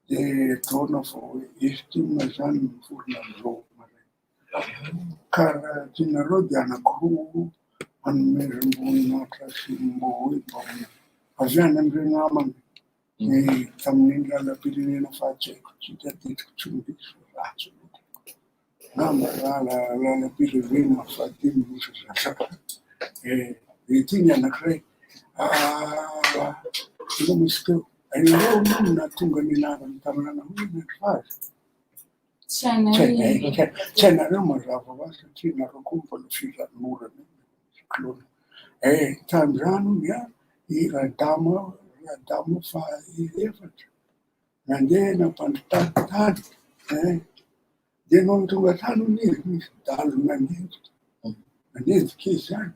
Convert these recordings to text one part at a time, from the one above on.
dia taona vao estima zany mivorona amin'izao ka raha tianareo dia anankiroa manomezim-boninahitra sy mbo hoe avy any amin'ireny amany tamin'ny lalam-pirenena fahatsaiko tsy tadidiko tsy midiso ratsy na lalam-pirenena fahatelo misy zasaka ity ny anankiray ino misy teo ainareo moa na tonga nianarany tanàna hoe Nandrivazy tsy hainareo mazava ho azy satria nareo koa mbola firan'orana klona tam'izany dia i radamo fa efatra nandeha nampandritany dia no tonga tany izy misy dalo nanenjika izy zany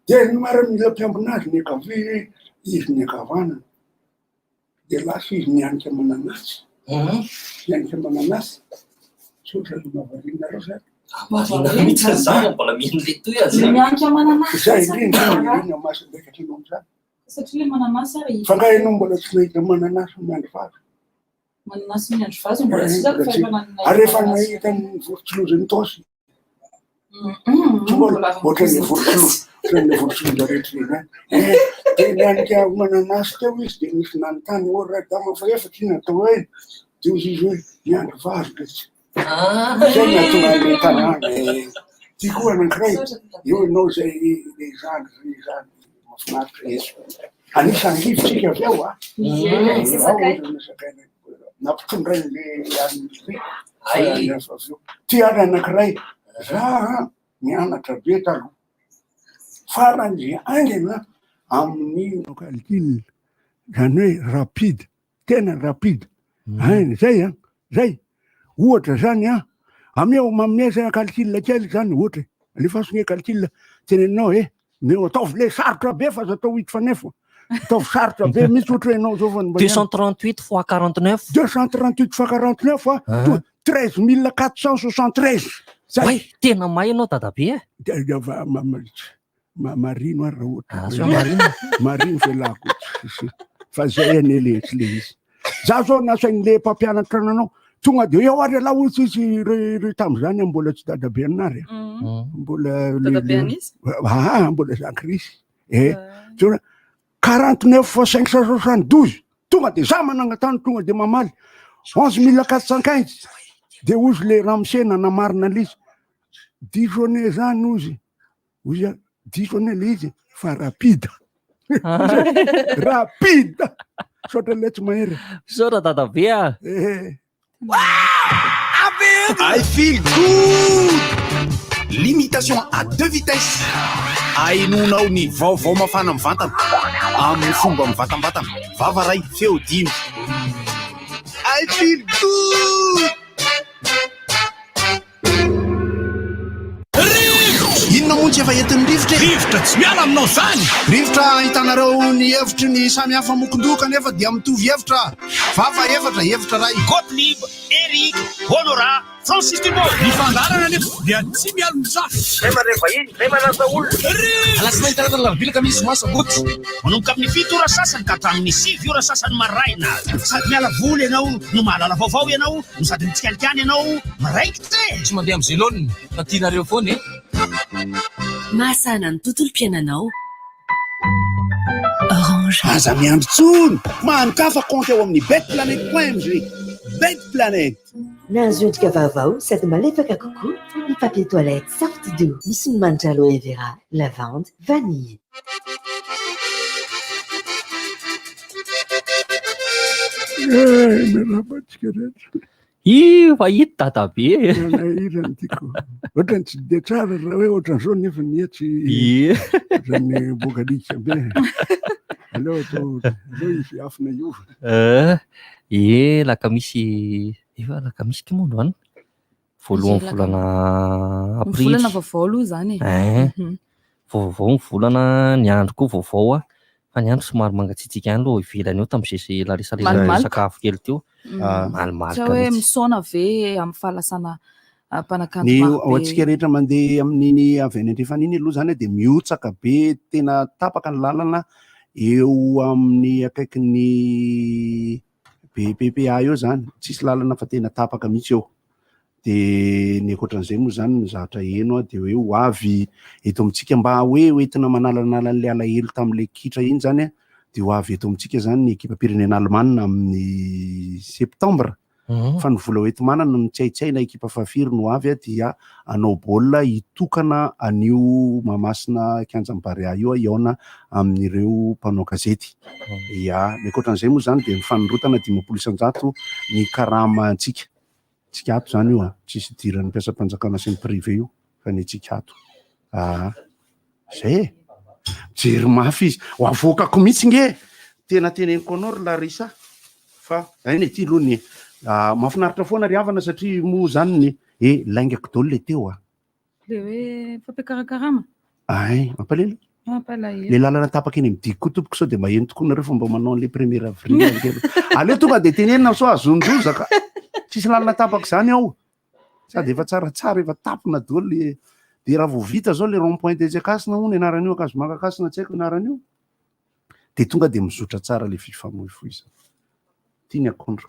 dia ny maramila mpiambinazy ny akavia izy ny akavanana dia lasa izy nianika mananasy sotra ny mavarinareo zany mihitsy zany mbola mihinle toy azy zay indrindra masy ndraikatra anao am'zany satria mananasy ary fa nga ianao mbola tsy nahita mananasy Nandrivazy mbola tsy zaka ary rehefa nahita ny vorotsiloza taosy ohatran'ny vorotsiloza rehetra dia nianika mananasy teo izy dia misy nanontany radamo fa efatra iny atao hoe dia izy hoe Nandrivazy rehetra zay natonga ny tanàna ty koa anankiray io ianao zay zany mafinaritra anisany hivitsika avy ao nampitondrain'le any ty ary anankiray zaha mianatra be taloha farany angina amin'ny calcul zany hoe rapide tena rapide zay ohatra zany ameo mamesa calcul kely zany ohatra alefa sone calcul tenenao meo ataovy le sarotra be fa zatao 8 fanefa ataovy sarotra be misy ohatra enao zao fa 238 fois 49 238 fois 49 13473 zay tena may anao dadabe marino ary ohatra marino velako fa zay aneletsy le izy za zao nasain'le mpampianatra ananao tonga dia eo ary ala ozy izy re tam'izany mbola tsy dadabe anary mbola Jean-Christ 49 fois 572 tonga dia za manangatany tonga dia mamaly 11415 dia ozy le ramosena namarina l'izy disoné zany ozy disoné le izy fa rapide sotra le tsy mahery sora dadabe I feel good! Limitation à 2 vitesses. Ainonao ny vaovao mafana mivantana amin'ny fomba mivatambatana vavaray feo dimy. I feel good! Inona moa tsy efa entin'ny rivotra tsy miala aminao zany rivotra hitanareo ny hevitry ny samy hafa mokondoka nefa dia mitovy hevitra vava hevitra ray Gottlieb, Eric, Honora, Francis Thibault ny fandarana nefa dia tsy miala mizaha zay maneva iny zay manasa olona alasinainy taratana lavibilaka misy masaboty manomboka amin'ny 7 ora sasany ka hatramin'ny 7 ora sasany maraina sady miala voly ianao no mahalala vaovao ianao no sady mitsikalikany ianao maraikitra tsy mandeha amin'ny zélone na tianareo foana mahasana ny tontolo mpiainanao Orange aza miandrotsony mahankafa compte eo amin'ny betplanet.mg Betplanet nahazo endrika vaovao sady malefaka kokoa ny papier toilette sorti doux misy ny manitra aloe vera lavande vanille mirabatsika rehetra fa hita dadabe irany tiako ohatrany tsy de tsara raha hoe ohatran'izao nefa nietsy ohatrany bokalika be aleo atao izy afina io laka misy kimondo any voalohan'ny volana aprily volana vaovao aloha zany vaovao ny volana ny andro koa vaovao fa ny andro somary mangatsitsika any aloha ivelany eo tamin'izay laresalesa sakafo kely teo malimalika hoe misaona ve amin'ny fahalasana mpanakanto ny ohatsika rehetra mandeha amin'iny avy any andrefan'iny aloha zany dia miotsaka be tena tapaka ny lalana eo amin'ny akaiky ny BPPA eo zany, tsisy lalana fa tena tapaka mihitsy eo. De ny ankoatran'izay moa zany mizatra eno de hoe ho avy eto amintsika mba hoe hoentina manalanala le alahelo tam'le kitra iny zany de ho avy eto amintsika zany ny ekipa pirenena Alemana amin'ny septambra. Fa ny vola hoeti manana no tsaitsaina ekipa fahafiry no avy dia anao baolina hitokana anio Mahamasina Kianjam-Barea io iaona amin'ireo mpanao gazety. Ya, ny ankoatran'izay moa zany de mifanorotana 500 ny karamantsika. Tsika ato zany io tsisy diran'ny mpiasam-panjakana sy ny privé io fa ny tsika ato. Zay jery mafy izy ho avokako mihitsy nge tena teneniko anao ry Larisa fa ainy ty aloha ny mahafinaritra foana ry havana satria moa zany ny laingako daholo le teo le hoe fampiakarakarama mampalelo le lalana tapaka eny amin'ny digo tompoko sao de maheno tokoa nareo fomba manao an'le 1er avril aleo tonga de tenenina so azonjozaka tsisy lalana tapaka zany ao sady efa tsaratsara efa tapina daholo le de raha vao vita zao le rond-point des Ekasina hono anaran'io akazo makakasina tsy haiko anaran'io de tonga de mizotra tsara le fifamoifoizana tiany akondro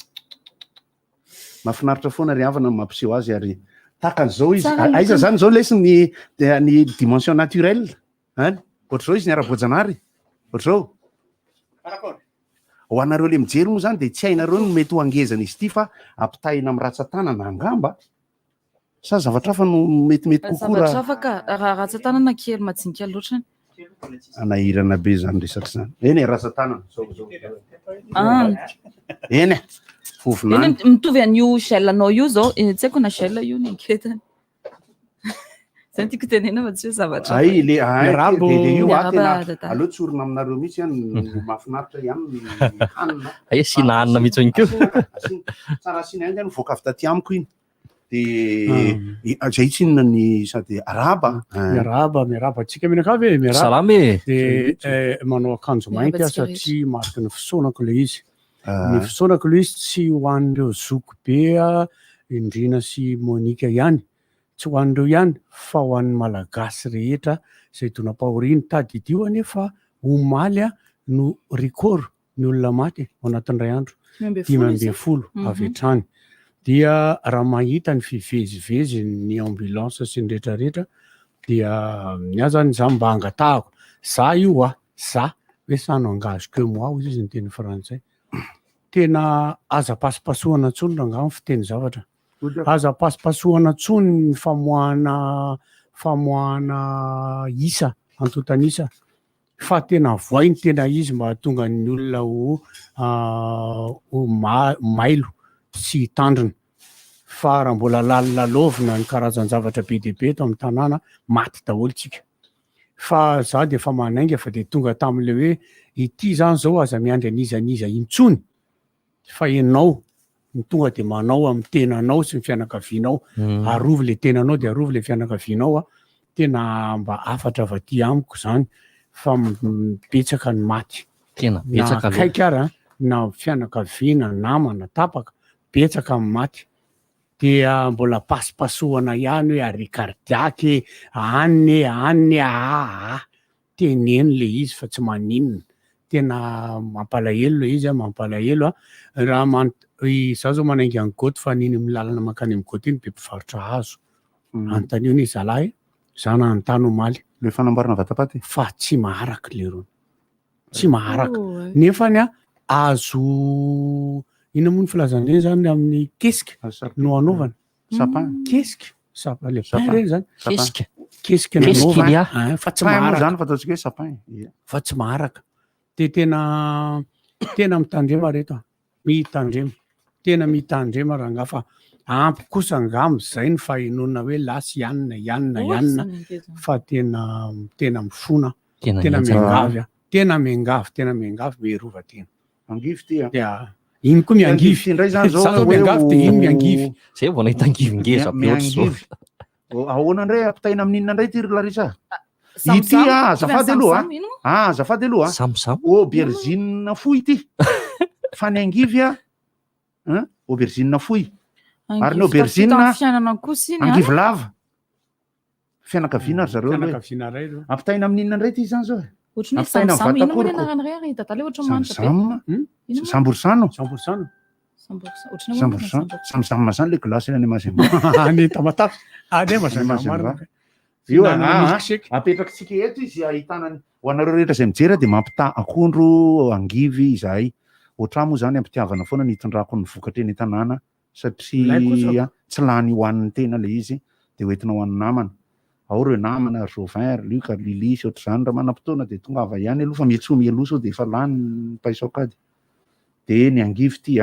mahafinaritra foana ry havana mampiseho azy ary takan'izao izy aiza zany zao lesy ny dimension naturelle ohatr'izao izy ny ara-boajanahary ohatr'izao ho anareo le mijery moa zany de tsy hainareo no mety ho angezana izy ty fa ampitahina amin'ny ratsan-tanana angamba sa zavatra fa no metimety kokoa afaka raha ratsan-tanana kely majinika loatra anahirana be zany resaka zany eny ratsan-tanana eny fovinany mitovy an'io shellanao io zao tsy haiko na shell io ny anketany zany tiako tenena fa tsy hoe zavatra le io tena aleo tsorona aminareo mihitsy ihany mahafinaritra ihany hanina asina hanina mihitsy ihany koa tsara asina ihany zany voaka avy taty amiko iny de zay tsinona ny sady miaraba atsika menakavy salamy de manao akanjo mainty satria mariky ny fisaonako le izy ny fisaonako le izy tsy hoan'ireo zoko be Indrina sy Monika ihany tsy hoan'ireo ihany fa ho an'ny malagasy rehetra zay donam-pahoriana tadidio anefa omaly no rikoro ny olona maty ao anatin'ny ray andro 5 avy hatrany dia raha mahita ny fivezivezy ny ambulance sy ny rehetrarehetra dia miazany za mba angatahako za io za hoe sano engage que moi izy ny teny frantsay tena aza pasipasohana tsony rangano fiteny zavatra aza pasipasohana tsony ny famoahana isa antotanisa fa tena voainy tena izy mba tonga ny olona ho mailo sy tandrina fa raha mbola lalalovina ny karazany zavatra be dia be eto amin'ny tanàna maty daholo tsika fa za de fa manainga fa de tonga tam'le hoe ity zany zao aza miandry anizaniza intsony fa enao ny tonga de manao amin'ny tenanao sy ny fianakavianao arovy le tenanao de arovy le fianakavianao tena mba afatra vaty amiko zany fa betsaka ny maty tena betsaka kaiky ara na fianakaviana namana tapaka betsaka amin'ny maty dia mbola pasipasohana ihany hoe arikardiaky any teneny le izy fa tsy maninona tena mampalahelo le izy mampalahelo raha za zao manaingy any goty fa niny milalana makany amin'ny goty iny be mpivarotra hazo antanio ny zalahy zana antany omaly le fanambarana vatapaty fa tsy maharaka le rony tsy maharaka nefany azo ina moa ny filazan'ireny zany amin'ny kesika no anaovana kesika le pain zany kesika nanaovana fa tsy maharaka zany fataontsika hoe sapin fa tsy maharaka de tena mitandrema reto tena mitandrema raha ngafa ampy kosa angamo zay ny fahenona hoe lasy ianina fa tena mifona tena miangavy merova tena angivy ty iny koa miangivy indray zany zao miangavy de iny miangivy zay vao nahita angivingeza miangivy ahoana ndray ampitaina amin'inona ndray ty ry Larisa ity azafady aloha aubergine foy ity fa ny angivy aubergine foy ary ny aubergine angivy lava fianakaviana ry zareo ampitaina amin'inona ndray ty zany zao Ohatrany hoe Ampitaina samsam, ino moa vatakoroko. anarany iray Dadaly ohatry manitra be. Samsam, samborsano. 100%. Ohatrany Samborsano. Samsam zany le glasy any Mazemba. Any Tamatave. Any Mazemba Mazemba. marina. Io milkshake. apetrakantsika eto izy ahitana ho anareo rehetra izay mijery dia mampita akondro, angivy izahay. Ohatrany moa zany ampitiavana foana ny itondrako ny vokatra eny an-tanàna satria tsy lany hoan'ny tena le izy dia hoentina ho an'ny namana. Ao reo namana, Jovin, Luc, Lili sy ohatr'izany raha manam-potoana dia tonga avy ihany aloha fa mihetso mieloso dia efa lany ny paisaokady. Dia ny angivy ity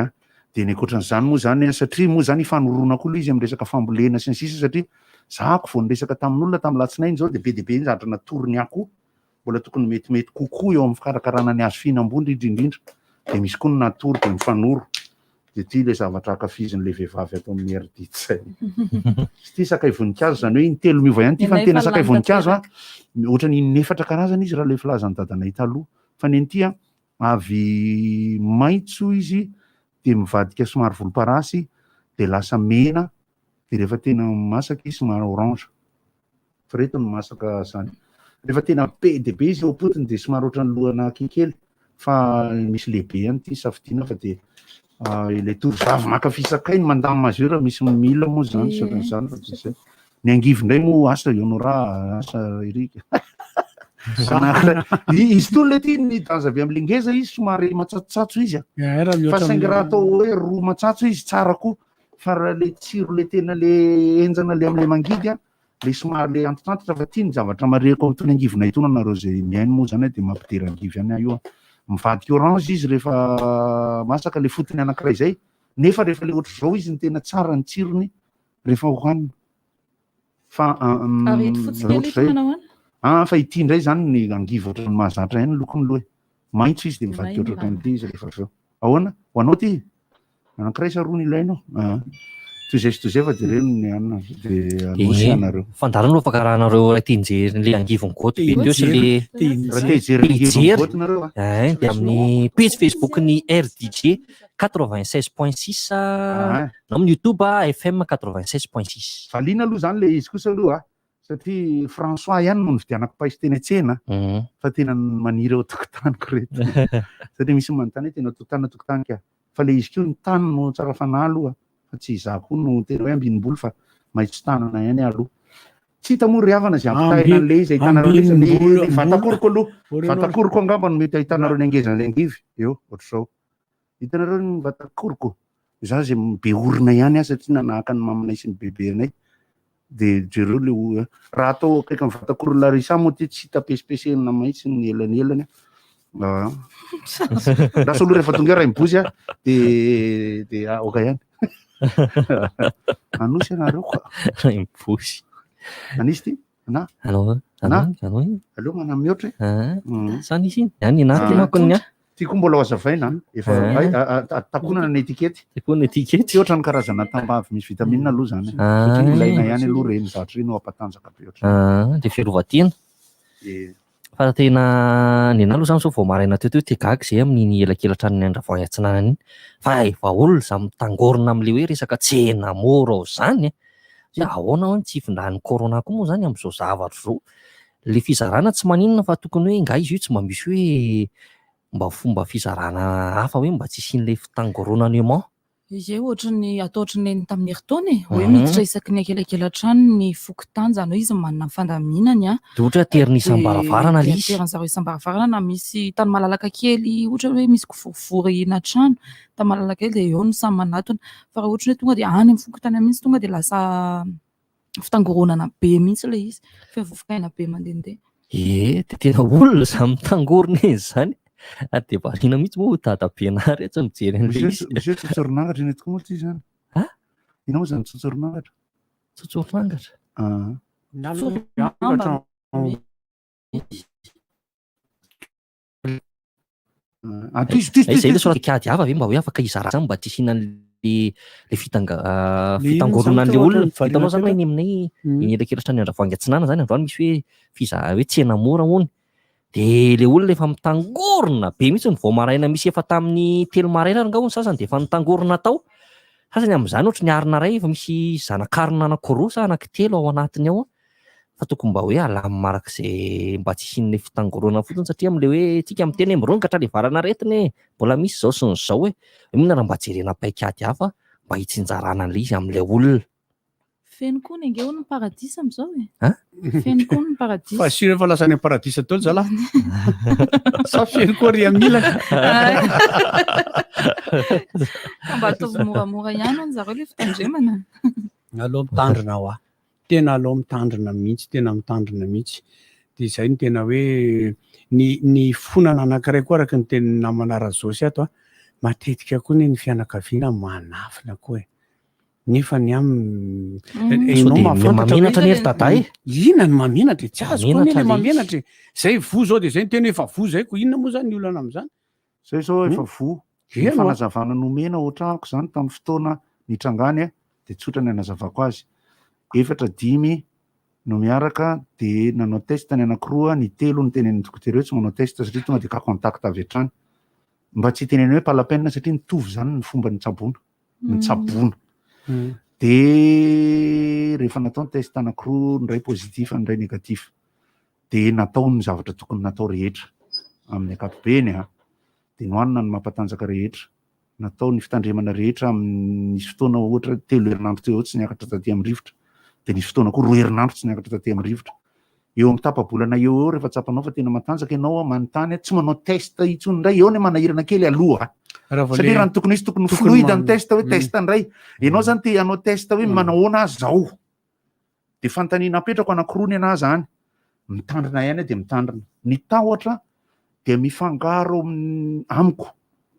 dia ny ankoatran'izany moa zany satria moa zany ifanorona koa izy amin'ny resaka fambolena sy ny sisa satria zahako vao niresaka tamin'olona tamin'ny latsinainy zao dia be dia be ny zatra natory ny akoho mbola tokony metimety kokoa eo amin'ny fikarakarana ny hazo fihinam-bony indrindra dia misy koa ny natory dia mifanoro dia ity le zavatra ankafizin'le vehivavy ato amin'ny heridity zay. Ity sakay voninkazo zany hoe intelo miova ihany ity fa ny tena sakay voninkazo ohatra ny 4 karazana izy raha le filazan'ny dadanay taloha fa ny an'ity avy maitso izy dia mivadika somary volomparasy dia lasa mena dia rehefa tena masaka izy somary orange fa reto ny masaka zany rehefa tena be dia be izy eo potiny dia somary ohatran'ny lohana kikely fa misy lehibe ihany ity safidiana fa dia ilay tovovavy mankafy sakay ny mandamina azy io raha misy mila moa zany zany fa tsisy. Ny angivy indray moa asa Honora asa Erika. Izy tony le ty ny danjavy amin'ny lingeza izy somary matsatsotsatso izy fa saingy raha atao hoe ro matsatso izy tsara koa fa raha le tsiro le tena le enjana le amin'le mangidy le somary le antitantitra fa ty ny zavatra mareko amin'ny angivina itony anareo zay miaino moa zany dia mampidera angivy ihany io mivadika orange izy rehefa masaka le fotony anankiray zay nefa rehefa le ohatry zao izy ny tena tsara ny tsirony rehefa hohanina fa fa ity indray zany ny angivy ohatrany mahazatra ihany lokony loha maitso izy dia mivadika ohatran'ity izy rehefa avy eo ahoana ho anao ty anankiray sa roa ny ilainao toy izay fa dia reo ny anina dia anosy anareo fandarana aloha fakarahanareo raha tianjery le angivy goty be teo sy le raha tejery angivy goty nareo dia amin'ny page Facebook ny RDJ 96.6 na amin'ny YouTube FM 96.6 valiana aloha zany le izy kosa aloha satria François ihany no nividianako paisy teny an-tsena fa tena maniry eo tokotaniko reto satria misy manontany hoe tena tokotany ka fa le izy keo ny tany no tsara fanahy aloha fa tsy izaho koa no tena hoe ambinimboly fa maitso tanana ihany aloha tsy hita moa ry havana izay ampitahina an'le izy ahitanareo le vatakoroko aloha vatakoroko angamba no mety ahitanareo ny angezan'le angivy eo ohatr'izao hitanareo ny vatakoroko za zay be orina ihany satria nanahaka ny maminay sy ny beberinay dia jereo le raha atao akaiky ny vatakoro larisa moa ty tsy hita pesipesena maitsy ny elanelany lasa aloha rehefa tonga ray mibozy dia aoka ihany anosy anareo koa ray mibozy anisy ty na aleo mana mihoatra sany izy ihany inaty makony ty koa mbola hazavaina efa takonana ny etikety ty ohatra ny karazana tambavy misy vitamina aloha zany satria ilaina ihany aloha reny zatra reny ao ampatanjaka be oatra dia fiarovatina fa tena ny anahy aloha zany zao vao maraina teo te gaga izay amin'ny elakelatra ny Andravoahangy Atsinanana iny fa efa olona za mitangorona amin'le hoe resaka tsena mora ao zany ahoana hoe tsy hifindrahan'ny corona koa moa zany amin'izao zavatra zao le fizarana tsy maninona fa tokony hoe nga izy io tsy mba misy hoe mba fomba fizarana hafa hoe mba tsy isian'ilay fitangoronana izy ohatra ny atao ohatran'ny tamin'ny herintaona hoe miditra isaky ny akelakelatrano ny fokotany zany hoe izy manana fandaminany dia ohatra tery isam-baravarana le izy terin-zareo isam-baravarana na misy tany malalaka kely ohatra hoe misy kivorivory na trano tany malalaka kely dia eo no samy manatona fa raha ohatra hoe tonga dia any amin'ny fokotany mihitsy tonga dia lasa fitangoronana be mihitsy ilay izy fiavofokaina be mandehandeha dia tena olona za mitangorona izy zany dia variana mihitsy moa dadabenary tsy mijery an'ilay izy misy tsotsoronangatra eny tokoa moa ty zany ina moa zany tsotsoronangatra izay le sorakady ava ve mba hoe afaka izara zany mba tsy isianan'le fitangoronan'le olona hitanao zany hoe ny aminay iny elakelatra ny Andravoahangy Atsinanana zany androany misy hoe tsena mora hono dia le olona efa mitangorona be mihitsy ny vao maraina misy efa tamin'ny 3 maraina nga hono sasany dia efa nitangorona tao sasany amin'izany ohatra ny arina ray efa misy zanakarina anakiroa sa anankitelo ao anatiny ao fa tokony mba hoe alamimarak'izay mba tsy hin'ny fitangorona fotsiny satria am'le hoe tsika miteny mirony ka hatrany varana retiny mbola misy zao sy ny zao hoe mihona raha mba jerena paikady hafa mba hitsinjarana an'le izy am'le olona. Feno koa ny angeo ny paradisa am'izao Ha? Feno koa ny paradisa. Fa sy rehefa lasany paradisa tolo zala. Sa feno koa ry amila. Mba ataovy moramora ihany an zareo le fitandremana. Aloha mitandrina ho tena aloha mitandrina mihitsy, tena mitandrina mihitsy. Dia izay no tena hoe ny fonana anankiray koa araka ny teny namana Razosy ato matetika koa ny fianakaviana manafina koa. Nefa ny Sao dia mamenatra ny ery daday. Inona ny mamenatra tsy azo koa Mamenatra ny le mamenatra. Zay vo zao dia zay ny tena efa vo zay ko inona moa zany ny olana amin'izany. Zay zao efa vo. Ny fanazavana nomena ohatrahako zany tamin'ny fotoana nitrangany dia tsotra ny anazavako azy. 4-5 no miaraka dia nanao test ny anankiroa, ny 3 ny tenen'ny dokotera hoe tsy manao test satria tonga dia ka contact avy hatrany. Mba tsy teneny hoe palapenina satria nitovy zany ny fomba nitsaboana. Nitsaboana. Dia rehefa natao ny test anankiroa, ny ray pozitif, ny ray negatif. Dia natao ny zavatra tokony natao rehetra amin'ny ankapobeny dia nohanina ny mampatanjaka rehetra. Natao ny fitandremana rehetra nisy fotoana ohatra 3 herinandro teo tsy niakatra taty amin'ny rivotra. Dia nisy fotoana koa 2 herinandro tsy niakatra taty amin'ny rivotra. Eo amin'ny tapa-bolana eo rehefa tsapanao fa tena matanjaka ianao manontany tsy manao test intsony indray eo ny manahirana kely aloha. Satria raha ny tokony izy tokony fluide ny test hoe test indray. Ianao zany te hanao test hoe manahoana zao. Dia fanontaniana apetrako anankiroa ny anahy zany. Mitandrina ihany dia mitandrina. Ny tahotra dia mifangaro amiko.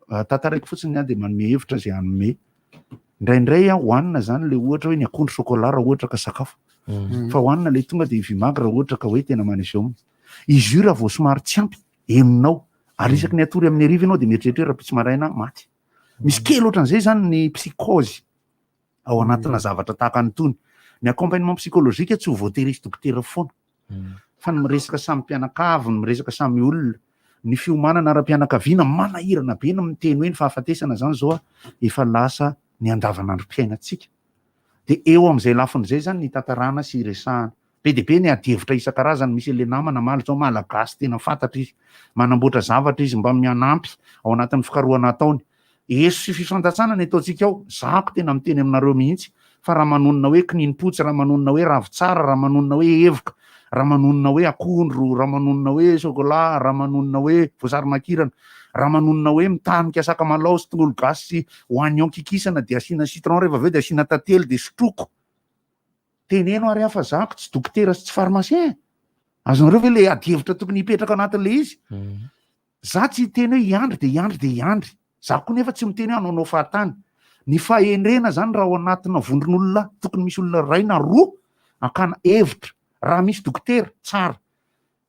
Tantaraiko fotsiny dia manome hevitra zay hanome. Indraindray hohanina zany le ohatra hoe ny akondro chocolat raha ohatra ka sakafo. Fa hohanina le tonga dia vimagre raha ohatra ka hoe tena magnesium. Izy io raha vao somary tsy ampy heninao. Arisaky ny atory amin'ny hariva ianao dia mieritreritra raha pitsy maraina maty. Misy kely ohatran'izay zany ny psychose ao anatina zavatra tahaka an'itony. Ny accompagnement psychologique tsy ho voatery izy dokotera foana. Fa ny miresaka samy mpianakavy, ny miresaka samy olona, ny fiomanana ara-pianakaviana manahirana be ny miteny hoe ny fahafatesana zany zao efa lasa ny andavanandrom-piainantsika. Dia eo amin'izay lafin'izay zany ny tantarana sy resahana. Be dia be ny adihevitra isan-karazany, misy le namana mala zao malagasy tena fantatra izy, manamboatra zavatra izy mba mianampy ao anatin'ny fikarohana ataony. Eso sy fifandatsana ny ataontsika ao, zako tena miteny aminareo mihitsy, fa raha manonona hoe kininimpotsy, raha manonona hoe ravitsara, raha manonona hoe evoka, raha manonona hoe akondro, raha manonona hoe chocolat, raha manonona hoe voasary makirana, raha manonona hoe mitanika sakamalaho sy tongolo gasy sy hoanio kikisana dia asiana citron rehefa avy eo dia asiana tantely dia sotroko. Teneno ary hafa zako tsy dokotera sy tsy pharmacien. Azonareo ve le adihevitra tokony hipetraka anatin'le izy? Za tsy teny hoe iandry dia iandry dia iandry. Za koa nefa tsy miteny hoe anao fahatany. Ny fahendrena zany raha ao anatina vondron'olona tokony misy olona ray na roa akana hevitra. Raha misy dokotera tsara.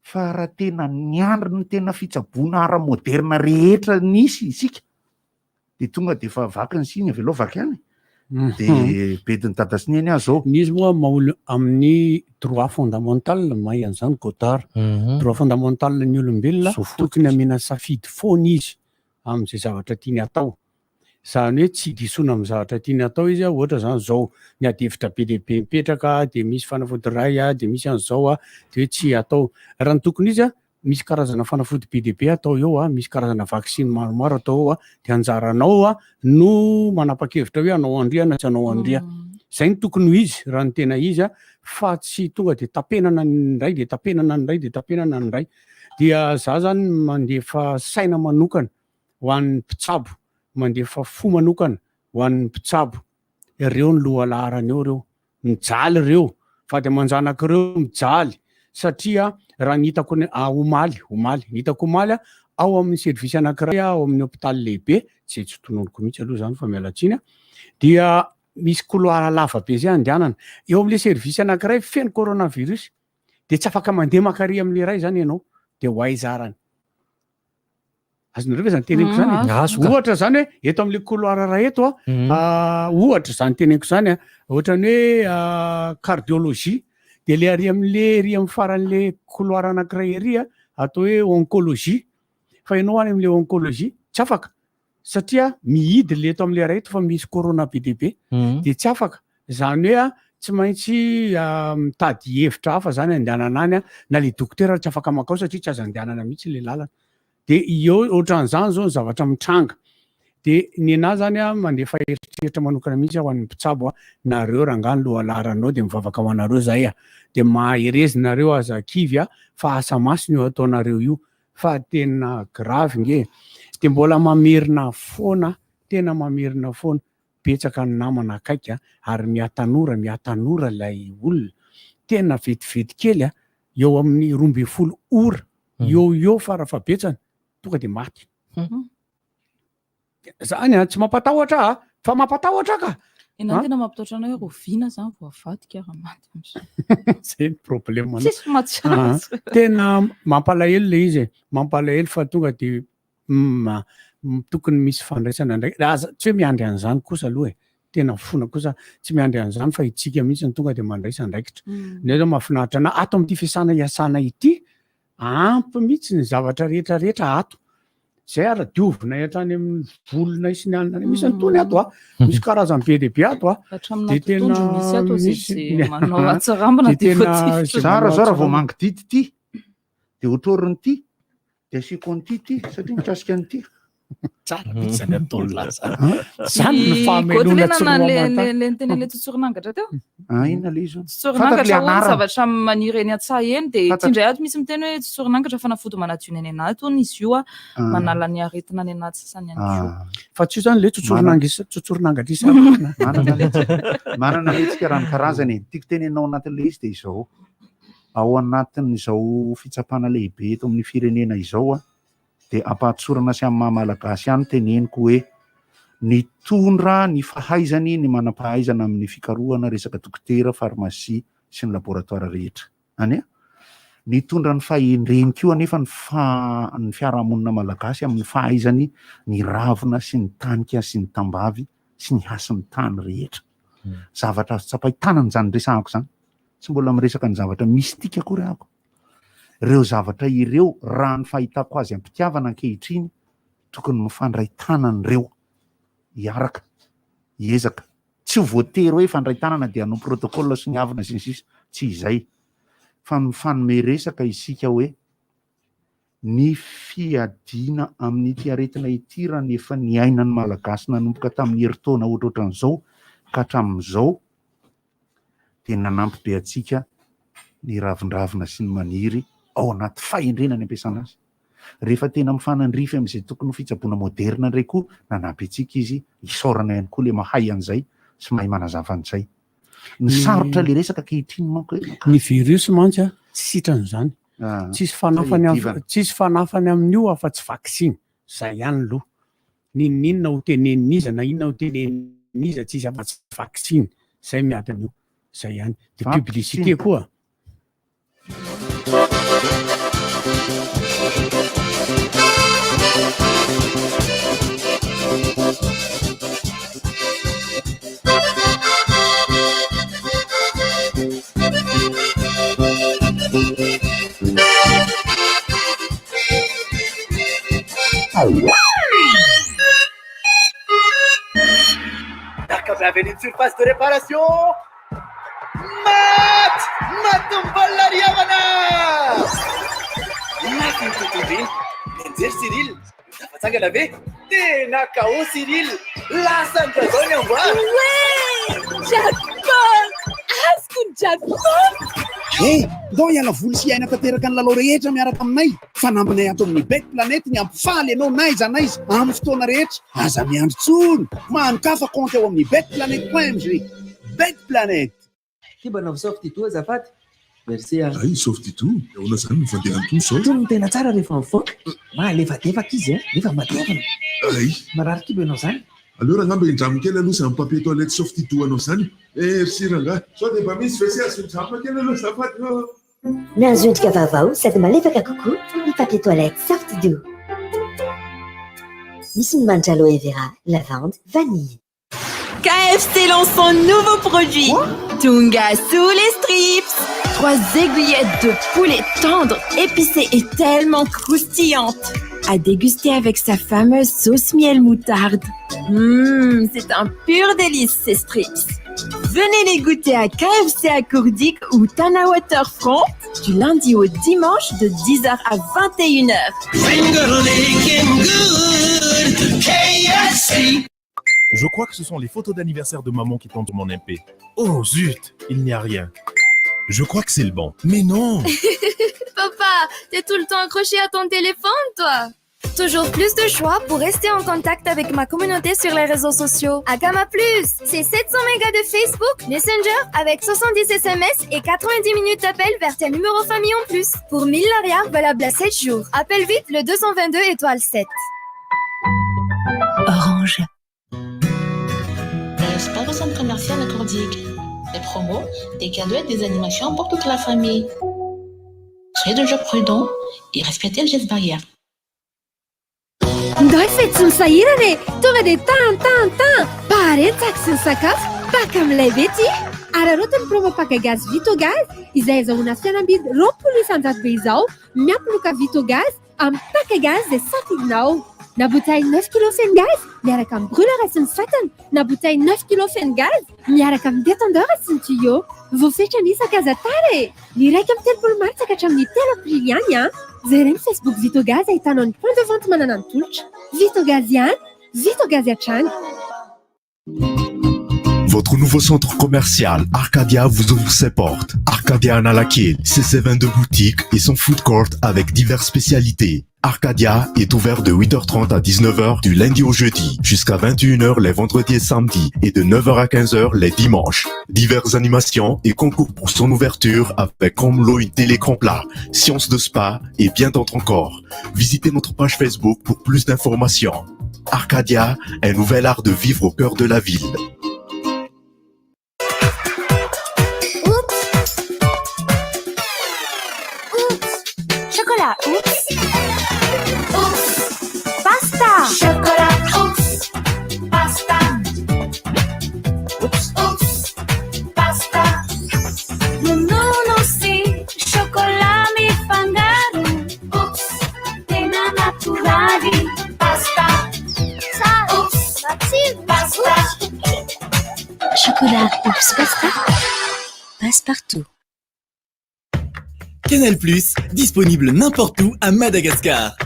Fa raha tena niandry ny tena fitsaboana ara-moderna rehetra nisy isika dia tonga dia efa vaky ny siny avy aloha vaky ihany. Dia bediny dadasiny eny azy zao. Izy moa maolo amin'ny droit fondamental mahay an'izany Godard. Droit fondamental ny olombelona tokony amena safidy foana izy amin'izay zavatra tiany atao. Zany hoe tsy disoina amin'ny zavatra tiany atao izy ohatra zany zao ny adihevitra be dia be mipetraka dia misy fanafody ray dia misy an'izao dia hoe tsy atao. Raha ny tokony izy misy karazana fanafody be dia be atao eo misy karazana vaksiny maromaro atao dia anjaranao no manapa-kevitra hoe anao andriana tsy anao andria. Zay ny tokony ho izy raha ny tena izy fa tsy tonga dia tapenana ny ray dia tapenana ny ray dia tapenana ny ray. Dia za zany mandefa saina manokana ho an'ny mpitsabo, mandefa fo manokana ho an'ny mpitsabo. Ireo ny lohalarany eo reo, mijaly ireo, fa dia manjanak'ireo mijaly satria raha ny hitako omaly, ny hitako omaly ao amin'ny servisy anankiray ao amin'ny hôpitaly lehibe, tsy tononoko mihitsy aloha zany fa miala tsiny dia misy couloir lava be zay andehanana. Eo amin'ilay servisy anankiray feno coronavirus dia tsy afaka mandeha makary amin'ilay ray zany ianao dia ho aizarany. Azonareo ve zany teneniko zany? Ohatra zany hoe eto amin'ilay couloir raha eto ohatra zany teneniko zany ohatra ny hoe cardiologie dia le ary amin'ny faran'ilay couloir anankiray ery atao hoe oncologie. Fa ianao any amin'ilay oncologie tsy afaka satria mihidy le eto amin'ilay ray eto fa misy corona be dia be dia tsy afaka. Zany hoe tsy maintsy mitady hevitra hafa zany andehanana any na le dokotera tsy afaka makao satria tsy azo andehanana mihitsy le lalana. De eo ohatran'izany zao zavatra mitranga. De ny anahy zany mandefa eritreritra manokana mihitsy ho an'ny mpitsabo nareo rangano lohalaharanao de mivavaka ho anareo zay de maherezinareo aza kivy fa asa masina io ataonareo io fa tena gravy nge de mbola mamerina foana tena mamerina foana betsaka ny namana akaiky ary miatanora lay olona tena vetivety kely eo amin'ny 12 ora eo farafabetsany tonga de maty. Zany tsy mampatahotra fa mampatahotra ka. Enao tena mampatahotra anao hoe roviana zany vao avadika raha maty zay ny problème tsisy mahatsara. tena mampalahelo le izy mampalahelo fa tonga de tokony misy fandraisana ndraiky tsy hoe miandry an'izany kosa aloha tena fona kosa tsy miandry an'izany fa itsika mihitsy ny tonga de mandraisa ndraikitra. Ny zao mahafinaritra na ato amin'ity fiasana iasana ity ampy mihitsy ny zavatra rehetra ato zay ara-diovina hatrany amin'ny volona isiny alina misy antony ato misy karazany be dehibe ato de tena misy manao atsarambana de tsara raha vao mangididy ty de otroriny ty de asiko an'ity satria mikasika an'ity tsara mihitsy zany ataon'la zany ny fahamelona le tena le tsotsorinangatra teo inona le izy tsotsorinangatra ho zavatra maniry eny an-tsaha eny de tindray ato misy miteny hoe tsotsorinangatra fanafody manatony any anaty ony izy io manala ny aretina any anaty sasany any ko fa tsy io zany le tsotsorinangatra isa manana letsika raha ny karazany tiako tenenao anatin'le izy de izao ao anatin'izao fitsapana lehibe eto amin'ny firenena izao de ampatsorana sy amin'ny maha-malagasy ihany teneniko hoe nitondra ny fahaizany ny manam-pahaizana amin'ny fikarohana resaka dokotera farmasia sy ny laboratoara rehetra any nitondra ny fahendreny koa anefa ny fiarahamonina malagasy amin'ny fahaizany ny ravina sy ny tanika sy ny tambavy sy ny hasin'ny tany rehetra zavatra tsapaitanany zany resahako zany tsy mbola miresaka ny zavatra mistika akory ako reo zavatra ireo raha ny fahitako azy ampitiavana ankehitriny tokony mifandray tanan'ireo hiaraka hiezaka tsy voatery hoe fandray tanana dia hanao protocole sy ny havana sy ny sisa tsy izay fa mifanome resaka isika hoe ny fiadiana amin'ity aretina ity raha nefa ny ainan'ny malagasy nanomboka tamin'ny heritaona ohatrohatran'izao ka hatramin'izao dia nanampy be atsika ny ravindravina sy ny maniry ao anaty fahendrena ny ampiasana azy rehefa tena mifanandrify amin'izay tokony ho fitsaboana moderna indray koa nanampy atsika izy hisaorana ihany koa le mahay an'izay sy mahay manazava an'izay ny sarotra le resaka kehitriny manko ny virus mantsy tsy sitran'izany tsisy fanafany amin'io afa tsy vaksiny zay ihany loha ninona ho tenen'iza na inona ho tenen'iza tsisy afa tsy vaksiny zay miady an'io zay ihany de publicité koa D'accord, bienvenue une surface de réparation. Matumbola Riavana! Matin Toutourin, Benzer Cyril, Tafatsanga ve? Tena Kao Cyril, la Santa Zone en voie. Ouais! Jackpot! Ascon jackpot! Hey, dao iala voly sy aina tanteraka ny lalao rehetra miaraka aminay fa nambinay ato amin'ny Bet Planète ny ampifaly ianao naiza naiza amin'ny fotoana rehetra aza miandry tsony mankafa compte eo amin'ny betplanète.mg. Bet Planète. Kibanao sauf Tito azafady. Merci. Ay, sauf Tito. Yaona zany mifandeha to sao. Tony tena tsara rehefa mifoaka. Malefadefaka izy nefa matevana. Ay. Marary kibo ianao zany. Alors ngamba indramo kely aloha zany papier toilette sauf Tito anao zany. Merci ranga. Sao dia mba misy vese azo kely aloha zafady. Miazo endrika vaovao sady malefaka kokoa ny papier toilette Sorti-Doux. Misy ny manitra aloe vera, lavande, vanille. KFC lance son nouveau produit, Tunga sous les strips. 3 aiguillettes de poulet tendre, épicées et tellement croustillantes. À déguster avec sa fameuse sauce miel moutarde. C'est un pur délice ces strips. Venez les goûter à KFC à Courdic ou Tana Waterfront du lundi au dimanche de 10h à 21h. Je crois que ce sont les photos d'anniversaire de maman qui tombent sur mon MP. Oh zut, il n'y a rien. Je crois que c'est le bon. Mais non. Papa, t'es tout le temps accroché à ton téléphone, toi. Toujours plus de choix pour rester en contact avec ma communauté sur les réseaux sociaux. Agama Plus, c'est 700 mégas de Facebook, Messenger avec 70 SMS et 90 minutes d'appel vers tes numéros famille en plus. Pour 1000 lariats valable à 7 jours. Appelle vite le 222 étoile 7. Orange. N'est-ce pas centre commercial à Courdic? Des promos, des cadeaux et des animations pour toute la famille. Soyez toujours prudents et respectez le geste barrière. Ndray fety ny sahirana e, tonga de tan. Parentaka sy ny sakafo, paka amin'ilay be ty. Ary arotany promo paka gaz Vitogaz, izay azahoana fihenam-bidy 20 isan-jato be izao, miampinoka Vitogaz amin'ny paka gaz izay safidinao. Na bouteille 9 kg feno gaz, miaraka amin'ny brûleur sy ny fatana. Na bouteille 9 kg feno gaz, miaraka amin'ny détendeur sy ny tuyau. Voafetra ny isan-kaza e. Ny raika amin'ny 30 martsa ka hatramin'ny 3 aprily ihany a. Zereny Facebook Vitogaz ahitanao ny point de vente manana ny tolotra. Vitogaz ihany, Vitogaz hatrany. Votre nouveau centre commercial Arcadia vous ouvre ses portes. Arcadia Analakil, ses 22 boutiques et son food court avec diverses spécialités. Arcadia est ouvert de 8h30 à 19h du lundi au jeudi, jusqu'à 21h les vendredis et samedis et de 9h à 15h les dimanches. Diverses animations et concours pour son ouverture avec comme lot une télé-écran plat, sciences de spa et bien d'autres encore. Visitez notre page Facebook pour plus d'informations. Arcadia, un nouvel art de vivre au cœur de la ville. Chocolat, oups. Pasta. Chocolat, oups. Pasta. Oups. Pasta. Menino aussi. Chocolat mi fangaro. Oups. Tena naturali. Pasta. Oups. Pasta. Chocolat, oups, pasta. Passe partout. Canal+, disponible n'importe où à Madagascar.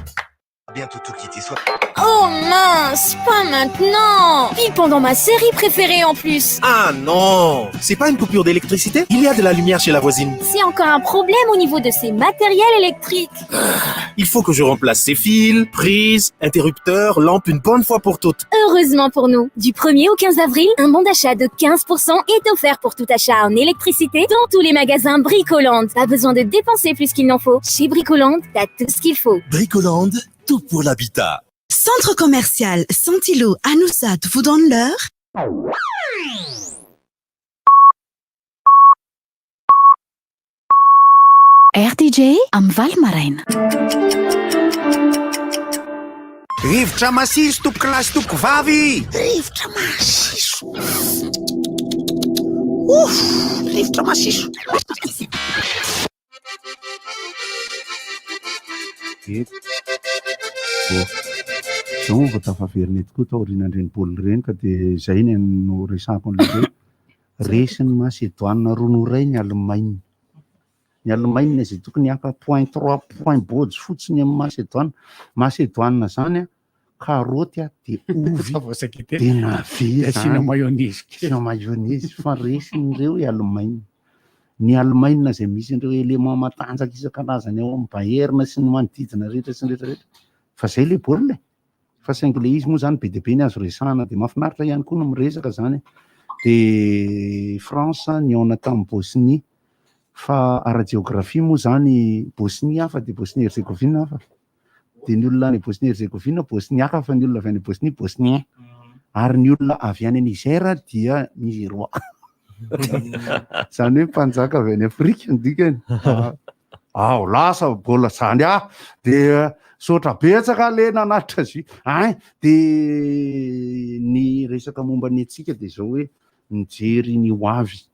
Bientôt tout quitter, soit. Oh mince, pas maintenant. Puis pendant ma série préférée en plus. Ah non, c'est pas une coupure d'électricité? Il y a de la lumière chez la voisine. C'est encore un problème au niveau de ces matériels électriques. Il faut que je remplace ces fils, prises, interrupteurs, lampes une bonne fois pour toutes. Heureusement pour nous, du 1er au 15 avril, un bon d'achat de 15% est offert pour tout achat en électricité dans tous les magasins Bricoland. Pas besoin de dépenser plus qu'il n'en faut. Chez Bricoland, t'as tout ce qu'il faut. Bricoland, tout pour l'habitat. Centre commercial Santilo à Noussat vous donne l'heure. RDJ am Valmaraina. Rivotra masiso tompoko lahy sy tompoko vavy. Rivotra masiso. Rivotra masiso. Zao vao tafaverina tokoa tao aorianan'ireny baolina ireny ka dia izay no resahako an'ilay hoe resiny Macédoine roa noray ny Allemagne. Ny Allemagne izay tokony haka point 3 point bôjy fotsiny amin'ny Macédoine. Macédoine zany a karaoty a dia ovy tena ve Sina mayonnaise. Sina mayonnaise fa resin'ireo i Allemagne. Ny Allemagne izay misy ireo élément matanjaka isan-karazany ao amin'ny baherina sy ny manodidina rehetra sy ny rehetrarehetra. Fa zay le baolina e. Fa saingy le izy moa zany be dia be ny azo resahana dia mahafinaritra ihany koa no miresaka zany. Dia France niaona tamin'ny Bosnie fa ara-géographie moa zany Bosnie hafa dia Bosnie-Herzégovine hafa. Dia ny olona any Bosnie-Herzégovine bosniaka fa ny olona avy any Bosnie bosnien. Ary ny olona avy any Niger dia nigerois. Zany hoe mpanjaka avy any Afrika ny dikany. Ao lasa baolina zany dia sotra betsaka le nanatitra azy dia ny resaka momba ny antsika dia zao hoe mijery ny hoavy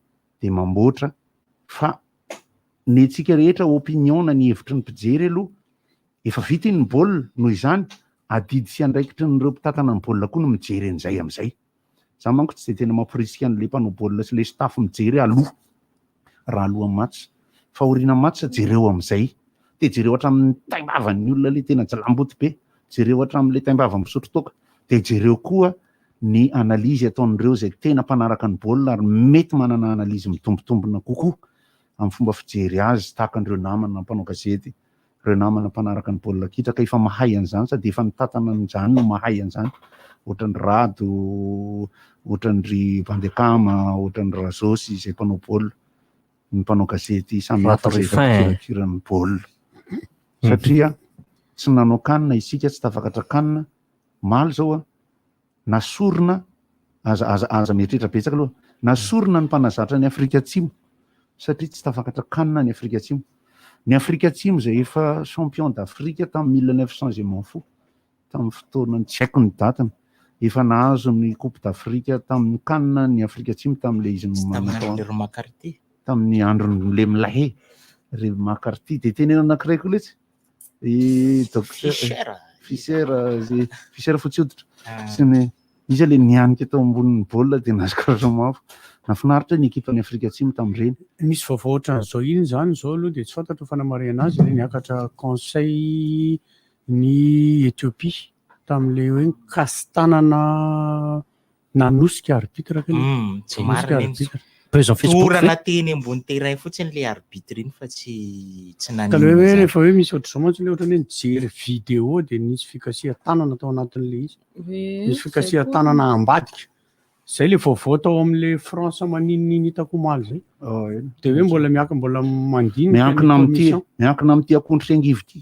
dia mamboatra fa ny antsika rehetra opinion na ny hevitry ny mpijery aloha efa vita iny ny baolina noho izany adidy sy andraikitry nyreo mpitantana ny baolina koa no mijery an'izay amin'izay za manko tsy de tena mampirisika an'le mpanao baolina sy le staff mijery aloha raha alohan'ny match fa aoriana match jereo am'izay de jereo hatramin'ny taimbavan'ny olona le tena jalamboty be jereo hatramin'le taimbava misotro toka de jereo koa ny analyzy ataon'ireo zay tena mpanaraka ny baolina ary mety manana analyzy mitombotombona kokoa amin'ny fomba fijery azy tahaka an'ireo namana mpanao gazety ireo namana mpanaraka ny baolina kitra ka efa mahay an'izany sady efa nitatana an'izany no mahay an'izany ohatran'ny Rado ohatran'ry Bandekama ohatran'ny Razosy zay mpanao baolina ny mpanao gazety samy hafa zay kirakirany baolina satria tsy nanao kanina isika tsy tafakatra kanina maly zao a nasorona aza mieritreritra betsaka aloha nasorona ny mpanazatra ny Afrika Atsimo satria tsy tafakatra kanina ny Afrika Atsimo. Ny Afrika Atsimo zay efa champion d'Afrika tamin'ny 1900 je m'en fous tamin'ny fotoanany tsy haiko ny datany efa nahazo ny Coupe d'Afrika tamin'ny kanina ny Afrika Atsimo tamin'le izy tamin'ny andron'le Milahe Rev Makarty de tenena anankiray koa letsy docteur Fischer Fotsioditra sy ny izy le nianika tao ambonin'ny baolina de nahazo mafo nafinaritra ny ekipan'ny Afrika Atsimo tamin'ireny. Misy vaovao ohatran'izao iny zany zao aloha de tsy fantatro fanamarihana azy le niakatra conseil ny Éthiopie tamin'le hoe kastanana nanosika arbitre tsy marina torana teny ambony terrain fotsiny le arbitre iny fa tsy nanino hoe rehefa hoe misy ohatr'izao mantsy le ohatrany hoe nijery vidéo de nisy fikasia tanana tao anatin'le izy nisy fikasia tanana ambadika zay le vaovao tao am'le France maninoniny hitako omaly zay de hoe mbola mandinika miankina am'ty akondro sy angivo ty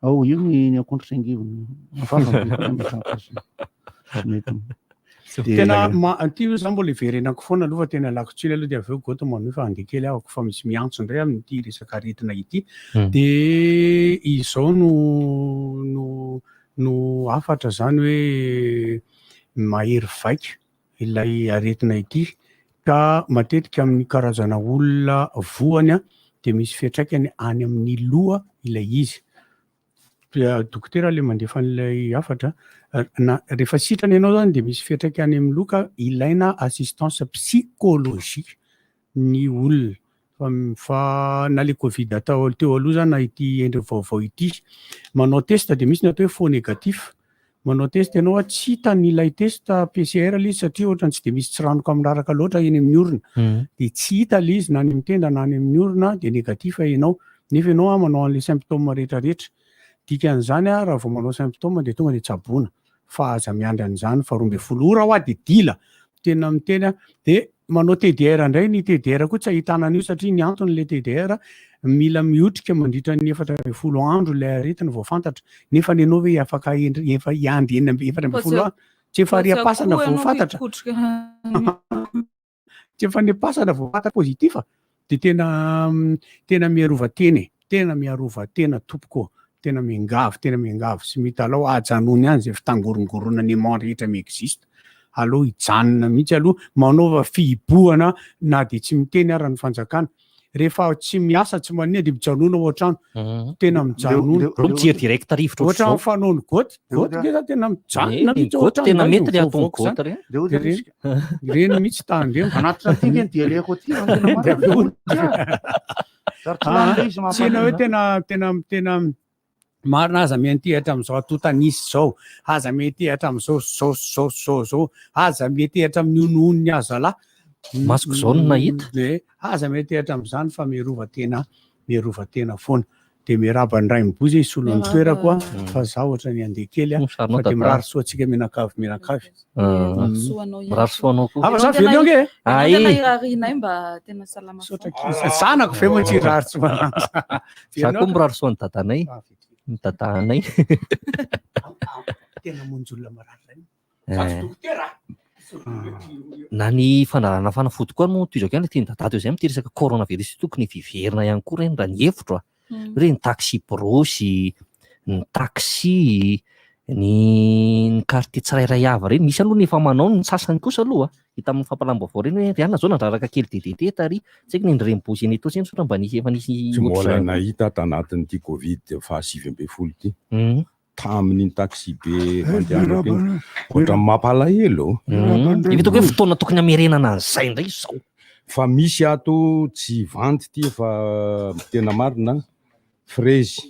ao io ny akondro sy angivo tena ty za mbola iverenako foana aloha fa tena lako tsily aloha de aveo goto manohy fa ange kely ahako fa misy miantso indray amin'ity resaka aretina ity de izao no afatra zany hoe mahery vaika ilay aretina ity ka matetika amin'ny karazana olona voany de misy fiatraikany any amin'ny loha ilay izy dokotera le mandefa an'ilay afatra rehefa sitrany ianao zany de misy fiatraikany amin'ny loka ilaina assistance psychologique ny olona fa na le covid atao teo aloha zany na ity endry vaovao ity manao test de misy ny atao hoe faux négatif manao test ianao tsy hitan'ilay test PCR le izy satria ohatrany tsy de misy tsiranoka miraraka loatra eny amin'ny orona de tsy hita le izy na any amin'ny tenda na any amin'ny orona de négatif ianao nefa ianao manao an'le symptôme rehetrarehetra dikan'izany raha vao manao symptôme de tonga de tsaboana fa aza miandry an'izany fa 12 ora ho de dila tena miteny de manao TDR indray ny TDR koa tsy ahitana an'io satria ny anton'le TDR mila miotrika mandritra ny 40 andro le aretina vao fantatra nefa ny anao hoe afaka efa iandry 40 tsy efa riapasana vao fantatra tsy efa niapasana vao fantatra pozitiva de tena miarova tena tompoko tena miangavy sy mitalao ajanony any zay fitangorongorona ny aimant rehetra miexiste aloha hijanona mihitsy aloha manaova fihiboana na de tsy miteny ara ny fanjakana rehefa tsy miasa tsy manina de mijanona ao an-trano tena mijanona mijery direct rivotra ohatra fanaony goty ngefa tena mijanona mihitsy ao an-trano tena mety le atao goty reny mihitsy tandreo anaty tika ny dialeko aty tsena hoe tena marina aza miantehatra am'izao atotanisy zao aza miantehatra am'izao zao aza miantehatra amin'ny onoon'ny azalahy masoko zao no nahita de aza miantehatra am'izany fa miarova tena foana de miaraba ny ray mibozy solon'ny toerako fa za ohatra ny andeha kely fa de mirary soa atsika mianakavy mirary soanao koa afa za velao nge irarinay mba tena salama zanako fe moa tsy rary tsy manasa za koa mirary soan'ny dadanay ny dadanay tena monjolona marary na ny fandarana fanafody koa no toizako ihany tiany dadado eo zay mitiresaka coronavirus tokony viverina ihany koa reny raha ny hevitro reny taxi brosy ny taxi ny quartier tsirairay ava reny misy aloha ny efa manao ny sasany kosa aloha hita amin'ny fampalam-baovao reny hoe riana zao nandraraka kely dedeteta ary tsy haiko ny ndrembozy eny eto seny sotra mba nisy efa nisy tsy mbola nahita tanatin'ity covid fa 7 ambin'ny folo ity tamin'ny taxi be mandeha ohatra mampalahelo. Hitako hoe fotoana tokony hamerenana an'izay indray zao. Fa misy ato tsy vanty ty fa tena marina frezy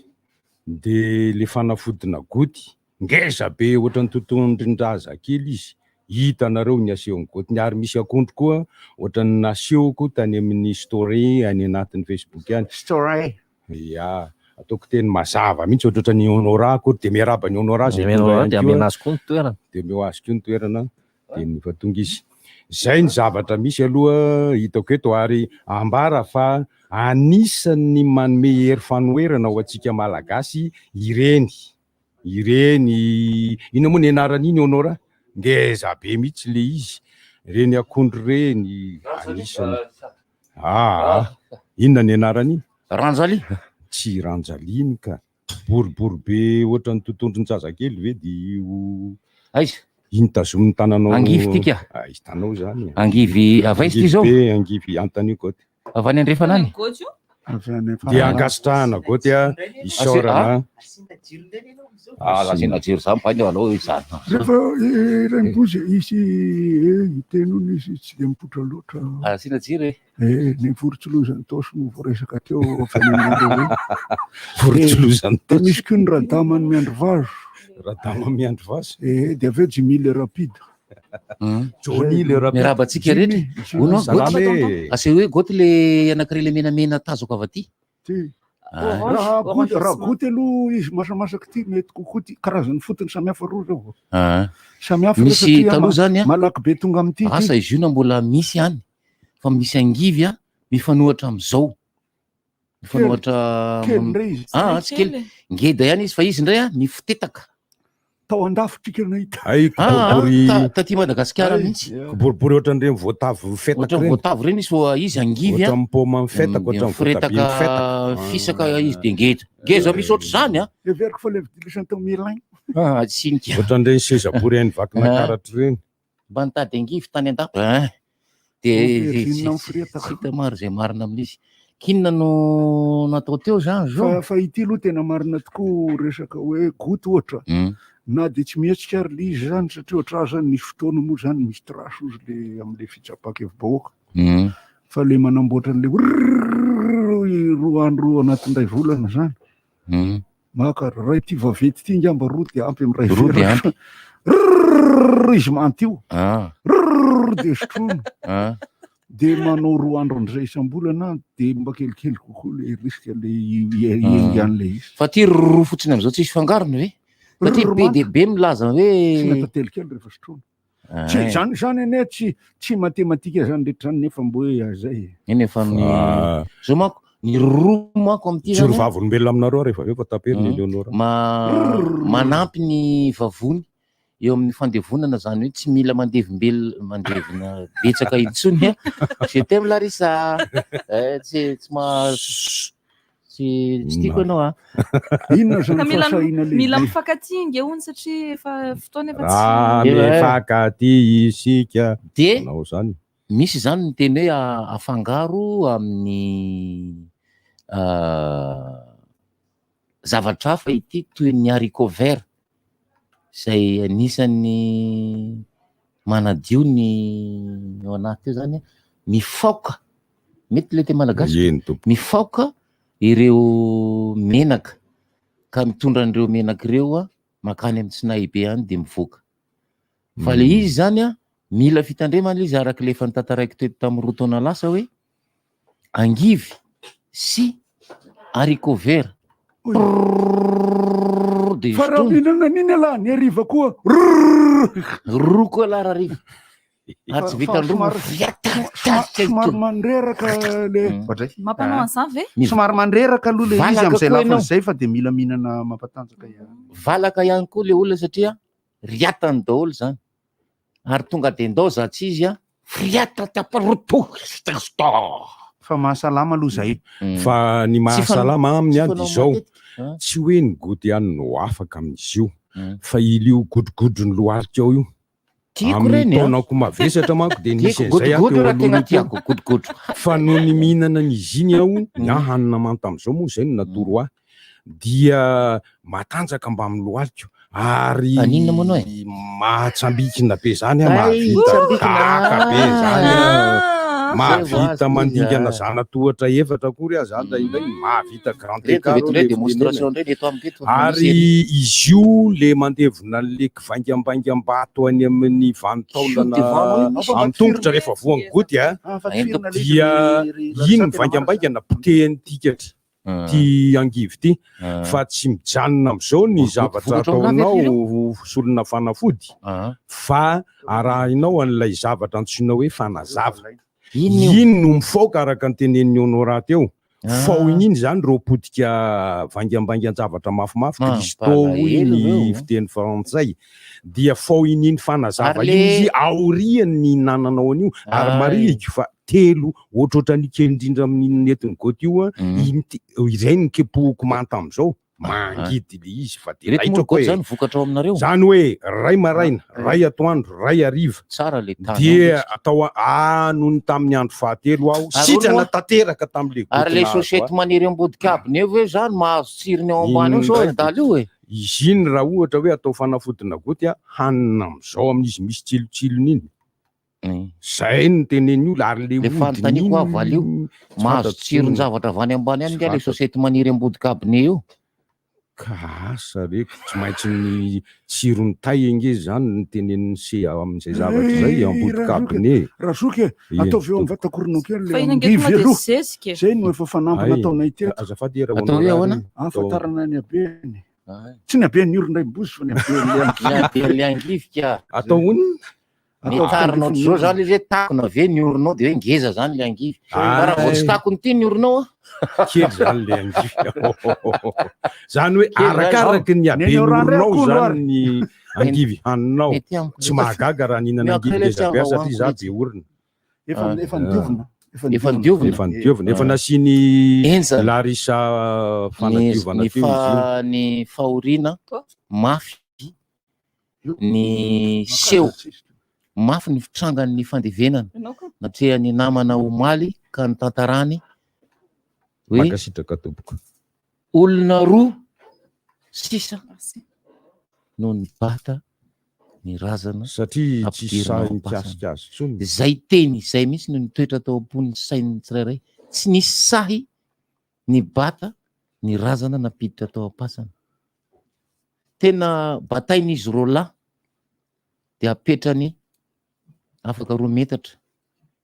de le fanafodina goty ngeza be ohatra ny tontondrin-draza kely izy hitanareo ny asehony goty ny ary misy akondro koa ohatra ny nasehoko tany amin'ny story any anatin'ny Facebook any story ya ataoko teny mazava mihitsy ohatra ny honora koa de miaraba ny honora zay de amenazy koa ny toerana de mehoazy koa ny toerana de ny fa tonga izy zay ny zavatra misy aloha hitako eto ary ambara fa anisan'ny manome hery fanoherana ho antsika malagasy ireny ino moa ny anaran'iny honora ngeza be mihitsy le izy reny akondro reny anisany inona ny anarany ranjali tsy ranjaliny ka boribory be ohatra ny tontondron-tsazakely ve de aiza iny tazomin'ny tananao angivy tika hitanao zany angivy avaizy ty zao angivy antany goty avy any andrefana any de angasitrahana goty a isaorana asina jiro zany mpanyo alao izany rehefa renibozy izy itenony izy tsy de mipotra loatra asina jiro ny vorontsiloza taosy no voaresaka teo fanan'andreo vorontsiloza de misy koa ny radamany miandro vazo radama miandro vazo de aveo jimile rapide Johnny le rapide miarabantsika rehetra ono ase hoe goty le anakire le menamena tazoko avy aty raha goty aloha izy masamasaka ty mety kokoa ty karazany fotony samihafa roa zao samihafa misy taloha zany malaky be tonga amity asa izy io na mbola misy any fa misy angivy mifanohatra am'izao mifanohatra tsy kely ngeda ihany izy fa izy indray mifotetaka tao andafitsika nahita taty Madagasikara mihitsy boribory ohatran'ireny voatavo fetaka ohatra voatavo reny izy angivy ohatra mpoma mifetaka ohatra miforetaka fisaka izy de ngeza misy ohatra zany everiko fa le vidilisany tao milain tsinika ohatran'ireny sezabory any vakina karatra reny mba nitady angivy tany an-dafo de sita maro zay marina amin'izy kinona no natao teo zany zao fa ity aloha tena marina tokoa resaka hoe goty ohatra na de tsy mihetsika ary le izy zany satria ohatra zany nisy fotoana moa zany misy trasy ozy le am'le fitsapaka evibahoaka fa le manamboatra an'le roa andro anatin'ray volana zany maka ray ty vavety ty ngamba roa de ampy am'ray volana izy mantio de sotroina de manao roa andro an'izay isam-bolana de mba kelikely kokoa le riska le iangan'le izy fa ty roa fotsiny am'izao tsisy fangarony ve satria be de be milaza hoe tsy natatelikely rehefa sotroina zany ane tsy matematika zany rehetra zany nefa mbo hoe zay eny efa zao manko ny roa manko am'ty zany vavolombelona aminareo rehefa aveo fa taperiny Eleonora manampy ny vavony eo amin'ny fandevonana zany hoe tsy mila mandevina betsaka intsony je t'aime Larissa tsy tiako ianao inona zany fasahina le mila mifankatia nge hony satria efa fotoana efa mifankatia isika de nao zany misy zany ny teny hoe afangaro amin'ny zavatra hafa ity toy ny haricot vert zay anisan'ny manadio ny ao anaty teo zany mifaoka mety le te malagasy mifaoka ireo menaka ka mitondra an'ireo menaka ireo makany amin'ny Sinahibe any de mivoaka fa le izy zany mila fitandremana izy araka le efa nitantaraiko teto tamin'ny roa taona lasa hoe angivy sy haricot vert fa raha mihinana an'iny ala ny ariva koa roa koa lara ariva ary tsy vita somary mandreraka le mampanao an'izany ve somary mandreraka aloha le izy am'izay lafiny zay fa de mila mihinana mampatanjaka valaka ihany koa le olona satria riatany daholo zany ary tonga de ndao zatsy izy friata taparoto fa mahasalama aloha zay fa ny mahasalama aminy any izao tsy hoe ny goty ihany no afaka amin'izy io fa ilio godrogodrony lohalika ao io amin'ny taonako mavesatra manko de nisy an'izay fa noho ny mihinana n'izy iny aho ny ahanina manta am'izao moa zay no natoro ahy dia matanjaka mba miloaliko ary mahatsambikina be zany a mahavita daka be zany mahavita mandingana zanatohatra efatra kory a zany indray mahavita grand écart ary izy io le mandevona le kivaingambaingam-bato any amin'ny vanitaolana amin'ny tongotra rehefa voan'ny goty dia iny mivaingambaingana potehany tikatra ty angivy ty fa tsy mijanona am'izao ny zavatra ataonao solona fanafody fa arahinao an'ilay zavatra antsoina hoe fanazava iny no mifaoka araka ny tenenin'ny honora teo fao iny zany ro potika vaingambaingan-javatra mafimafy Kristo ny fiteny frantsay dia fao iny fanazava iny izy aorian'ny nananao an'io ary mariky fa telo ohatrohatra ny kely indrindra amin'ny netiny goty io izay ny kepohiko manta am'izao mangidy le izy fa de laitro zany vokatra aminareo zany hoe ray maraina ray atoandro ray ariva tsara le dia atao nohony tamin'ny andro fahatelo aho sitrana tanteraka tam'le ary le sosety maniry ambodikabiny eo hoe zany mahazo tsiriny ao ambany eo zao daly io e izy iny raha ohatra hoe atao fanafodina goty hanina am'izao amin'izy misy tsilotsilony iny zay ny tenen'io ary le fanontaniako a valio mahazo tsirony zavatra avany ambany any ngia le sosety maniry ambodikabiny eo ka asa reko tsy maintsy ny tsirony tay inge zany ny tenen'ny se amin'izay zavatra zay ambodikabiny raha soky ataovy eo amin'ny vatakoronao kely le angivy aloha zay no efa fanampy nataonay ty azafady atao hoe ahoana afatarana ny abeny tsy ny abeny oro ndray mibozy fa ny abeny angivy ka atao ony mitarinao zao zany izy hoe takona ave ny oronao de hoe ngeza zany le angivy raha vao tsy takony ty ny oronao kely zany le angivy zany hoe arakaraky ny aben'oronao zany ny angivy haninao tsy mahagaga raha ninana angivy ngeza be satria za be orona efa nidiovina efa nasiany larisa fanadiovana teo ny fahoriana mafy ny seho mafy ny fitrangan'ny fandevenana natria ny namana omaly ka ny tantarany hoe makasitraka tompoko olona roa sisa no ny bata ny razana satria tsy sainy kiasikasy tsony zay teny zay mihitsy no nitoetra tao ampon'ny sainy tsirairay tsy nisy sahy ny bata ny razana napiditra tao ampasana tena batain'izy roa lahy de apetrany afaka 2 metatra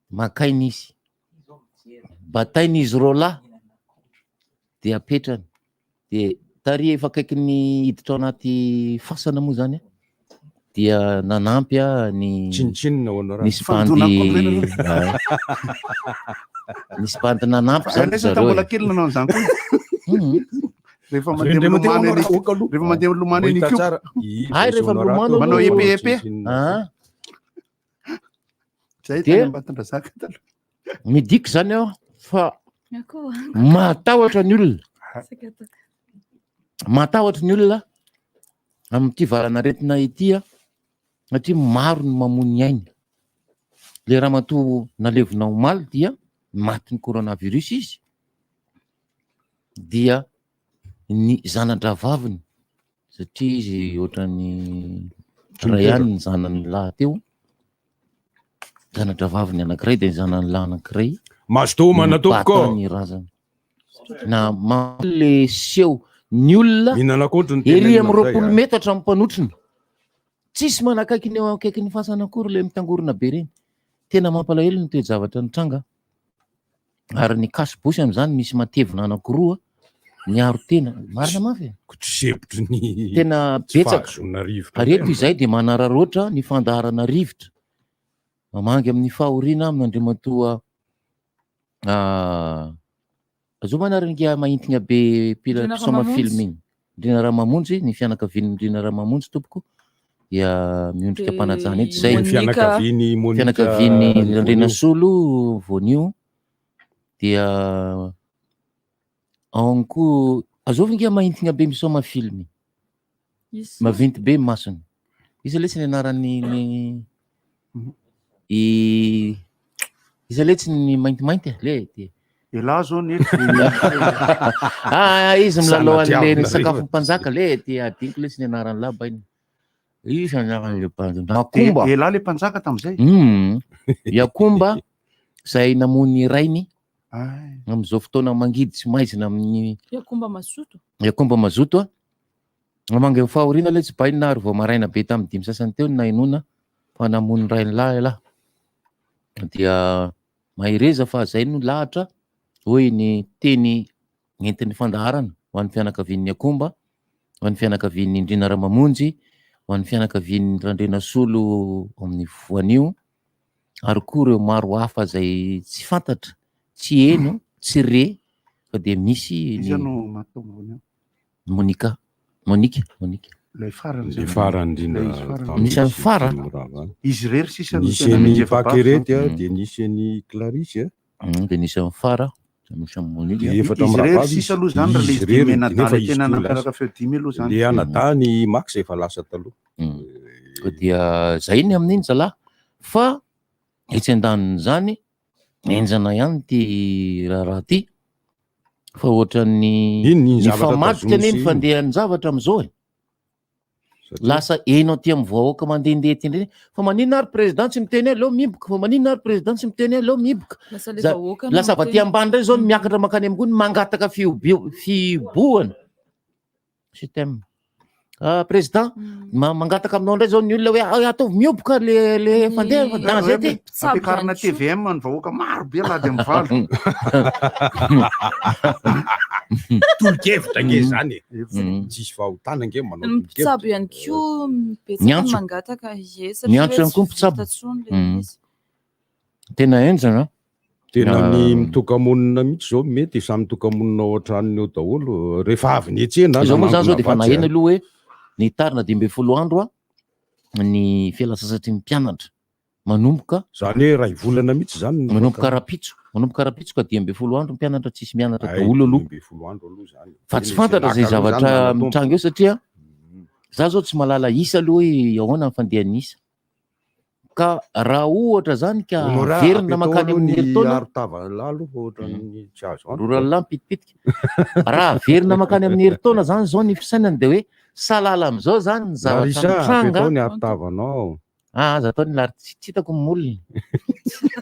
makainy izy batain'izy roa lahy de apetrany de tary efa akaiky ny hiditra ao anaty fasana moa zany dia nanampy ny nisy bandy nanampy zany mbola kely nanao zany koa rehefa mandeha milomano iny koa ay rehefa milomano manao epeepe zay tena mbatondrazaka taloha midiky zany aho fa matahotra ny olona matahotra ny olona amin'ity varana retina itya satria maro ny mamony ainy le raha matoa nalevona omaly dia maty ny coronavirus izy dia ny zanadravaviny satria izy ohatrany ray any ny zanany lahy teo zanadravaviny anankiray de ny zanany lahy anankiray mastomana tompoko ny razana na le seho ny olona ery amy 20 metatra mipanotrina tsisy manakaiky ny eo akaiky ny fasana akory le mitangorona be reny tena mampalahelo ny toe-javatra ny tranga ary ny kasibosy am'zany misy matevina anakiroa miaro tena marina mafy tena betsaka ary eto izay de manararoatra ny fandaharana rivotra mamangy amin'ny fahoriana amin'andriamatoa azo manaryngia mahintigna be mpisoma film iny ndrina raha mamonjy ny fianakaviany ndrina raha mamonjy tompoko dia miondrika mpanajana eto zay fianakaviany andrena solo vonio dia aonko azovangia mahintigna be misoma film mavinty be masony izy le tsy ny anarany izy le tsy ny maintimainty le Elahy zao ny izy milalao an'le sakafo mpanjaka le ty adiniko le sy ny anarany laba iny. Akomba. Elahy le mpanjaka tam'izay. Akomba zay namony rainy am'izao fotoana mangidy tsy maizina amin'ny akomba mazoto. Akomba mazoto amange fahoriana le tsy baina ary vao maraina be tamin'ny 5 sasany teo na inona fa namony rainy lahy dia mahireza fa zay no lahatra hoe ny teny entin'ny fandaharana ho an'ny fianakavian'ny akomba, ho an'ny fianakavian'ny Indrina Ramamonjy, ho an'ny fianakavian'ny Randrena Solo amin'ny voanio ary koa ireo maro hafa zay tsy fantatra, tsy eno, tsy re fa dia misy Monika. Le farany misy amin'ny fara. Izy rery sisa nisy any Pakerety dia nisy any Clarisse dia nisy amin'ny fara. Izy rery sisa aloha zany raha le izy dimy anadala tena nampiaraka feo 10 aloha zany. Le anadany max efa lasa taloha. Dia zay ny amin'iny zalahy fa etsy andaniny zany enjana ihany ty raha ty fa ohatran'ny famatika ny fandehan'ny zavatra am'izao lasa eno aty amin'ny vahoaka mandehandeha ty ndreny fa maninona ary président tsy miteny aleo miboka fa maninona ary président tsy miteny aleo miboka lasa vaty ambany ndray zao miakatra makany ambony mangataka fibohana système président mangataka aminao ndray zao ny olona hoe ataovy mioboka le fandeha fa danger ty ampiakarina TVM ny vahoaka maro be lady amin'ny valo tolo-kevitra nge zany tsisy fahotana nge manao mpitsabo ihany koa betsaka mangataka miantso ihany koa mpitsabo tena enjana tena ny mitokamonina mihitsy zao mety samy mitokamonina ao an-tranony eo daholo rehefa avy ny etsena zao moa zany zao dia fa nahena aloha hoe ny tarina 12 andro ny fialasasatry ny mpianatra manomboka zany hoe ray volana mihitsy zany manomboka rapitso ka 12 andro mpianatra tsisy mianatra daholo aloha fa tsy fantatra zay zavatra mitranga eo satria za zao tsy malala isa aloha hoe ahoana ny fandehan'ny isa ka raha ohatra zany ka verina makany amin'ny herintaona roralahy pitipitika raha verina makany amin'ny herintaona zany zao ny fisainany dia hoe salala am'izao zany ny zavatra mitranga ny aritavanao za atao ny lary tsy hitako molony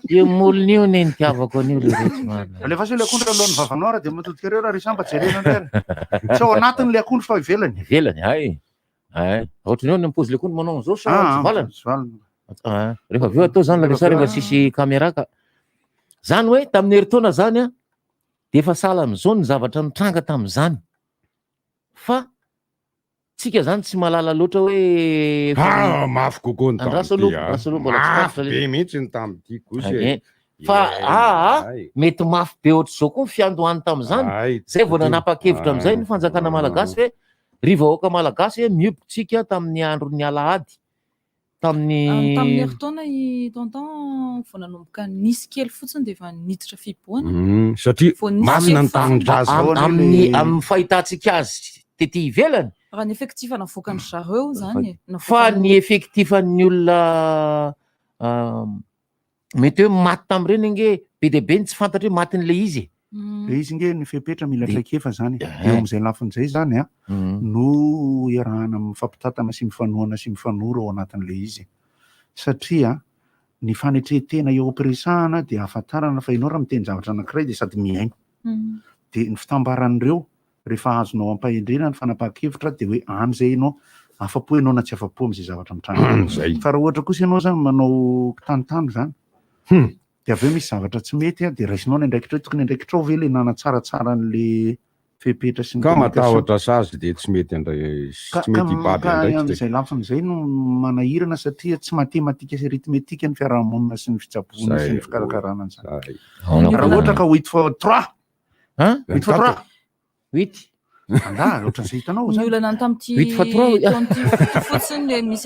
io molony io ny nitiavako an'io le rehetra alefa se le akondro alohan'ny vavanao raha dia matodika reo raha risamba jerena ndray tsy ao anatiny le akondro fa ivelany ohatrany eo ny ampozy le akondro manao an'izao sa tsy valana rehefa aveo atao zany lalesa rehefa sisy caméra ka zany hoe tamin'ny herintaona zany dia efa sala am'izao ny zavatra mitranga tamin'izany fa tsika zany tsy malala loatra hoe mafy kokoa ny be mihitsy ny tamin'ity kosa fa mety mafy be ohatr'izao koa ny fiandohany tamin'izany zay vao nanapa-kevitra amin'izay ny fanjakana malagasy hoe ry vahoaka malagasy hoe miobotsika tamin'ny andro ny alahady tamin'ny herintaona i tonton vao nanomboka nisy kely fotsiny dia efa niditra fibohana satria masina ny tamin'draza amin'ny fahitantsika azy tety ivelany raha ny effectif navoaka ny zareo zany fa ny effectifan'ny olona mety hoe maty tamin'ireny nge be dia be ny tsy fantatra hoe matin'le izy le izy nge ny fepetra mila traikefa zany eo am'izay lafin'izay zany no iarahana mifampitatana sy mifanohana sy mifanoro ao anatin'le izy satria ny fanetretena eo ampiresahana dia ahafantarana fa ianao raha miteny zavatra anankiray dia sady miaino dia ny fitambaran'ireo rehefa azonao ampahendrena ny fanapa-kevitra dia hoe any zay ianao afa-po ianao na tsy afa-po am'izay zavatra mitranga fa raha ohatra kosa ianao zany manao tanitany zany dia aveo misy zavatra tsy mety dia raisinao ny andraikitra hoe tokony andraikitrao ve le nanatsaratsara n'le fepetra sy ka matahotra sazy dia tsy mety hibaby an'izay lafin'izay no manahirana satria tsy matematika sy aritmetika ny fiarahamonina sy ny fitsaboana sy ny fikarakarana an'izany raha ohatra ka 8x3 ohatran'izay hitanao ny olana ny tamin'ity fotsiny le misy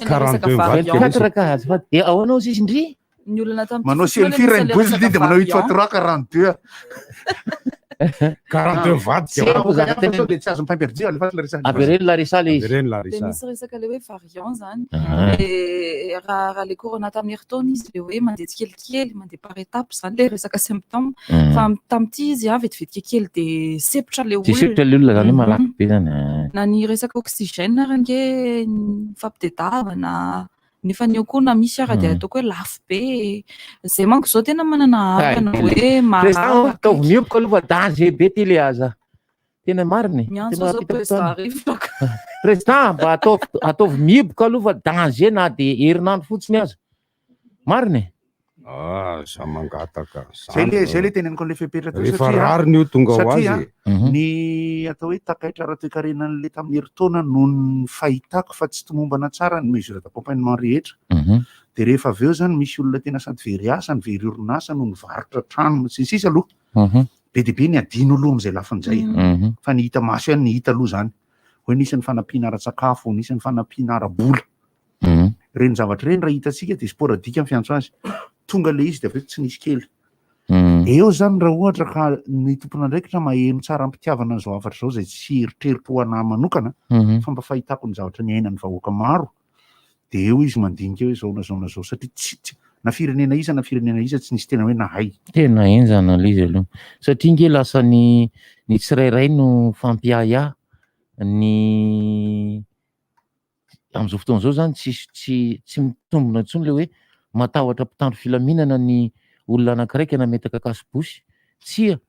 ao anao sisy indri ny olana manao selfie rainy bozy dia manao 8x3 42 42 vaty de tsy azo mipampiardia alefa laresana avereny laresala izy avereny le larisa misy resaka le hoe variant zany le raha le corona tamin'ny heritaona izy le hoe mandeha tsikelikely mandeha par étape zany le resaka symptôme fa tam'ty izy vetivety kely de sepotra le sepotra le olona zany hoe malaky be zany na ny resaka oxygène range fampitediavana nefa ny eo koa na misy ara dia ataoko hoe lafo be zay manko zao tena manana havana hoe taovy mioboka aloha fa danger be ty le aza tena mariny miantso zao président rivotra président mba ataovy mioboka aloha fa danger na de herinandro fotsiny aza mariny za mangataka zay le teneniko le fepetraka rehefa rariny io tonga ho azy ny atao hoe takaitra raha-toekarenan'le tamin'ny heritaona noho ny fahitako fa tsy tomombana tsara ny mesure d'accompagnement rehetra de rehefa avy eo zany misy olona tena sady very asa ny very orinasa no nivarotra trano sy ny sisa aloha be de be ny adino aloha am'izay lafin'izay fa ny hita maso ihany ny hita aloha zany hoe nisy ny fanampiana ara-tsakafo nisy ny fanampiana ara-bola reny zavatra reny raha hitantsika de sporadika amin'ny fiantso azy tonga le izy de aveo tsy nisy kely eo zany raha ohatra ka ny tompona ndraikitra maheno tsara ampitiavana ny zavatra zao zay tsy eritreritra ho anahy manokana fa mba fahitako ny zavatra ny ainan'ny vahoaka maro de eo izy mandinika hoe zao na zao satria tsy na firenena isa tsy nisy tena hoe nahay tena enzana le izy aloha satria nge lasa ny tsirairay no fampiaya ny am'izao fotoana zao zany tsy mitombona intsony le hoe matahotra mpitandro filaminana ny olona anankiray na metaka kasibosy tsia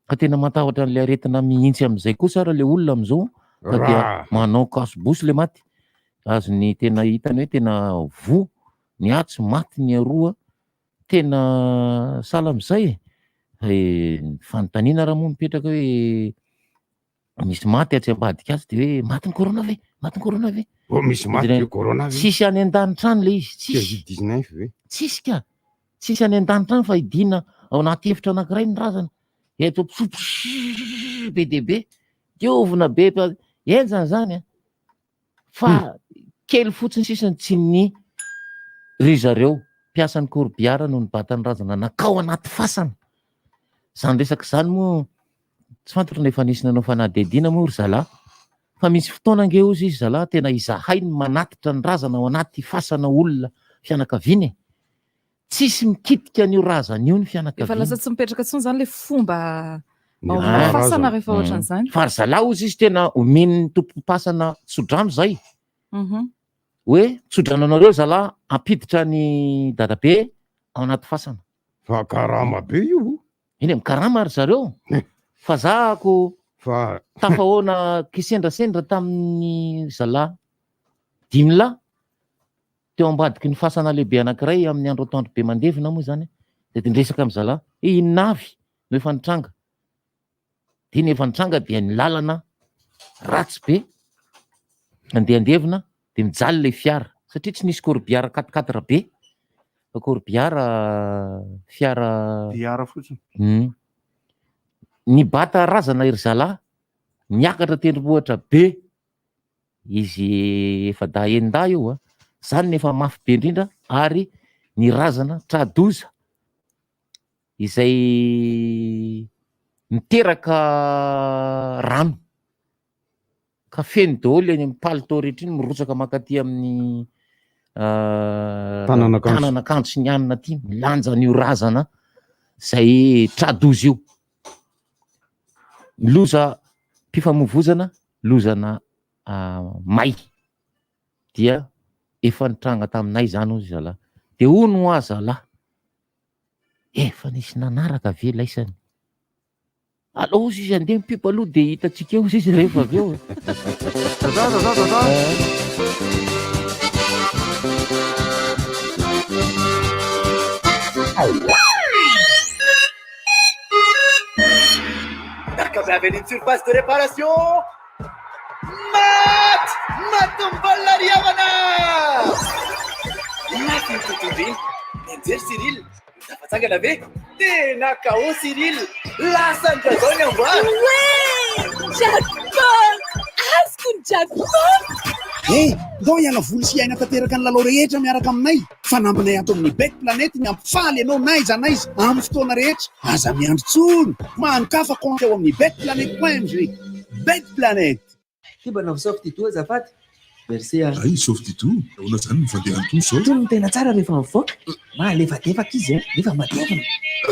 ka tena matahotra an'le aretina mihintsy am'izay kosa ara le olona am'izao ka dia manao kasibosy le maty azony tena hitany hoe tena vo ny atsy maty ny aroa tena sala am'izay fanontaniana raha moa mipetraka hoe misy maty atsy ambadika azy de hoe maty ny corona ve misy maty corona ve tsisy any an-danitra any le izy tsisy ka tsisy any an-danitra any fa idina ao anaty efitra anankiray ny razana eto be de be diovina be enjana zany fa kely fotsiny sisany tsy ny ry zareo mpiasan'ny korbiara no nibata ny razana nakao anaty fasana zany resaka zany moa tsy fantatra nefa nisy nanao fanadihadiana moa ry zalahy fa misy fotoana nge ozy izy zalahy tena izahay ny manatitra ny razana ao anaty fasana olona fianakaviany tsisy mikitika an'io razana io ny fianakaviany efa lasa tsy mipetraka tsony zany le fomba fasana rehefa ohatran'izany fa ry zalahy ozy izy tena omen'ny tompo-pasana tsodrano zay hoe tsodrananareo zalahy ampiditra ny dadabe ao anaty fasana fa karama be io iny mikarama ry zareo fa zahako fa tafahoana kisendrasendra tamin'ny zalahy 5 lahy teo ambadiky ny fasana lehibe anankiray amin'ny andro atoandro be mandevina moa zany de nresaka amy zalahy inona avy no efa nitranga de ny efa nitranga dia ny lalana ratsy be andehandevina de mijaly le fiara satria tsy nisy korbiara 4x4 be fa korbiara fiara fotsiny ny bata razana iry zalahy niakatra tendrombohatra be izy efa da enda io zany nefa mafy be indrindra ary ny razana tradoza izay miteraka rano ka feno daholo eny amin'ny palitao rehetra iny mirotsaka makaty amin'ny tananakanto sy ny anina ty milanja n'io razana zay tradoza io loza mpifamovozana lozana may dia efa nitranga taminay zany ozy zalahy de ono ho azy zalahy efa nisy nanaraka ve laisany alao ozy izy andeha mipipa aloha de hitatsika eo izy rehefa avy eo Avvenue de surface de réparation. Matumbola Riavana. Matin tutundin. Nenzer Cyril. Tafatsangana ve? Tena KO Cyril. Lasany zao ny amboara. Ouais! Jackpot! Asko jackpot! ndao iala voly sy aina tanteraka ny lalao rehetra miaraka aminay fanampinay ato amin'ny bet planety ny ampifaly ianao naiza naiza amin'ny fotoana rehetra aza miandro tsony mankafa compte eo amin'ny bet planet.mg. Bet Planet. Kibanao softy toa azafady. Merci. Ay, softy toa. Naona zany mifandeha toa sao. Toa no tena tsara rehefa mivoaka. Malefadefaka izy nefa matevina.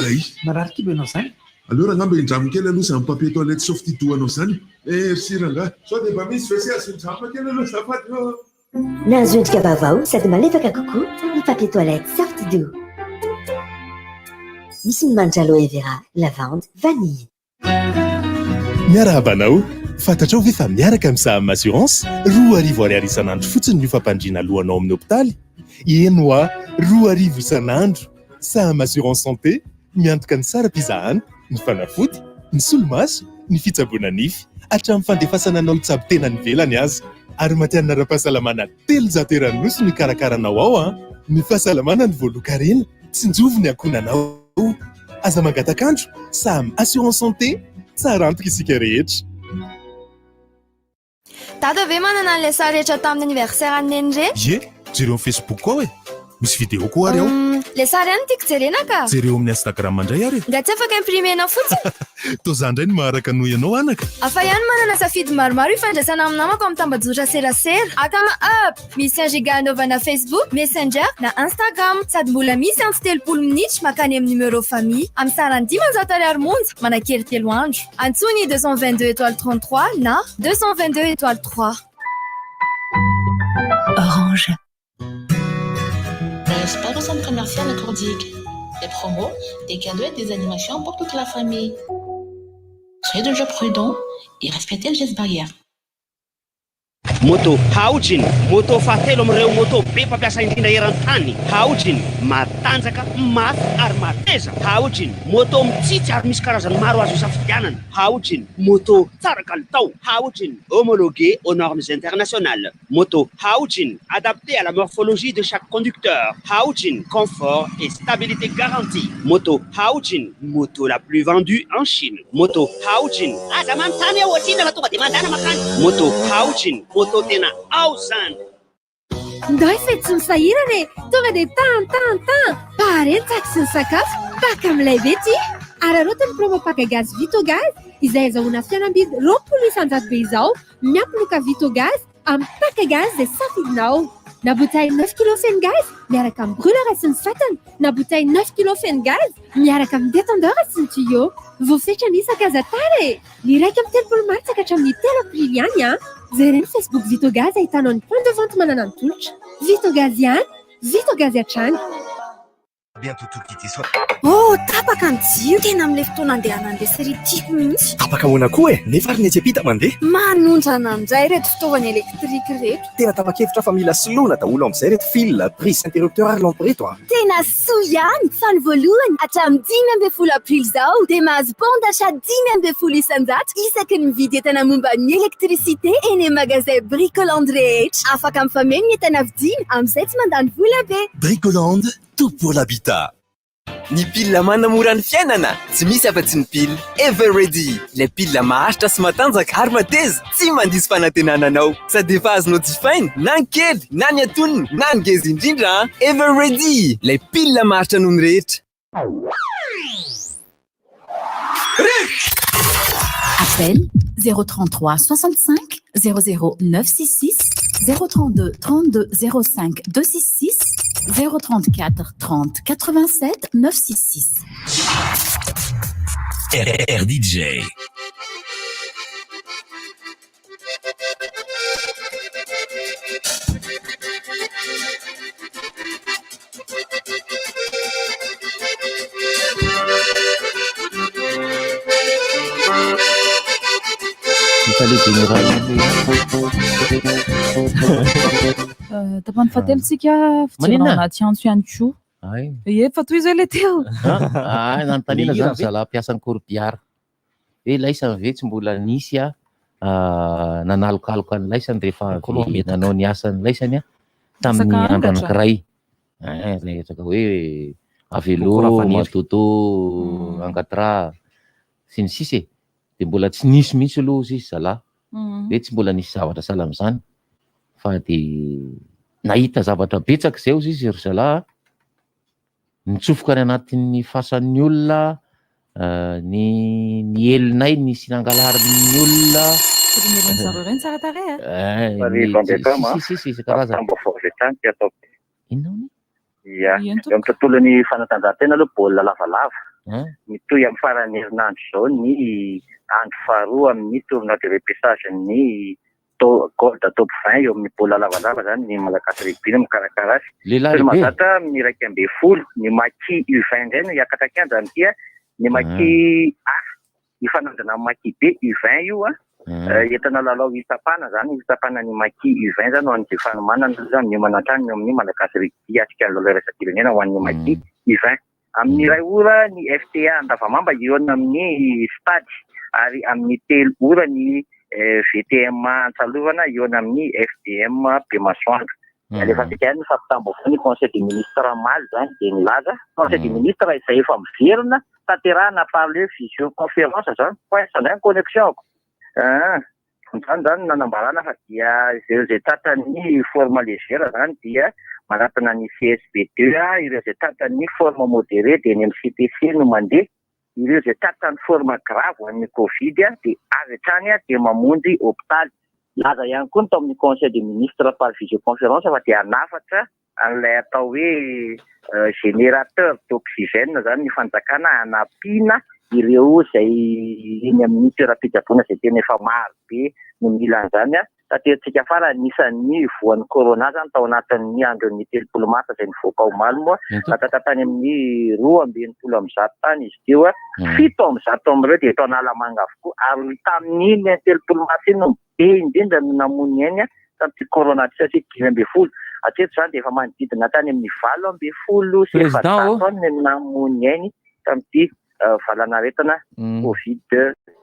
Ay. Marary kibanao zany. Alors ngamba indraminy kely aloha zany papier toilette softy toa anao zany. Merci ranga. Sao dia mba misy WC asondrama kely aloha zafady. Nahazo endrika vaovao sady malefaka kokoa ny papier toilette sorty doux. Misy ny manitra aloe vera, lavande, vanille. Miarabanao, fantatrao ve fa miaraka amin'ny Saham Assurance 2,000 isan'andro fotsiny ny fampandriana lohanao amin'ny hôpitaly. Eno a 2,000 isan'andro. Saham Assurance Santé miantoka ny saram-pizahana, ny fanafody, ny solomaso, ny fitsaboana nify, hatramin'ny fandefasana anao hitsabo tena nivelany azy. Ary matianina ara-pahasalamana 300 nosy ny karakaranao ao ny fahasalamana ny voalokarena, tsinjovo ny akonanao. Aza mangatakandro, Saham Assurance Santé, tsara antoka isika rehetra. Dada ve manana an'ilay sary rehetra tamin'ny anniversaire an'ny neny re? Ye, jereo amin'ny Facebook koa hoe. Misy vidéo koa ary ao. Le sary ihany tiako jerena ka. Jereo amin'ny Instagram mandray ary. Nga tsy afaka imprimenao fotsiny. Toa zany indray ny maharaka noho ianao anaka. Afa ihany manana safidy maromaro ifandraisana amin'ny namako amin'ny tambajotran serasera. Akama up, misy un giga anaovana Facebook, Messenger na Instagram. Sady mbola misy antsy 30 minitra makany amin'ny numéro famille. Amin'ny sarany 10,000 monja, manakely 3 andro. Antsony 222 étoile 33 na 222 étoile 3. Orange. N'est-ce pas au centre commercial à Courdic? Des promos, des cadeaux et des animations pour toute la famille. Soyez toujours prudents et respectez le geste barrière. Moto Haujin, moto fatelo am'ireo moto be mpampiasa indrindra eran-tany. Haujin, matanjaka, mafy ary mateza. Haujin, moto mitsitsy ary misy karazany maro azo isafidianana. Haujin, moto tsara kalitao. Haujin, homologué aux normes internationales. Moto Haujin, adapté à la morphologie de chaque conducteur. Haujin, confort et stabilité garantie. Moto Haujin, moto la plus vendue en Chine. Moto Haujin, azamantany ao atsina tonga dia mandana makany. Moto Haujin, moto tena ao zany. Ndao fety tsy misahirana e, tonga dia tan parentsaky sy ny sakafo paka amin'ilay ve ty ary arotany promo paka gaz Vito Gaz izay azahoana fihenam-bidy 20 isan-jato be izao miampinoka Vito Gaz amin'ny paka gaz izay safidinao. Na bouteille 9 kg feno gaz miaraka amin'ny brûleur sy ny fatana, na bouteille 9 kg feno gaz miaraka amin'ny détendeur sy ny tuyau. Voafetra ny isan-kazatsara e, ny raika amin'ny 30 martsa ka hatramin'ny 3 aprily ihany Jereny Facebook Vito Gaz ahitanao ny point de vente manana ny tolotra. Vito Gaz ihany, Vito Gaz hatrany. Bientôt tout quitter soi. Oh, tapaka ny jiro tena amin'ilay fotoana andehanan'ilay série tiako mihitsy. Tapaka moana koa e, nefa ary ny etsy apita mandeha. Manondrana amin'izay reto fitaovana elektrika reto. Tena tapakevitra fa mila soloina daholo amin'izay reto fil, prise, interrupteur ary lampe reto Tena soa ihany fa ny voalohany hatramin'ny 10 aprily zao dia mahazo bon d'achat 10 isan-jato isaky ny mividy entana momba ny elektricité eny amin'ny magasin Bricolande rehetra. Afaka mifameno ny entana vidiana amin'izay tsy mandany vola be. Bricolande, tout pour l'habitat. Ny pile manamora ny fiainana, tsy misy afa-tsy ny pile Everready. Ilay pile maharitra sy matanjaka ary mateza, tsy mandisy fanantenananao. Sady efa azonao jifaina, na ny kely, na ny antonony, na ny ngeza indrindra. Everready, ilay pile maharitra noho ny rehetra. Appel 033 65 00 966 032 32 05 266 034 30 87 966. RDJ. Tapany fatelontsika fijerena anaty antso ihany koa. Ie, fa toy izay le teo. Nanontaniana zany zalahy mpiasan'ny korbiara. Hoe laisany ve tsy mbola nisy nanalokaloka ny laisany rehefa nanao ny asany laisany tamin'ny andro anankiray. Rehetraka hoe avelo, matoto, angatra, sy ny sisa e. Dia mbola tsy nisy mihitsy aloha izy zalahy. Hoe tsy mbola nisy zavatra sahala amin'izany. fa de nahita zavatra betsaka zay ozy izy ry zalahy, nitsofoka any anatin'ny fasan'ny olona, ny elinay nisy nangalarin'ny olona. Ia, eo amin'ny tontolon'ny fanatanjahantena aloha baolina lavalava. Mitohy amin'ny faran'ny herinandro zao ny andro faharoa amin'ny tournoi de repêchage ny gold top 20 eo amin'ny baolina lavalava zany ny malagasy rugby mikarakara azy. Tena mazatra amin'ny 1 ny maki U20 ndray no hiakatra kianja amin'ity ny maki A ifanandana amin'ny maki B U20 io entana lalao hitapana zany hitapana ny maki U20 zany ho an'ny fanomanana zany ny manantrany amin'ny malagasy rugby atsika lalao iraisam-pirenena ho an'ny maki U20. Amin'ny iray ora ny FTA Andavamamba eo amin'ny stade ary amin'ny 3 ora ny VTM Antsalovana eo amin'ny FDM Bemasoandro. Alefa tsika ny fampitambavao ny conseil des ministres maly zany de nilaza conseil des ministres izay efa miverina tanterahana par le visioconférence zany pointsandray connexion zany nanambarana fa dia zay tratran'ny forme légère zany dia manatona ny CSB2 ireo zay tratran'ny forme modéré de ny MCPC no mandeha, ireo zay tratran'ny forme grave amin'ny Covid de avy hatrany de mamonjy hôpitaly. Laza ihany koa tao amin'ny conseil des ministres par visioconférence fa dia hanafatra an'ilay atao hoe générateur d'oxygène zany ny fanjakana hanapina ireo zay eny amin'ny toeram-pitsaboana zay tena efa maro be no mila an'izany tateritsika fara anisan'ny voan'ny corona zany tao anatin'ny andron'ny 30 marsa zay nivoaka omaly moa natatany amin'ny 12 tany izy teo 7 amin'ireo de eto analamanga avokoa ary tamin'iny 30 marsa iny no be indrindra no namony eny tamin'ity corona ty satria 10 atreto zany de efa manodidina tany amin'ny 20 sy 7 ny namony eny tamin'ity valanaretana Covid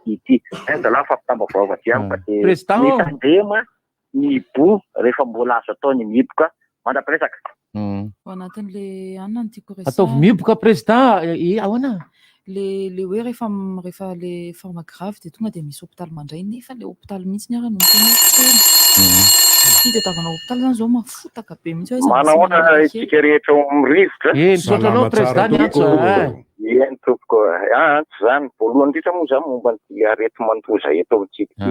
ity. Zalahy fampitambavao avy amiko de mitandrema mibo rehefa mbola azo atao ny miboka mandrapiresaka. Ao anatin'le anona ny tiako resahana. Ataovy miboka président ahoana? Le hoe rehefa le forme grave de tonga de misy hôpitaly mandray nefa le hôpitaly mihitsy ny arany ty de tavana hôpitaly zany zao mafotaka be mihitsy. Manahoana itsika rehetra mirivotra? Mitsotra président antso. Eny tompoko antso zany voalohany indrindra moa zany momba ny arety mandoza eto amintsika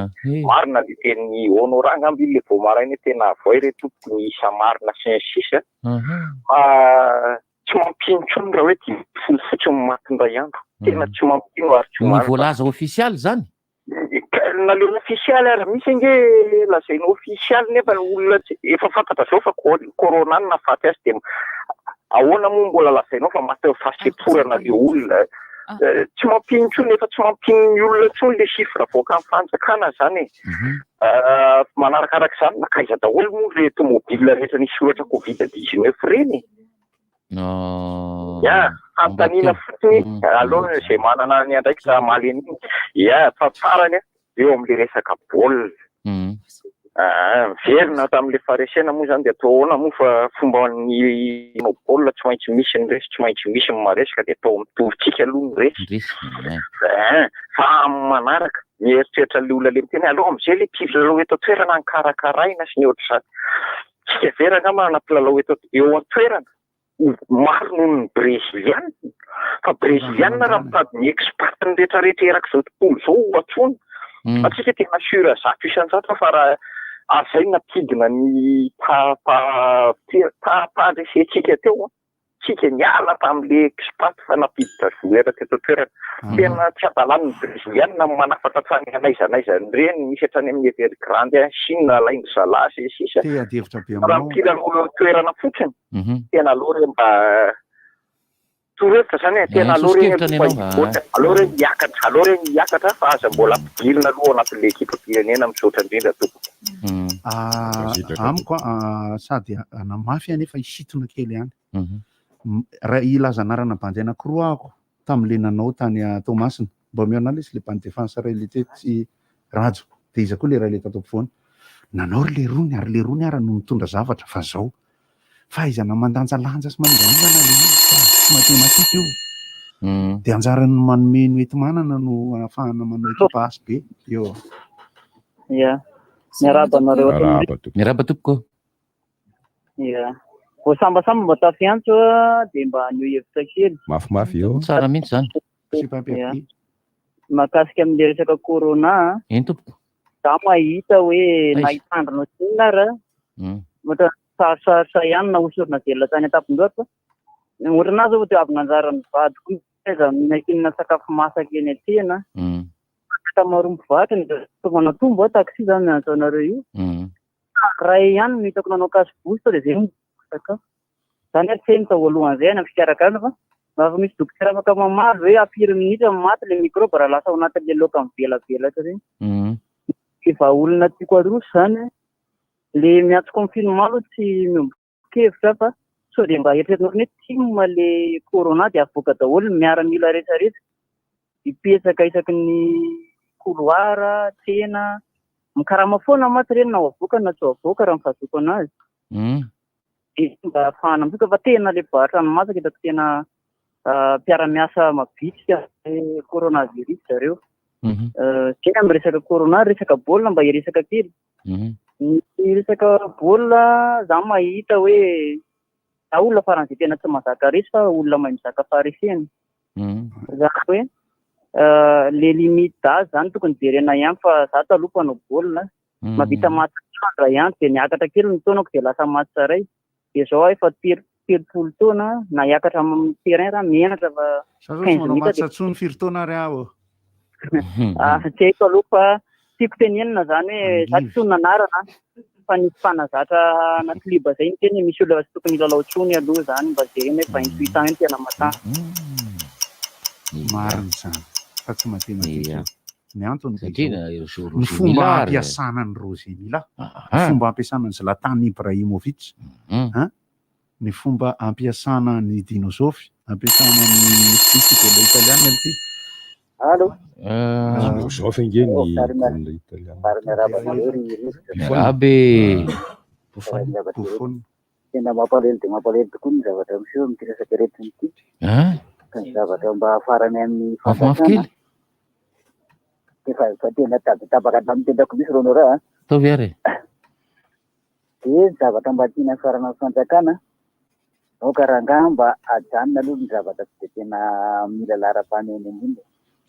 marina le teny honorant amby le vao maraina tena avoay re tompoko ny isa marina sy ny sisa tsy mampinotsono raha hoe 10 fotsiny matindray andro tena tsy mampino ary tsy ny voalaza official zany na le official ary misy nge lazaina official nefa olona efa fantatra zao fa corona nafaty azy de ahoana moa mbola lazainao fa maty faseporana le olona tsy mampinotsono nefa tsy mampino olona tsony le chiffre voaka amin'ny fanjakana zany manarakarak' izany nakaiza daholo moa le tomobile rehetra nisy ohatra Covid-19 reny fantanina fotsiny aloha zay manana ny andraiky za maly an'iny fa farany eo amin'le resaka baolina verina tamin'le faresena moa zany de atao ahoana moa fa fomba ny baolina tsy maintsy misy ny resy tsy maintsy misy ny maresaka de atao mitovitsika aloha ny resy fa manaraka mieritreritra le olona le miteny aloha am'izay le mpilalao eto toerana ny karakaraina sy ny ohatr'izany tsika verana ma nampilalao eto eo an-toerana maro noho ny brésiliana fa brésiliana raha mitady ny expertiny rehetrarehetra eraka zao tontolo zao atsony atsika tena sura zato isan-jato fa raha azay nampidina ny pahandresetsika teo tsika niala tamin'le expert fa napiditra volera teto toerana tena tsy adalany ny brésiliana manafatra trany anaiza reny misy hatrany amin'ny Evergrande Chine alainy zala sy sisa raha mpilalao toerana fotsiny tena aloha re mba torohevitra zany tena aloha re miakatra fa aza mbola ampidirina aloha anatin'le ekipa pirenena misaotra indrindra tompoko amiko sady anamafy anefa isitona kely ihany raha ilaza anarana bandy anankiroa ako tam'le nanao tany Tomasina mba miona lesy le bandy défense réalité tsy rajo de iza koa le raha le tato ampovoany nanao ry le rony ary le rony ara no mitondra zavatra fa zao fa izana mandanjalanja sy mandanjalana le tsy matematika io de anjarany manome no enti manana no ahafahana manao ekipa asy be eo Miarahaba tompoko. Ia. Vao sambasamba mba tafiantso dia mba haneo hevitra kely. Mafimafy eo. Tsara mihitsy zany. Ia. Mahakasika amin'ilay resaka corona. Eny tompoko. Za mahita hoe nahitandrina tsinona raha. Ohatra sarosarotra ihany na hosorana velona tany an-tampon-doha. Ohatra anazy zao dia avy nanjara ny vadiko aiza mihinana sakafo masaka eny an-tsena. Tamaroa mpivarotra ny manatombo taksi zany miantso anareo io. Ray ihany no hitako nanao cash boost dia zay sakafo. Zany tsy hay mitao alohan'izay any amin'ny fikarakarana fa raha misy dokotera afaka mamaly hoe afiry minitra maty ilay microbe raha lasa ao anatin'ilay laoka mivelabelatra regny. Efa olona tiako aroso zany le miantso confinement aloha tsy miombon-kevitra fa sao dia mba eritreretinao hoe tima le corona dia avoaka daholo miaramila rehetrarehetra. Hipetsaka isaky ny couloir, tsena, mikarama foana maty ireny na avoaka na tsy avoaka raha mifazoko anazy. Mba ahafahana mitoka fa tena le mpivarotra ranomasaka hitako tena mpiara-miasa mabitika coronavirus zareo. Tena amin'ny resaka corona, resaka baolina mba hiresaka kely. Ny resaka baolina za mahita hoe za olona faran'izay tena tsy mahazaka resy fa olona mahay mizaka fariseny. Zany hoe le limite d'âge zany tokony jerena ihany fa za taloha mpanao baolina mahavita maty andra ihany dia niakatra kely ny taonako dia lasa maty tsaray. Dia zao efa telopolo taona na hiakatra amin'ny terrain raha mianatra fa 15 minitra. Satsony firy taona ry aho. Tsy haiko aloha fa tiako tenenina zany hoe za tsy tony nanarana fa nisy mpanazatra anaty zay ny teny misy olona tsy tokony hilalao tsony aloha zany mba jerena hoe 28 ans tena matany. Marina zany fa tsy matematika. Ny antony ny fomba ampiasana ny Rosemila, ny fomba ampiasana ny Zlatan Ibrahimovic, ny fomba ampiasana ny Dinosofy, ampiasana ny football italiana ity. Allo. Dinosofy nge ny football italiana. Abe. Buffon. Tena mampalahelo dia mampalahelo tokoa ny zavatra miseho amin'ity resaka aretina ity. Ny zavatra mba afarany amin'ny fantatana. Efa tena tabaka tamin'ny tendako misy rono raha. Taovy ary. Dia zavatra mba tiana farana fanjakana. Ao karanga mba ajanona aloha ny zavatra tsy dia tena mila lara-paneny indrindra.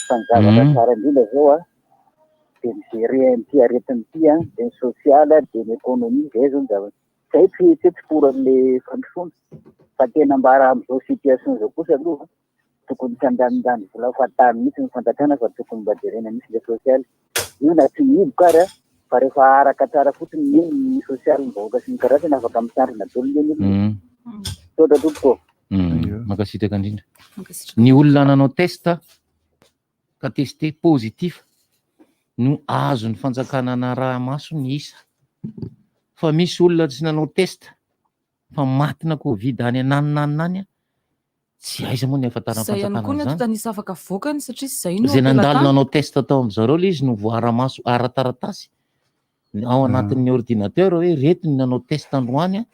Fa ny zavatra tsara indrindra zao dia mijery an'ity aretina ity dia ny sosialy dia ny ekonomia zay zao ny zavatra. Zay tsy foran'ilay fandrosoana. Fa tena mba raha amin'izao situation zao kosa aloha tokony tsy andanindany vola fatany mihitsy ny fanjakana fa tokony mba jerena misy le sosialy. Io na tsy mihiboka ary fa rehefa araka tsara fotsiny ny sosialy ny vahoaka sy ny karazana afaka mitandrina daholo ny sotra tompoko. Makasitraka indrindra. Ny olona nanao testa ka testé positif no azo ny fanjakana na raha maso ny isa. Fa misy olona tsy nanao testa fa matina Covid any ananiny tsy aiza moa ny ahafantarana zay ihany koa ny fanjakana atanisy afaka voakany satria zay zay nandalo nanao testa tao amin'izareo ilay izy no voara-maso ara-taratasy ao anatin'ny ordinateur hoe reto ny nanao testa androany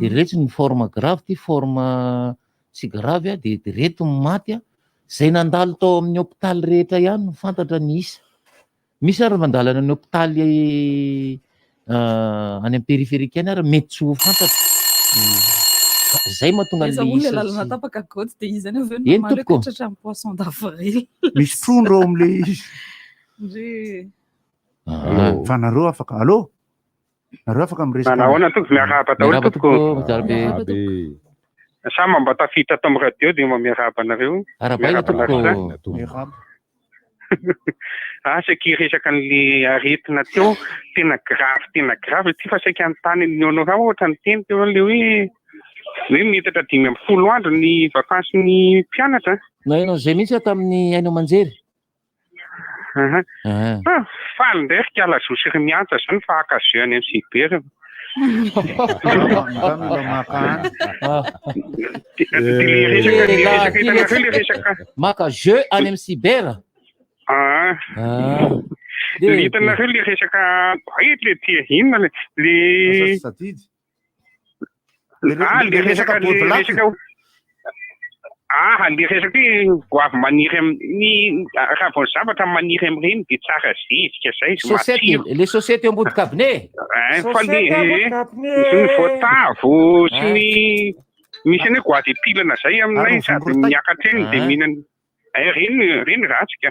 dia reto ny forme grave ty forme tsy grave dia reto ny maty zay nandalo tao amin'ny hôpitaly rehetra ihany no fantatra ny isa. Misy ary mandalana ny hôpitaly any amin'ny périphérique any ary mety tsy ho fantatra. Zay mahatonga le isa lalana tapaka goty dia izy any avy eo normalement katratra amin'ny poisson d'avril. Misy trondro ao amin'ilay izy. Fa nareo afaka nareo afaka miresaka. Nahoana toko miarahaba daholo toko. Sama mba tafiditra tao amin'ny radio dia miarahaba anareo. Saika resaka an'ilay aretina teo tena grave ty fa saika anontany ny honorant ohatra ny teny teo le hoe metatra 5 andro ny vakansy ny mpianatra. Nahainao zay mihitsy tamin'ny hainao manjery. Faly ndray rikala zosy ry miantsa zany fa akazo any amin'ny Sibera. Maka jeu any amin'ny Sibera. Hitanareo le resaka le tia inona le resaka Le resaka hoe goavy maniry amin'ny raha vao zavatra maniry amin'ireny dia tsara zezika zay izy matsiro. Les chaussettes ambody cabinet. Fa le ny voatavo sy ny misy any hoe goavy pilana zay aminay sady miakatra eny dia mihinana reny ratsika.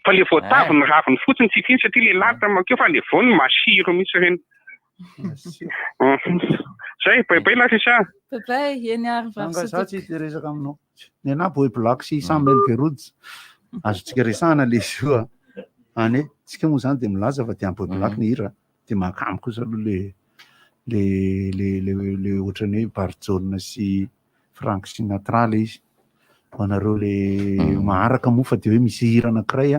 Fa le voatavo ny raviny fotsiny tsy finy satria le lalitra makeo fa le voany masiro misy reny. Zay baibai Larisa. Baibai eny ary za tsy de resaka aminao. Ny anahy boy black sy Samuel Gerods. Azotsika resahana le izy io any tsika moa zany de milaza fa dia boy black ny hira de mahakamo kosa aloha le ohatran'ny hoe Barjona sy Frank Sinatra le izy. Ho anareo le maharaka moa fa de hoe misy hira anankiray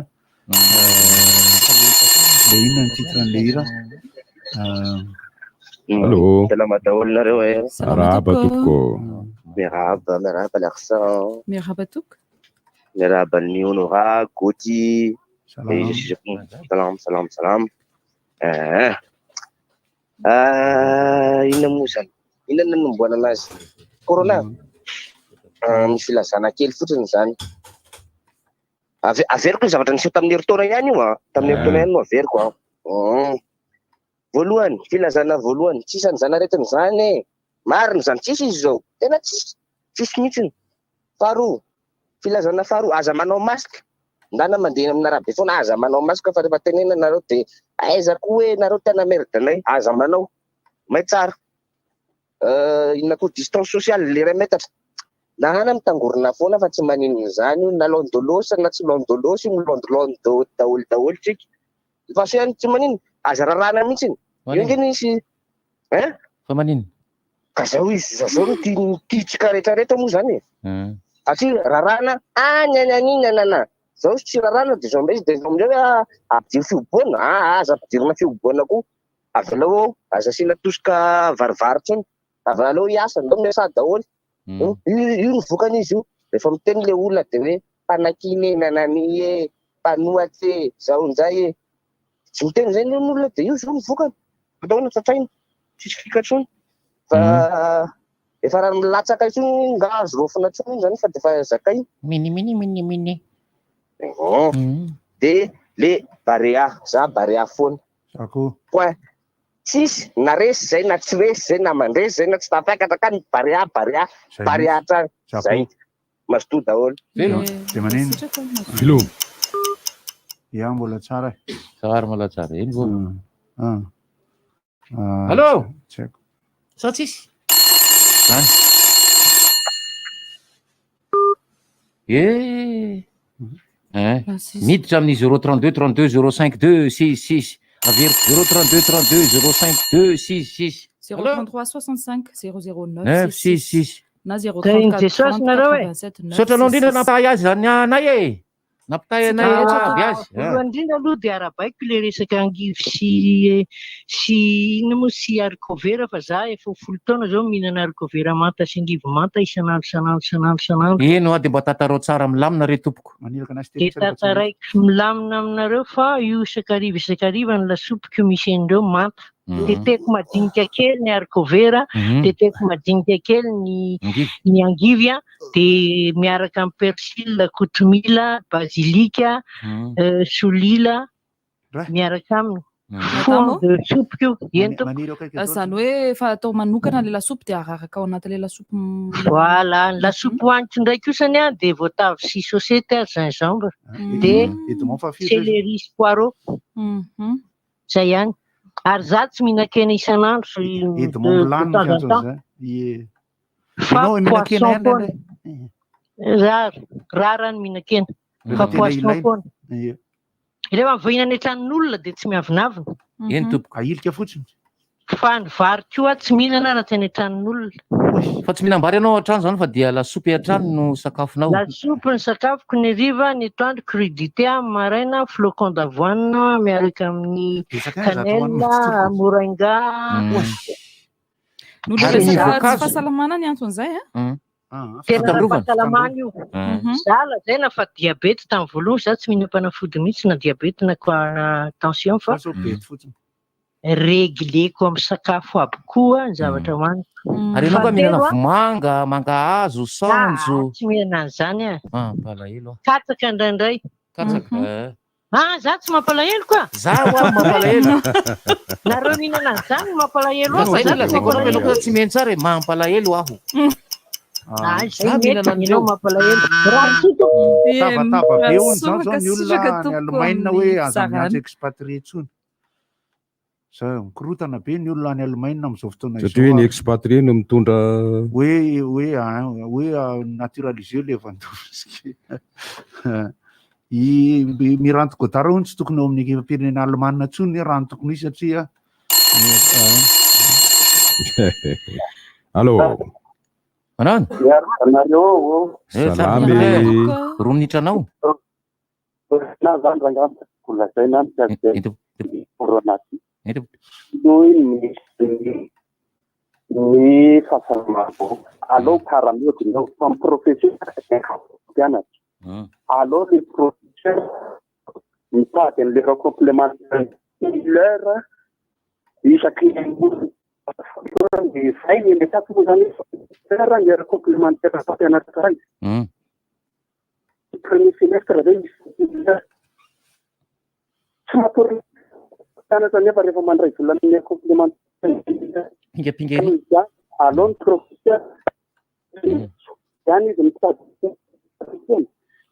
le inona ny titran'le hira. Allô. Selamat daholo nareo e. Marahaba tompoko. Merhaba Larsan. Merhaba tok. Merhaba ny Honora, Goti. Salam. Inona moa zany? Inona no nomboana anazy? Corona. Misy filazana kely fotsiny zany. Averiko ny zavatra niseho tamin'ny herintaona ihany io tamin'ny herintaona ihany no averiko voalohany filazana voalohany tsisy an'izany aretiny zany e. Marina zany tsisy izy zao tena tsisy mihitsiny. Faharoa filazana faharoa aza manao masika ndana mandeha amin'ny arabe foana aza manao masika fa rehefa tenena nareo de aiza koa hoe nareo tena merdinay aza manao may tsara. Inona koa distance sociale le 2 metatra nahana mitangorona foana fa tsy manino zany na londolosy na tsy londolosy milondolondo daholo tsika fa so ihany tsy manino aza rarana mihitsiny io ngeny isy fa manino ka zao izy zao no tiatsika rehetrarehetra moa zany e. Satria rarana nanana zao izy tsy rarana de zao izy de zao amizay hoe ampidiry fioboana aza ampidirina fioboana koa avy alao aza sina tosika varivaritra iny avy alao hiasa ndao miasa daholo. Io ny vokan'izy io rehefa miteny le olona de hoe mpanakiny nanany e mpanoatsy e zao nzay e tsy miteny zay ny olona de io zao ny vokany ataona tsatrainy tsisy fikatrony fa efa raha milatsaka itsony nga azo rofina tsony zany fa de fa zakay mini de le barea za barea foana point tsisy na resy zay na tsy resy zay na mandresy zay na tsy tafiakatra ka ny barea trano zay mazoto daholo. De manino Filo ia mbola tsara tsara mbola tsara eny vo allô sa tsisy zany miditra amin'ny 032 32 052 66 averiko 032 32 052 66 033 65 009 66 na 034 87 sotranao indrindra nampitahy azy zany anay e nampitahy anay avy azy voalohany indrindra aloha dia arabaiko le resaka angivy sy ino moa sy haricot-vert fa za efa 10 taona zao mihinana haricot-vert manta sy angivy manta isanandro eno a de mba tatarao tsara milamina re tompoko de tataraiko milamina aminareo fa io isakariva ny lasopiko misy an'ireo manta teteko madinika kely ny haricot-vert teteko madinika kely ny angivy de miaraka amin'ny persil kotomila basilika solila miaraka aminy fond de soupe io zany hoe fa atao manokana le lasopy de araraka ao anaty le lasopy voilà ny lasopy hoanitro ndraiky osany de voatavo sy sosety gingembre de céleri sy poireau zay ihany ary za tsy mihinan-kena isanandro fa poisson foana rara ny mihinan-kena fa poisson foana rehefa mivahinany antranon'olona de tsy miavinavina eny tompoko ailika fotsiny fa ny vary koa tsy mihinana raha teny antranon'olona fa tsy mihinam-bary ianao an-trano zany fa dia lasopy an-trano no sakafonao lasopy ny sakafoko ny hariva ny atoandro crudité amin'ny maraina flocon d'avoine miaraka amin'ny cannelle moringa no le resaka fahasalamana ny anton'izay tena fahasalamana io za lazaina fa diabety tamin'ny voalohany za tsy mihinam-panafody mihitsy na diabety na tension fa regleko amin'ny sakafo aby koa ny zavatra hoaniko. Ary ianao ka mihinana vomanga, mangahazo, saonjo. Tsy mihinana an'izany Palahelo. Katsaka indraindray. Katsaka. Za tsy mampalahelo koa. Zaho aho mampalahelo. Nareo mihinana an'izany mampalahelo aho. Zay lazaiko anao menoko tsy miheno tsara mampalahelo aho. Zay mety minao mampalahelo. Tavatava be hono zao ny olona ny Allemagne hoe aza miantso expatrié tsony. Mikorotana be ny olona any Allemagne amin'izao fotoana izao. Satria ny expatrié no mitondra hoe naturaliser Lewandowski. Miranty Godard hono tsy tokony eo amin'ny firenena Allemana tsony ny rano tokony satria Allô. Anano? Nareo. Salamy. Roa minitra anao. Na zany rangamba kolazaina noy ny fahasalamako. Allô karamioty no comme professeur mpianatra. Allô les professeurs mitady an'le complémentaire l'heure isaky zay ny metako moa zany heure ny heure complémentaire fampianatra izy. Premier semestre zay tsy matory mpianatra nefa rehefa mandray volana complémentaire. Pingapingary. Allô ny professeur zany izy mitady.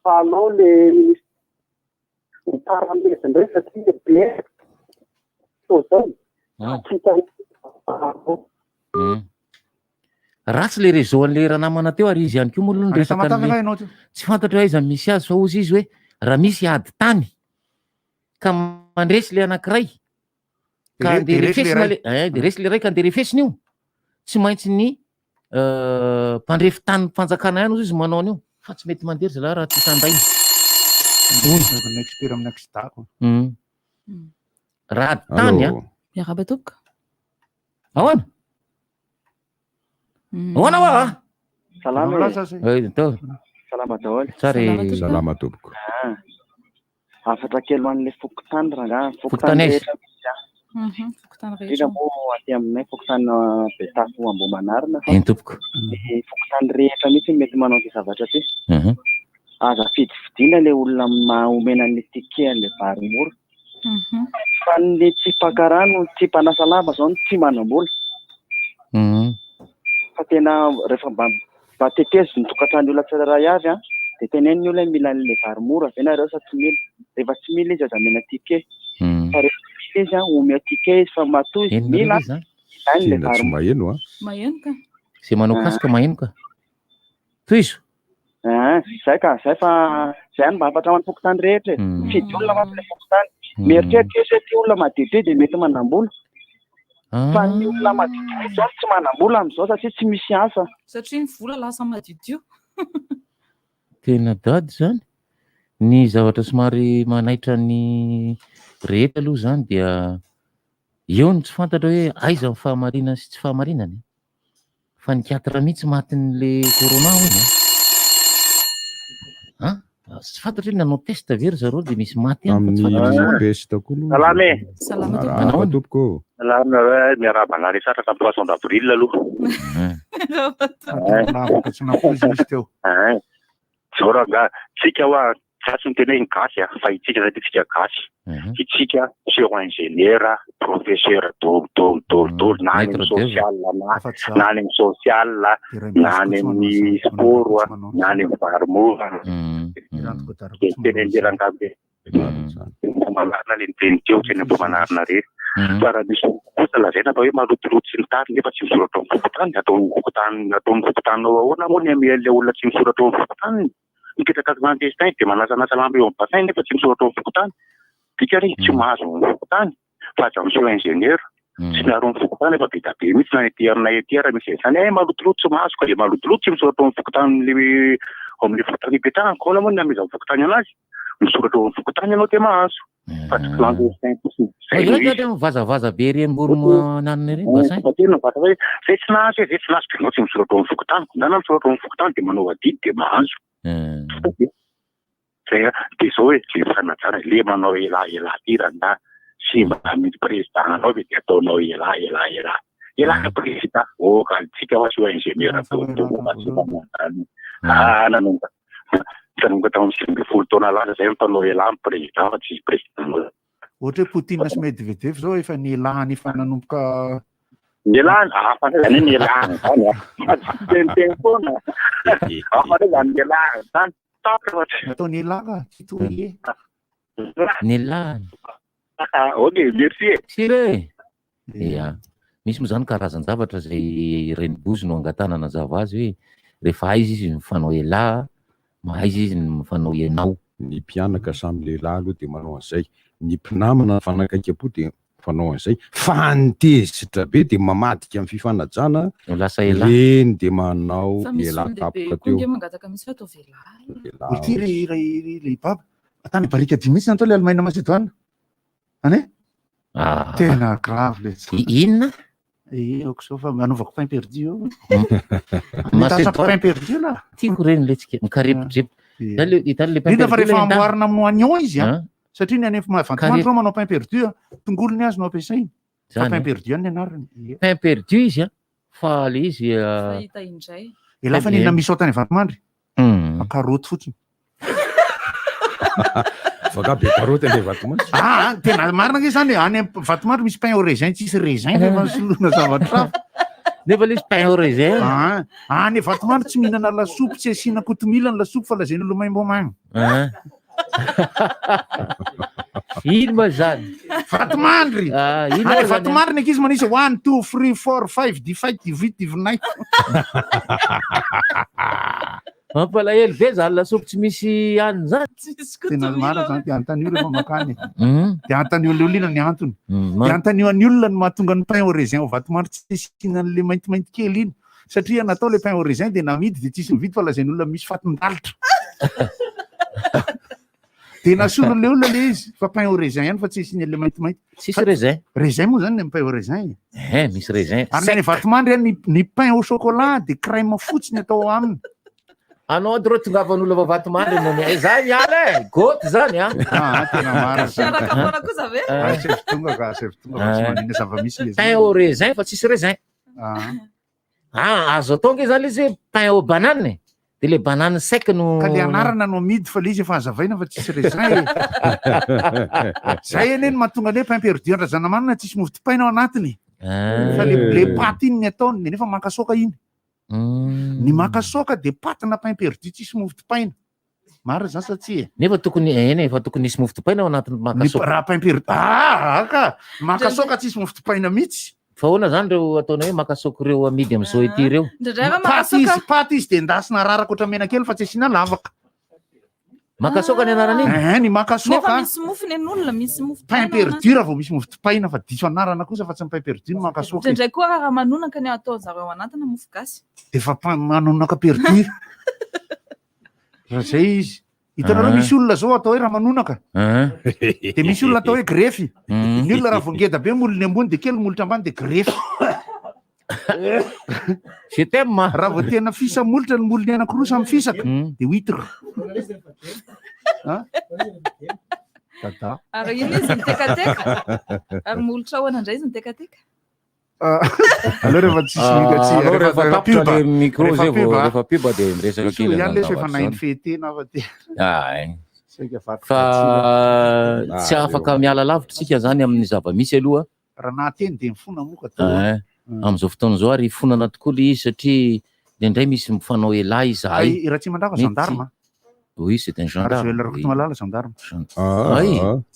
Allô le ministre paramesy ndray satria be zao. Ratsy le réseau an'le raha namana teo ary izy ihany koa moa aloha ny resaka an'le tsy fantatra hoe aiza misy azy fa ozy izy hoe raha misy ady tany ka mandresy le anankiray ka andeha refesina le de resy le ray ka andeha refesina io tsy maintsy ny mpandrefy tany mpanjakana ihany ozy izy manao an'io fa tsy mety mandery zalahy raha tsy tandray. Expert amin'ny accidako. Raha ady tany Miaraba tompoko. Ahoana? Ahoana wa? Salama. Salama daholo. Salama tompoko. Afatra kely ho an'le fokotany raha fokotany rehetra. Indrindra moa aty aminay fokotany Betafo Ambohimanarina. Tompoko. Fokotany rehetra mihitsy mety manao ty zavatra ty. Aza fidividina le olona omena an'le tike an'le vary mora. Fa ny tsy mpakarano tsy mpanasa lamba zao tsy manam-bola. Fa tena rehefa mba tetezy ny tokantrano olona tsirairay avy de teneny ny olona mila an'le vary mora ve nareo sa tsy mila. Rehefa tsy mila izy aza mena tike. Fa rehefa mila izy omea tike izy fa matoa izy mila izany le vary maheno maheno ka. Zay manao kasika maheno ka. Toy izo. Zay ka zay fa zay mba afatra amin'ny fokotany rehetra e. Fidy olona mampi le fokotany. Mieritreritra izy ty olona madiodio de mety manam-bola. Fa ny olona madiodio zao tsy manam-bola amin'izao satria tsy misy asa. Satria ny vola lasa madiodio. Tena dady zany. Ny zavatra somary manaitra ny rehetra aloha zany dia eo ny tsy fantatra hoe aiza ny fahamarinana sy tsy fahamarinana. Fa ny 4 mihitsy matin'le corona hono. Tsy fantatra hoe nanao test very zareo de misy maty amin'ny test koa. Salama tompoko. Salama miaraba na resatra tamin'ny poisson d'avril aloha. Tsy nampoizy misy teo. Zao raha tsika hoa tsy miteneny gasy fa itsika zay tsika gasy. Itsika sur-ingénieur, professeur dolo na any social na any social na any amin'ny sport na any amin'ny vary mora. Tenen'le rangabe. Manarina le niteny teo teny Ambohimanarina re. Fa raha misy kosa lazaina fa hoe malotoloto sy ny tariny nefa tsy misoratra amin'ny fokotany ataon'ny fokotanao ahoana moa ny amian'le olona tsy misoratra amin'ny fokotany. Mipetraka clandestin de manasanasa lamba eo amin'ny bassin nefa tsy misoratra amin'ny fokotany. Dika re tsy mahazo amin'ny fokotany fa aza monsieur ingénieur tsy miaro amin'ny fokotany efa be da be mihitsy na eterinay ety raha misy zany malotoloto tsy mahazo ka le malotoloto tsy misoratra amin'ny fokotany le amin'ny fokotany ipetrahany ko moa ny amiza fokotany anazy misoratra amin'ny fokotany ianao de mahazo. Fa tsy clandestin fotsiny. Vazavaza be remborona nanana reny bassin. Tena vata hoe zay tsy nahazo zay tsy nahazo tenao tsy misoratra amin'ny fokotany. Nana misoratra amin'ny fokotany de manao adidy de mahazo. Zay de zao hoe le fanajana le manao ela tirana tsy mba misy président anao de ataonao ela président ka tsika oasy hoe ingénieur nanonga tamin'ny 20 taona lasa zay mitanao ela amin'ny président fa tsisy président ohatra hoe Poutine sy Medvedev zao efa nielahany efa nanomboka nielahany hafa zany nielahany zany teniteny foana hafa zany nielahany zany atao nielaha tsy toye nielahany ok merci sire ia misy moa zany karazany zavatra zay renibozy no angatanana zava azy hoe rehefa aizy izy mifanao ela mahaizy izy mifanao ianao ny mpianaka samy lehilahy aloha de manao an'izay ny mpinamana fanakaika-po de fanao an'izay fa nitezitra be de mamadika amin'ny fifanajana lasa ela reny de manao ela tapoka teo ty le baba atany barika dimy mihitsy natao le Allemagne Macédoine ane tena grave le inona oko zao fa anaovako pain perdu io Macédoine pain perdu là tiako reny le tsika mikarepotrepy indrindra fa rehefa amboarina amin'ny oignon izy a satria ny any vatomandry reo manao pain perdu tongolo ny azy no ampiasainy fa pain perdu any anarany pain perdu izy a fa le izy ela fa nina misy otany vatomandry karoty fotsiny vaka be karoty le vatomandry tena marina ke zany any vatomandry misy pain au raisin tsisy raisin fa solona zavatra nefa le izy pain au raisin any vatomandry tsy mihinana lasopy tsy asiana kotomila ny lasopy fa lazainy olo maimbo-maigny ino ma zany vatomandry any vatomandry ny ankizy manisy 1 2 3 4 5 divide divide divinay mampalahelo be zany lasopy tsy misy aniny zany tena marina zany de anontany io rehefa makany de anontany olo olina ny antony de anontany any olona ny mahatonga ny pain au raisin au vatomandry tsy asiana an'le maintimainty kely iny satria natao le pain au raisin de namidy de tsisy mividy fa lazainy olona misy fatindalitra de nasolo le olona le izy fa pain au raisin ihany fa tsy asiana le maintimainty tsisy raisin raisin moa zany ny pain au raisin misy raisin ary ny vatomandry ny pain au chocolat de crème fotsiny atao aminy anao dro tongavan'olo va vatomandry no zany ala goty zany tena marina pain au raisin fa tsisy raisin azo atonga zany izy pain au banane de le banane sec no ka le anarana no amidy fa le izy efa hazavaina fa tsisy raisin zay eny mahatonga le pain perdu andrazana manina tsisy mofo dipaina ao anatiny fa le paty iny ny ataony de nefa makasoka iny ny makasoka de patina pain perdu tsisy mofo dipaina marina zany satsia nefa tokony eny efa tokony nisy mofo dipaina ao anatiny makasoka raha pain perdu ka makasoka tsisy mofo dipaina mihitsy fa hoana zany reo ataona hoe makasoka reo amidy am'izao ety reo paty izy de endasina raraka oatra mena kely fa tsy asiana lavaka makasoka ny anarany iny ny makasoka misy mofo ny olona misy mofo pain perdu raha vao misy mofo dipaina fa diso anarana kosa fa tsy ny pain perdu ny makasoka ndraindray koa raha manonaka ny atao zareo anatina mofo gasy de fa manonaka perdu raha zay izy hitanareo misy olona zao atao hoe raha manonaka de misy olona atao hoe grefy ny olona raha vongeda be molony ambony de kely molotra ambany de grefy raha vao tena fisamolotra ny molony anakiroa samy fisaka de huitre ary ino izy mitekateka ary molotra ahoana indray izy mitekateka aleo rehefa rehefa tapitra le micro zay rehefa piba de miresaka kely ihany le efa nainy fetena fa tsy afaka miala lavitra tsika zany amin'ny zava-misy aloha raha nahateny de mifona moka am'izao fotoana zao ary fonana tokoa le izy satria ndraindray misy mifanao ela izahay raha tsy mandrava gendarme oui c'est un gendarme malala gendarme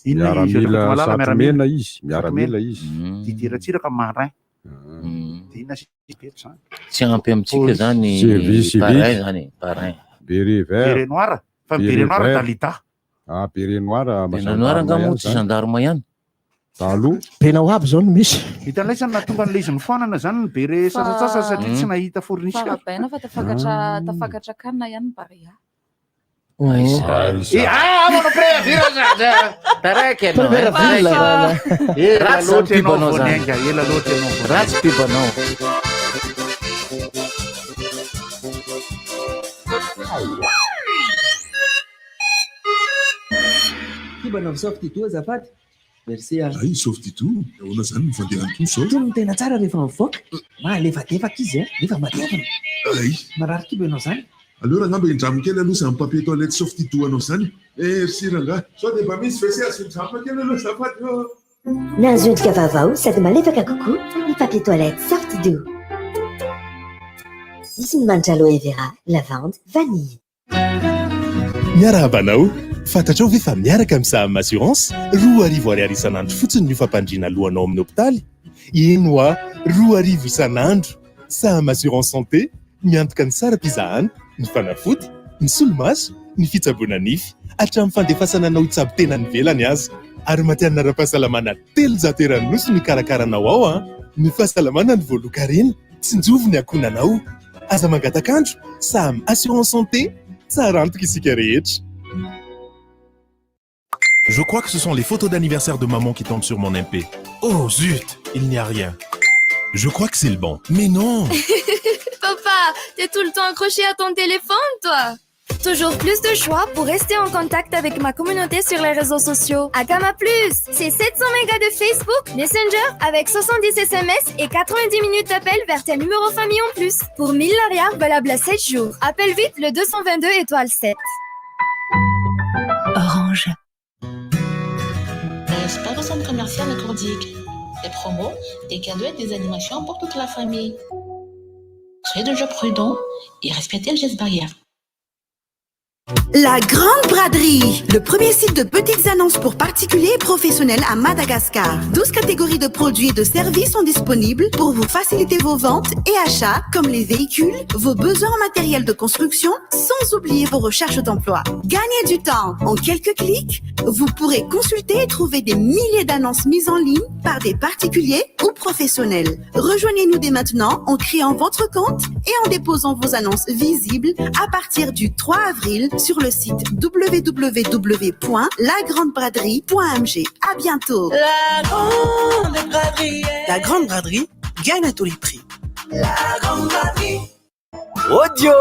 miaramila satomena izy miaramila izy didiratsiraka marin tsy ampy amitsika zany parin zany parin beret noir fa beret noir dalita beret noir angamo tsy gendarme ihany taloha tena ho aby zao no misy hitan'ilay zany nahatonga an'le izy mifoanana zany ny beret sasatsasa satria tsy nahita fourniture farabaina fa tafakatra kanina ihany paria manao préavis taraiky ratsy pibanao zany ela loatra ianao ratsy pibanao kibanao misaoka ty toa azafady Merci. Ay, softy to. Ahoana zany ny fandehany to sao? Tony tena tsara rehefa mivoaka. Malefadefaka izy, nefa matevina. Ay. Marary kibo ianao zany. Alors angamba indraminy kely aloha zany papier toilette softy to anao zany. Merci rangahy. Sao dia mba misy WC asindramina kely aloha zafady. Nazontika vaovao sady malefaka kokoa ny papier toilette Sortido. Misy ny manitra aloe vera, lavande, vanille. Miarabanao, fantatrao ve fa miaraka amin'ny Saham Assurance 2,20 isan'andro fotsiny ny fampandriana lohanao amin'ny hôpitaly. Eno a 2,20 isan'andro. Saham Assurance Santé miantoka ny saram-pizahana, ny fanafody, ny solomaso, ny fitsaboana nify, hatramin'ny fandefasana anao hitsabo tena nivelany aza. Ary matianina ara-pahasalamana 300 nosy ny karakaranao ao ny fahasalamana ny voalokarena, tsinjovo ny akonanao. Aza mangatakandro, Saham Assurance Santé, tsara antoka isika rehetra. Je crois que ce sont les photos d'anniversaire de maman qui tombent sur mon MP. Oh zut, il n'y a rien. Je crois que c'est le bon. Mais non. Papa, t'es tout le temps accroché à ton téléphone, toi. Toujours plus de choix pour rester en contact avec ma communauté sur les réseaux sociaux. Agama Plus, c'est 700 mégas de Facebook, Messenger avec 70 SMS et 90 minutes d'appel vers tes numéros famille en plus. Pour 1000 lariats valable à 7 jours. Appelle vite le 222 étoile 7. Orange. N'est-ce pas centre commercial Cordic? Des promos, des cadeaux et des animations pour toute la famille. Soyez toujours prudents et respectez le geste barrière. La Grande Braderie, le premier site de petites annonces pour particuliers et professionnels à Madagascar. 12 catégories de produits et de services sont disponibles pour vous faciliter vos ventes et achats, comme les véhicules, vos besoins en matériel de construction, sans oublier vos recherches d'emploi. Gagnez du temps. En quelques clics, vous pourrez consulter et trouver des milliers d'annonces mises en ligne par des particuliers ou professionnels. Rejoignez-nous dès maintenant en créant votre compte et en déposant vos annonces visibles à partir du 3 avril sur le site www.lagrandebraderie.mg. À bientôt. La Grande Braderie. La Grande Braderie gagne à tous les prix. La Grande Braderie. Odio!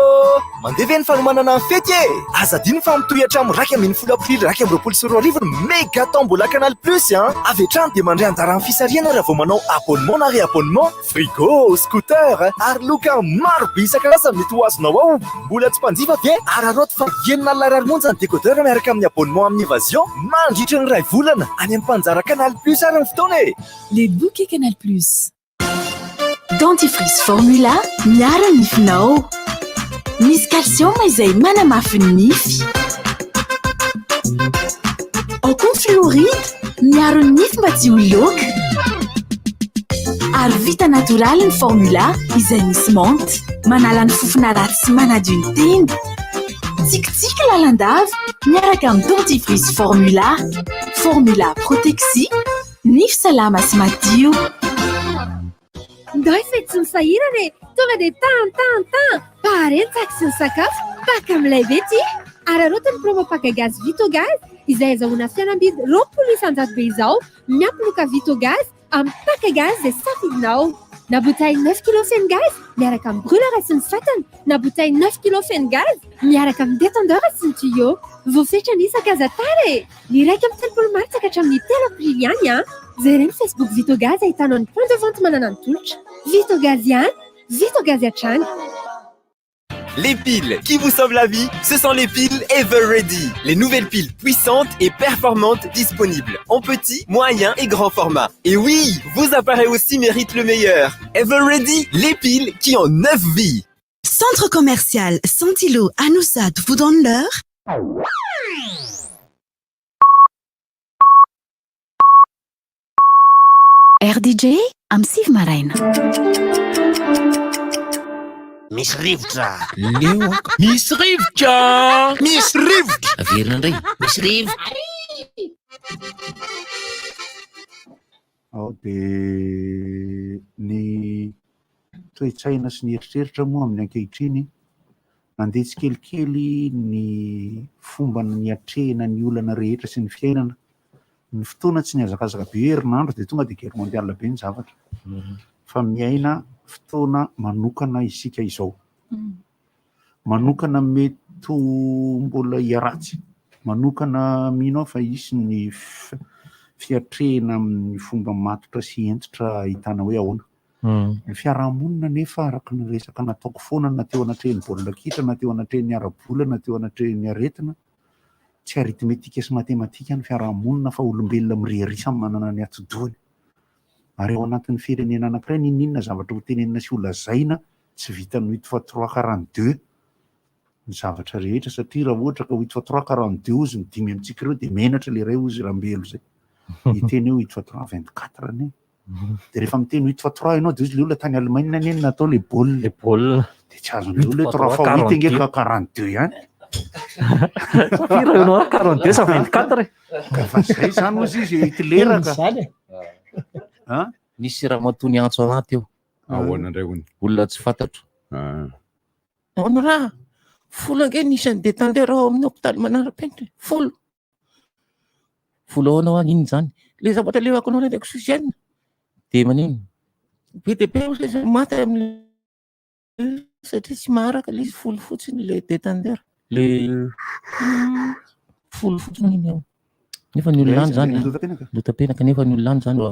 Mandevy ny fanomanana ny fety e! Azadiny fa mitohy hatramin'ny 20 aprily 2024 méga tambola Canal Plus avy hatrany dia mandray anjara amin'ny fisariana raha vao manao abonnement na réabonnement frigo, scooter ary loka maro be isan-karazany mety ho azonao ao. Mbola tsy mpanjifa ve? Ary aroto fa 9 monja ny décodeur miaraka amin'ny abonnement amin'ny évasion mandritra ny 2 volana any amin'ny mpanjara Canal Plus ary ny fotoana e! Les bouquets Canal Plus. Dentifrice Formula miaro nifinao. Misy calcium izay manamafy ny nify. Ao koa fluoride miaro ny nify mba tsy ho loaka. Ary vita natoraly ny Formula izay misy menty, manala ny fofona ratsy sy manadio ny tenda. Tsikitsiky lalandava miaraka amin'ny dentifrice Formula. Formula Protexi, nify salama sy madio. Ndao fety sy misahirana e, tonga dia tan. Parentsaky sy ny sakafo, paka amin'ilay ve ty? Ararotiny promo paka gaz Vitogaz, izay azahoana fihenam-bidy 20,000 be izao, miampy Vitogaz amin'ny paka gaz izay safidinao. Na bouteille 9 kg feno gaz, miaraka amin'ny brûleur sy ny fatana. Na bouteille 9 kg feno gaz, miaraka amin'ny détendeur sy ny tuyau. Voafetra ny isan-kazatara e. Ny raika amin'ny 30 martsa ka hatramin'ny 3 aprily ihany Zereny Facebook Vitogaz ahitana ny point de vente manana ny tolotra. Vitogaz ihany, Vitogaz hatrany. Les piles qui vous sauvent la vie, ce sont les piles Ever Ready. Les nouvelles piles puissantes et performantes disponibles en petit, moyen et grand format. Et oui, vos appareils aussi méritent le meilleur. Ever Ready, les piles qui ont 9 vies. Centre commercial Santilo à Noussat vous donne l'heure. RDJ am Siv Maraina. Misy rivotra. Leo Misy rivotra. Misy rivotra. Averina indray. Misy rivotra. Ao dia ny toe-tsaina sy ny eritreritra moa amin'ny ankehitriny nandeha tsikelikely ny fomba ny atrehana ny olana rehetra sy ny fiainana. Ny fotoana tsy niazakazaka be herinandro dia tonga dia guerre mondiale be ny zavatra. Fa miaina fotoana manokana isika izao. Manokana mety mbola hiaratsy. Manokana mino fa isy ny fiatrehana amin'ny fomba matotra sy entitra hitana hoe ahoana. Ny fiarahamonina nefa araka ny resaka nataoko foana na teo anatrehan'ny baolina kitra na teo anatrehan'ny ara-bola na teo anatrehan'ny aretina, tsy aritmetika sy matematika ny fiarahamonina fa olombelona mirehary samy manana ny atodihany. Ary ao anatin'ny firenena anankiray ninona zavatra ho tenenina sy ho lazaina tsy vita ny 8x3 42 ny zavatra rehetra, satria raha ohatra ka 8x3 42 ozy ny 5 amintsika ireo dia menatra le iray ozy rambelo zay. Hiteny eo 8x3 24 ne. Dia rehefa miteny 8x3 ianao dia ozy le olona tany Allemagne neny natao le baolina. Dia tsy azon'le olona 3x8 engeka 42 ihany. Firy ianao 42 sa 24 Fa zay zany ozy izy Hitler ka. Nisy raha matony antso anaty eo. Ahoana indray hono? Olona tsy fantatro. Ono raha folo ange nisan'ny détendeur ao amin'ny hôpitaly Manarapenitra. Folo ahoana ho ino zany? Le zavatra levako anao ndraiky sosialina. Dia manino? Be dia be ozy maty amin'ny satria tsy maharaka le izy folo fotsiny le détendeur. Le folo fotsiny iny ao. Nefa ny olona any zany lotapenaka, nefa ny olona any zany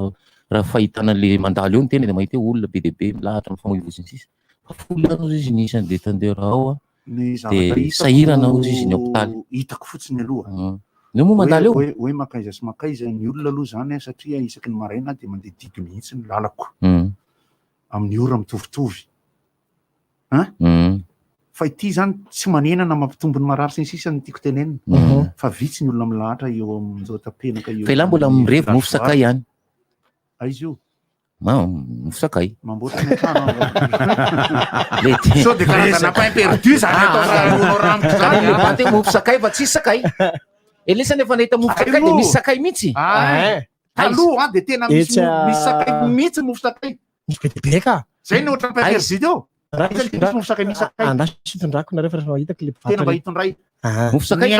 raha fahitana le mandalo eo ny tena dia mahita hoe olona be dia be milahatra amin'ny famoivoziny sisa. Fa folo ano izy nisan'ny détendeur ao dia sahirana ozy izy ny hôpitaly. Hitako fotsiny aloha. No moa mandalo eo. Hoe makaiza sy makaiza ny olona aloha zany satria isaky ny maraina dia mandeha digy mihitsy ny lalako. Amin'ny ora mitovitovy. Fa ity zany tsy manenana mampitombo ny marary sy ny sisa ny tiako tenenina. Fa vitsy ny olona milahatra eo amin'izao tapenaka eo. Fa ilahy mbola mirevy mofo sakay ihany. Aizy io? Mofo sakay. Mamboatra ny trano. Sao dia karazana pain perdu zany atao ramotro zany. Bante mofo sakay fa tsisy sakay. Elesany efa nahita mofo sakay dia misy sakay mihitsy. Taloha dia tena misy sakay mihitsy mofo sakay. Misy be dia be ka. Zay ny ohatran'ny pain perdu teo. Sitondrako na rehefa mahitako le tena mba hitondray. Mofo sakay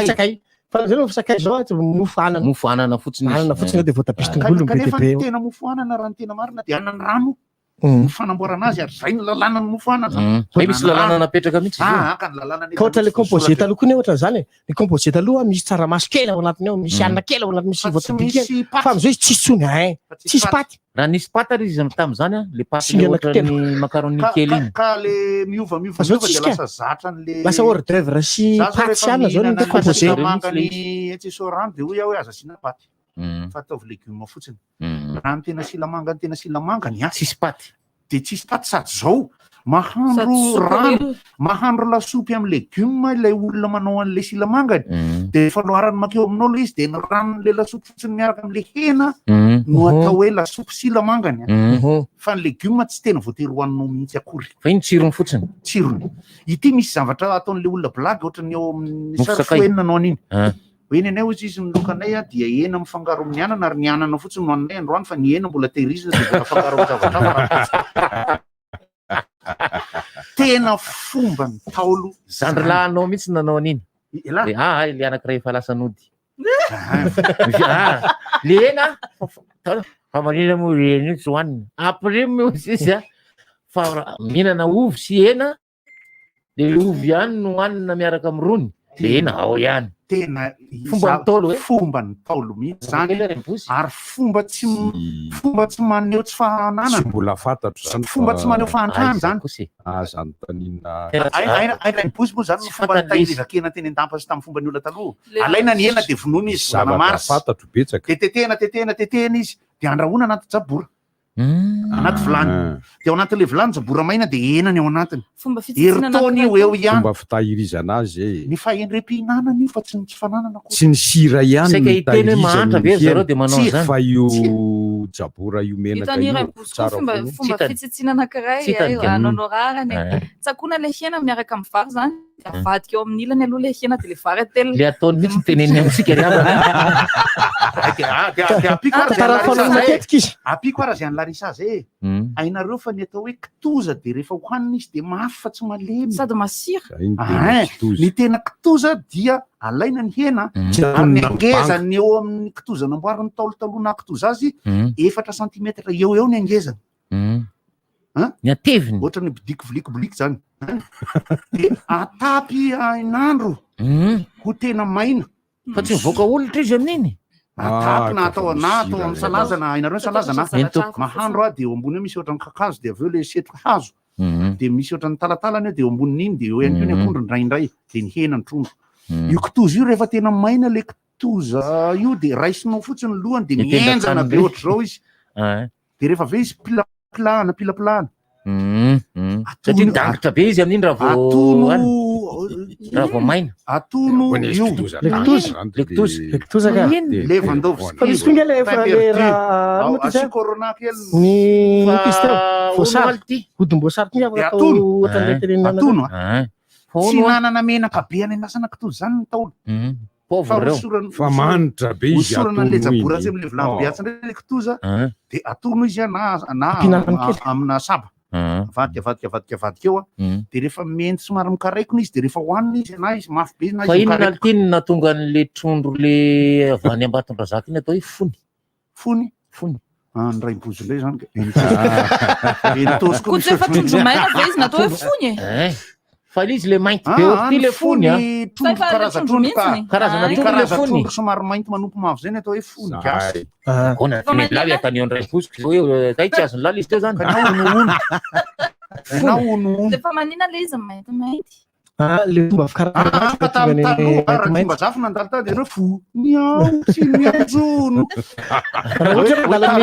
sakay. Fa zay mofo sakay zao mofo anana. Mofo anana fotsiny. Anana fotsiny dia voatabia tongolo be dia be. Kanefa tena mofo anana raha ny tena marina dia anana rano. Ny fanamboarana azy ary zay ny lalàna ny mofo anana. Hoe misy lalàna napetraka mihitsy. Ka ny lalàna. Ka ohatra le composé taloha koa ohatra zany. Le composé taloha misy tsaramaso kely ao anatiny ao, misy anana kely ao anatiny, misy voatabia kely. Fa amizao izy tsisy tsony. Tsisy paty. Raha nisy paty ary izy tamin'izany le paty ohatran'ny macaroni kely iny. Ka le miova dia lasa zatra an'le lasa hors d'œuvre sy paty sy anana zao ny composé. Mangany etsesorant dia hoe aza asiana paty. Fa ataovy legioma fotsiny. Raha ny tena silamanga ny tena silamangany tsisy paty. Dia tsisy paty sady zao mahandro lasopy amin'ny legioma ilay olona manao an'le silamangany. Dia efa loharany makeo aminao le izy dia ny ranon'le lasopy fotsiny miaraka amin'le hena no atao hoe lasopy silamangany. Fa ny legioma tsy tena voatery hohaninao mihitsy akory. Fa iny tsirony fotsiny. Tsirony. Ity misy zavatra ataon'le olona blagy ohatran'ny eo amin'ny sarfoenina anao an'iny. Hoe nenay ozy izy ny lokanay dia hena mifangaro amin'ny anana ary ny anana fotsiny no anay androany fa ny hena mbola tehirizina dia mbola fangaro amin'ny zavatra. Tena fomba ny Taolo. Zandrilahinao mihitsy nanao an'iny. Le anankiray efa lasa nody. Le hena fa manina moa hena io tsy hohanina. Après moa izy fa mihinana ovy sy hena dia ovy ihany no hohanina miaraka amin'ny rony. Le hena ao ihany. Tena fomba ny Taolo mihitsy zany ary fomba tsy maneho tsy fahanana. Tsy mbola fantatro zany. Fomba tsy maneho fahantrany zany. Zany tanina. Aina ny bozy moa zany ny fomba nitahirizakena teny an-dampa sy tamin'ny fomba ny olona taloha. Alaina ny hena dia vonoina izy zavatra fantatro betsaka. Dia tetehana izy dia andrahoina anaty jabora. Anaty vilany. Dia ao anatin'ilay vilany jabora maina dia hena ny ao anatiny. Heritaony io eo ihany. Fomba fitahirizana azy. Ny fahendrem-pihinanana io fa tsy fananana koa. Tsy ny sira ihany no hitahirizany. Fa io jabora io menaka io tsara fomba fitsitsina anankiray anao rarany. Tsakoana le hena miaraka amin'ny vary zany. Avadika eo amin'ny ilany aloha le hena dia le vary atelo. Le ataony mihitsy teneniny amintsika apiko ara zay Larissa zay. Ainareo fa ny atao hoe kitoza dia rehefa hohanina izy dia mafy fa tsy malemy. Sady masira. Ny tena kitoza dia alaina ny hena ary ny angezany eo amin'ny kitoza namboarin'ny Taolo taloha na kitoza azy 4 cm eo ny angezany. Ny ateviny. Ohatra ny bidiky zany. Dia atapy ainandro ho tena maina. Fa tsy mivoaka olitra izy amin'iny. atapy na atao amin'ny salaza na hainareo salazana mahandro a de eo ambony eo misy ohatran'ny kakazo de aveo le setroka hazo de misy ohatran'ny talatalana eo de eo ambonin'iny de eo ihany ko ny akondro ndraindray de ny hena ny trondro io kitoza io rehefa tena maina le kitoza io de raisinao fotsiny lohany de mienjana be ohatr' zao izy de rehefa ave izy pilapilahana satria dangitra be izy amin'iny raha vao maina atono io lekitoza ka Lewandowski asio corona kely ny voasary hodim-boasary ty afaka atao atono tsy nanana menaka be any anasana kitoza zany ny taolo fa manitra be izy osorana le jaboratsy am'le vilany biatsy ndray le kitoza de atono izy na amina saba avadika eo de rehefa mendy somary mikaraikony izy de rehefa hoanina izy na izy mafy be fa inona altiny natonga an'le trondro le avy any ambatondrazaka iny atao hoe fony ny raimbozo ndray zany kotsy efa trondro maina fa izy natao hoe fony fa izy le mainty be ohaty le fony karazana trondro somary mainty manompo mavo zay ny atao hoe fony gasy laly atany andray bosiko zao eo zay tsy azony laly izy teo zany de fa manina le izy mainty le fomba fomba zafy nandalo tany de reo fo miaotsy miajono raha ohatra mandala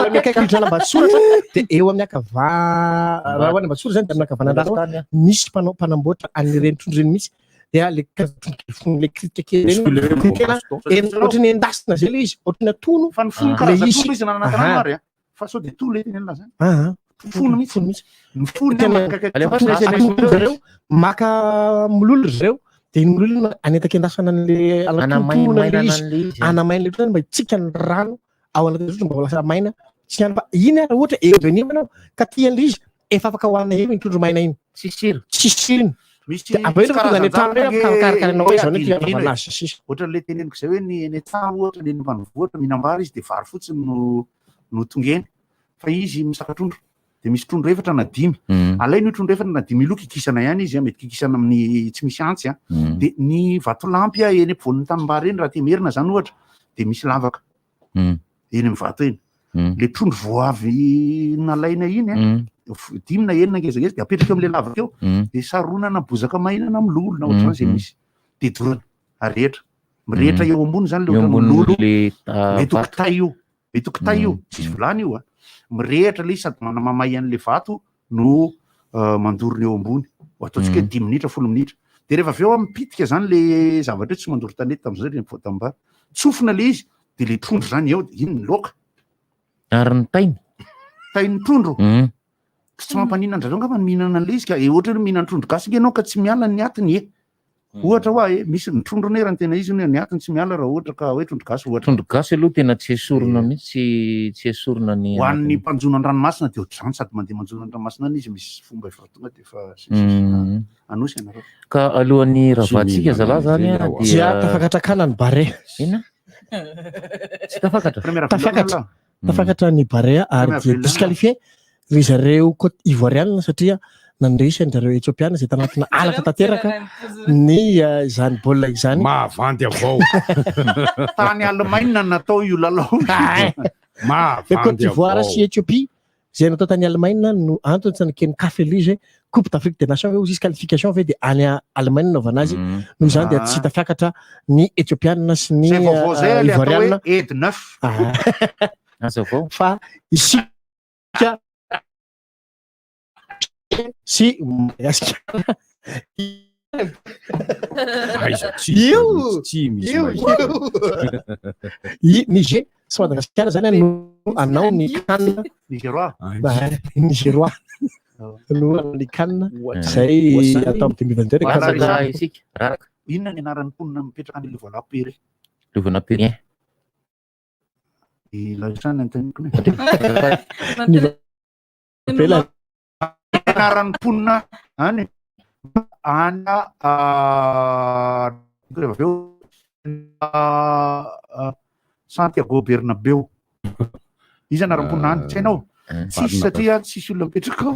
amin'ny akaiky hidrana Ambatsotra de eo amin'ny raha hoany Ambatsotra zany de amin'ny akavanana misy mpanamboatra an'ireny trondro reny misy dia le le critique reny ohatrany endasina zay le izy ohatrany atono fa ny fony karazana trondro izy nanana karamary fa sao de to le teny an'la zany fony mihitsy ny fony reo maka mololo reo de iny mololo anetaka endasana an'le alatontona izy anamaina le zany mba hitsika ny rano ao anaty trondro mba ho lasa maina tsy hany fa iny raha ohatra evenimana ka tian'le izy efa afaka hoanina eo iny trondro maina iny tsisy sirony ohatra le teneniko zay hoe ny enetsa ohatra le nympanovoatra mihinam-bary izy de vary fotsiny no tongeny fa izy misaka trondro de misy trondro efatra na 5 alainy io trondro efatra na 5 miloko kikisana ihany izy mety kikisana amin'ny tsy misy antsy de ny vatolampy eny ampovoan'ny tanimbary eny raha temerina zany ohatra de misy lavaka eny amin'ny vato eny le trondro voavy nalaina iny 5 na 9 ngezangeza de apetraka am'le lavaka eo de saronana bozaka mainana amin'ny lolo na ohatr'izany zay misy de dorana arehetra mirehetra eo ambony zany le ohatran'ny lolo mety kitay io tsisy vilany io mirehetra le izy sady manamamay an'le vato no mandorona eo ambony ataontsika 10 minitra 10 minitra de rehefa avy eo mipitika zany le zavatra hoe tsy mandoro tanety tam'zay le mivotambary tsofina le izy de le trondro zany eo iny ny loka ary ny tainy trondro tsy mampanina andrareo ngamba ny mihinana an'le izy ka ohatra hoe mihinana trondro gasy ianao ka tsy miala ny atiny ohatra hoa misy ny trondro nerany tena izy ny atiny tsy miala raha ohatra ka hoe trondro gasy ohatra trondro gasy aloha tena tsy esorina mihitsy tsy esorina ny hoan'ny mpanjona an-dranomasina de ohatr'izany sady mandeha manjona an-dranomasina any izy misy fomba efa tonga de efa anosy ianareo ka alohan'ny ravatsika zala zany dia tafakatra kanany bare ina tsy tafakatra ny bare ary dia disqualifié ry zareo Côte Ivoiriana satria nandresy zareo Etiopiana zay tanatina alaka tanteraka ny izany baolina izany mahavandy avao tany Allemagne natao io lalao Côte d'Ivoire sy Éthiopie zay natao tany Allemagne no antony tsy nakeny café lige Coupe d'Afrique des Nations hoe izy qualification ve de any Allemagne naovana azy noho izany dia tsy tafiakatra ny Etiopiana sy ny Ivoiriana fa isika si Madagascar Niger sy Madagascar zany no anao ny kanina Nigerois no ny kanina zay atao amin'ny 2022 isika inona ny anaran'ny mponina mipetraka any Louvain-la-Péré Louvain-la-Péré ilaisany antaniko anaran'ny mponina any ana aveo Santiago Bernabeu izy anaran'ny mponina any tsy hainao tsisy satria tsisy olona mipetraka ao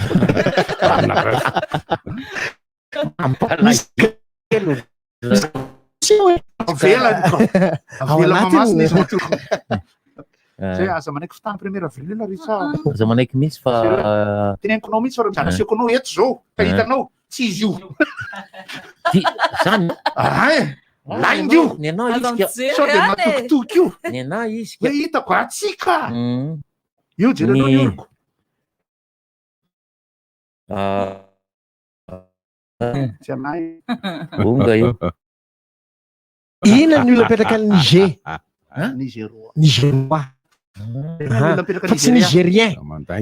zay aza manaiky fitany première avril la risa aza manaiky mihitsy fa tenenkonao mihitsy fa anasiakonao eto zao ka hitanao tsy izy io zany laindio ny anao izy sao de matokitoky io ny anao izy hoe hitako atsika io jerenao ny oroko tsy anay onga io ina ny olona apetraka ny Niger Nigerois fa tsy nigérien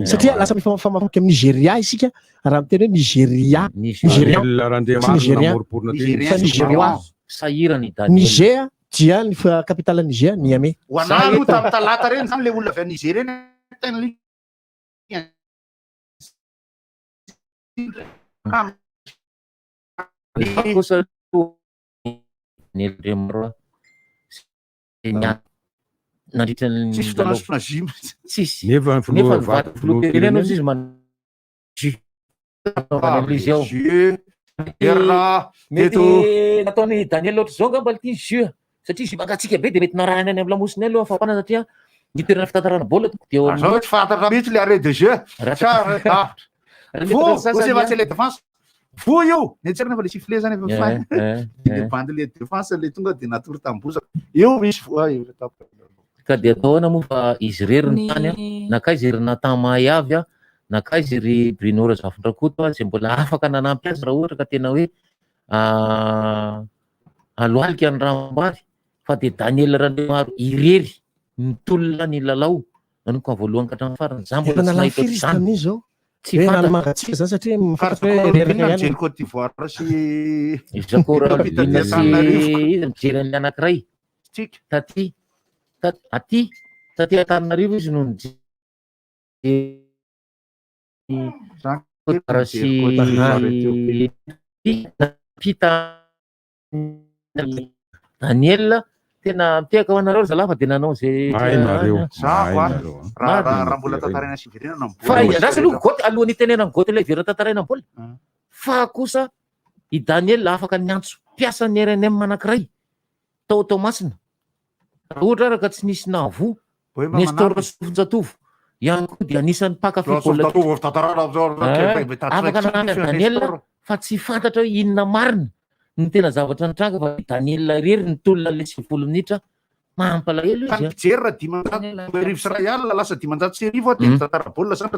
satria lasa mifamafaky amin'ny Nigeria isika raha miteny hoe Nigeria fa Nigerois Niger dia ny capitale Niger Niamey ho anao io tamin'ny talata reny zany le olona avy Nigeria tena mety nataony Daniel loatra zao ngamba ty jeu satria izy mangatsika be de mety narahany any amin'ny lamosiny aloha fapana satria ny toerana fitantarana bola toko de zao tsy fantatra mihitsy le arrêt de jeu você vai ser le défense fo io netsarina fa le sifflet zany le bande le défense le tonga de natory tambozaka io misy foa ka de ataona moa fa izy rery ny tany nakaizy ry natamahay avy a nakaizy ry Bruno Zafondrakoto zay mbola afaka nanampy azy raha ohatra ka tena hoe aloalika ny rambary fa de Daniel Randemaro irery nitolona ny lalao nanoko voalohany ka hatramin'ny farany za mbola tsy nahita ohatr'izany tsy fantamagatsika zany satria mijery Côte d'Ivoire sy Jakoralina sy izy mijery an'le anankiray taty Antananarivo izy no Daniel tena mpiaka ho anareo zalahy fa de nanao zay raha mbola tantaraina siverena fa iandrasy aloha goty alohan'ny tenena ny goty le vera tantaraina bola fa kosa i Daniel afaka niantso mpiasa ny RNM anankiray tao masina raha ohatra araka tsy nisy navo Nestor Sofonjatovo ihany koa dia anisan'ny mpakafy bola afaka nanamby Daniel fa tsy fantatra hoe inona marina ny tena zavatra nitranga fa Daniel rery nitolona le 20 minitra mahampalahelo izy mijery dimanjato sy ray alina lasa dimanjato sy arivo de mitantara bola zany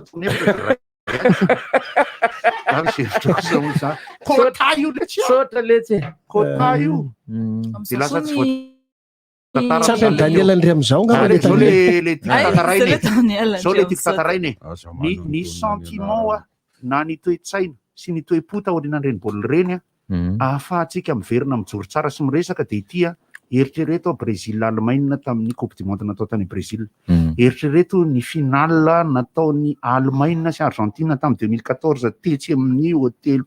kota io sotra letsy kota io de lasa tsy Tsapy Daniel André amizao ngamba le zao le tiako tantarainy ny sentiment na ny toe-tsaina sy ny toe-po taorianan'ireny baolina reny ahafahantsika miverina mijoro tsara sy miresaka de ity eritrereto Brésil Allemagne tamin'ny coupe du monde natao tany Brésil eritrereto ny finale nataony Allemagne sy Argentine tamin'ny 2014 tetsy amin'ny hôtel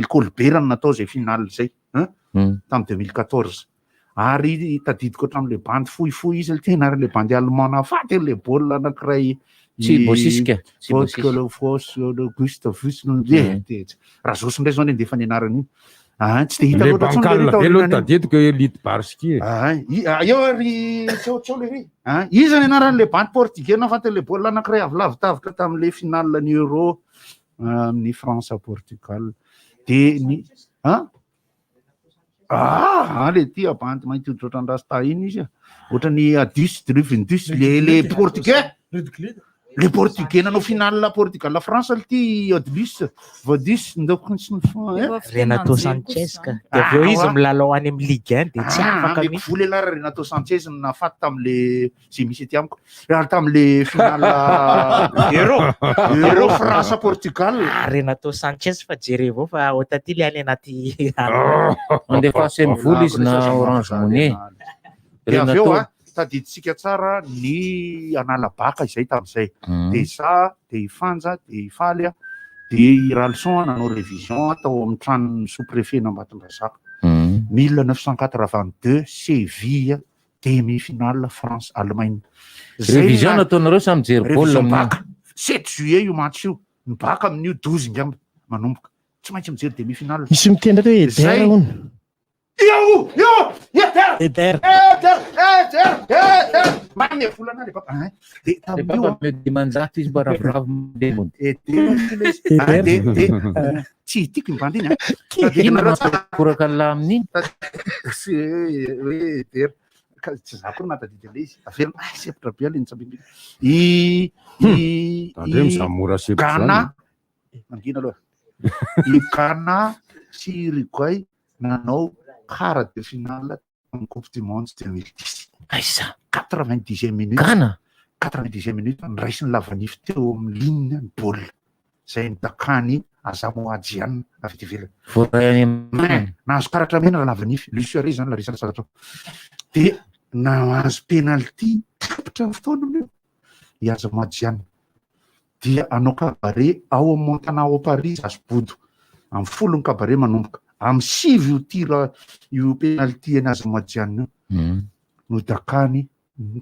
Colbert natao zay finale zay tamin'ny 2014 ary tadidiko hatramin'le bandy fohifohy izy tena ary le bandy allemand nafaty le baolina anankiray tsy bosisika Gustavus raha zosindray zao ndefa ny anarany tsy de hita loatra tadidiko elite barski eo ary tseotsole izy ny anaran'le bandy portugais nafaty le baolina anankiray avy lavitavitra tamin'le finale ny euro amin'ny France Portugal de ny le ty abandy mainty hoditra ohatran'rasta iny izy ohatrany adus drivindus le portugais le portugais nanao finale Portugal France ty adus vadus ndako Renato Sanchez ka de aveo izy milalao any amin'ny Ligue 1 de tsy afaka mihitsy voly lara Renato Sanchez nafaty tamin'le zay misy ety amiko tamin'le finale Euro France Portugal Renato Sanchez fa jere avao fa otaty le any anaty andefa seny voly izy na Orange Money de aveo tadiditsika tsara ny analabaka izay tamin'izay de sa de ifanja de ifaly de iralson nanao révision atao amin'ny tranony sous-préfet n'Ambatondrazaka 1982 Séville demi-finale France Allemagne révision nataonareo samy mijery baolina 7 juillet io match io mibaka amin'io 12 ngamba manomboka tsy maintsy mijery demi-finale misy mitendra hoe Eder hono Manome volana le papa de dimanjato izy mba ravoravo mandeha tsy tiako mivandiny koraka la amin'iny hoe der tsy za koa matadidi le izy avelona sepitra be aleny tsabiny Ghana mangina aloha i Ghana sy Uruguay nanao quart de finale en Coupe du Monde 2010. Aiza 90e minute. Ghana 90e minute niraisy ny lavanify teo amin'ny ligne ny baolina zay nitakany Asamoah Gyan avy ety ivelany. Nahazo karatra mena raha lavanify Lucio Aré zany la resaka saratra de nahazo penalty tapitra fotoana io i Asamoah Gyan dia anao kabare ao amin'ny Montana ao Paris Asbodo amin'ny folo ny kabare manomboka amin'ny sivy io tira io penalty any Asamoah Gyan io no dakany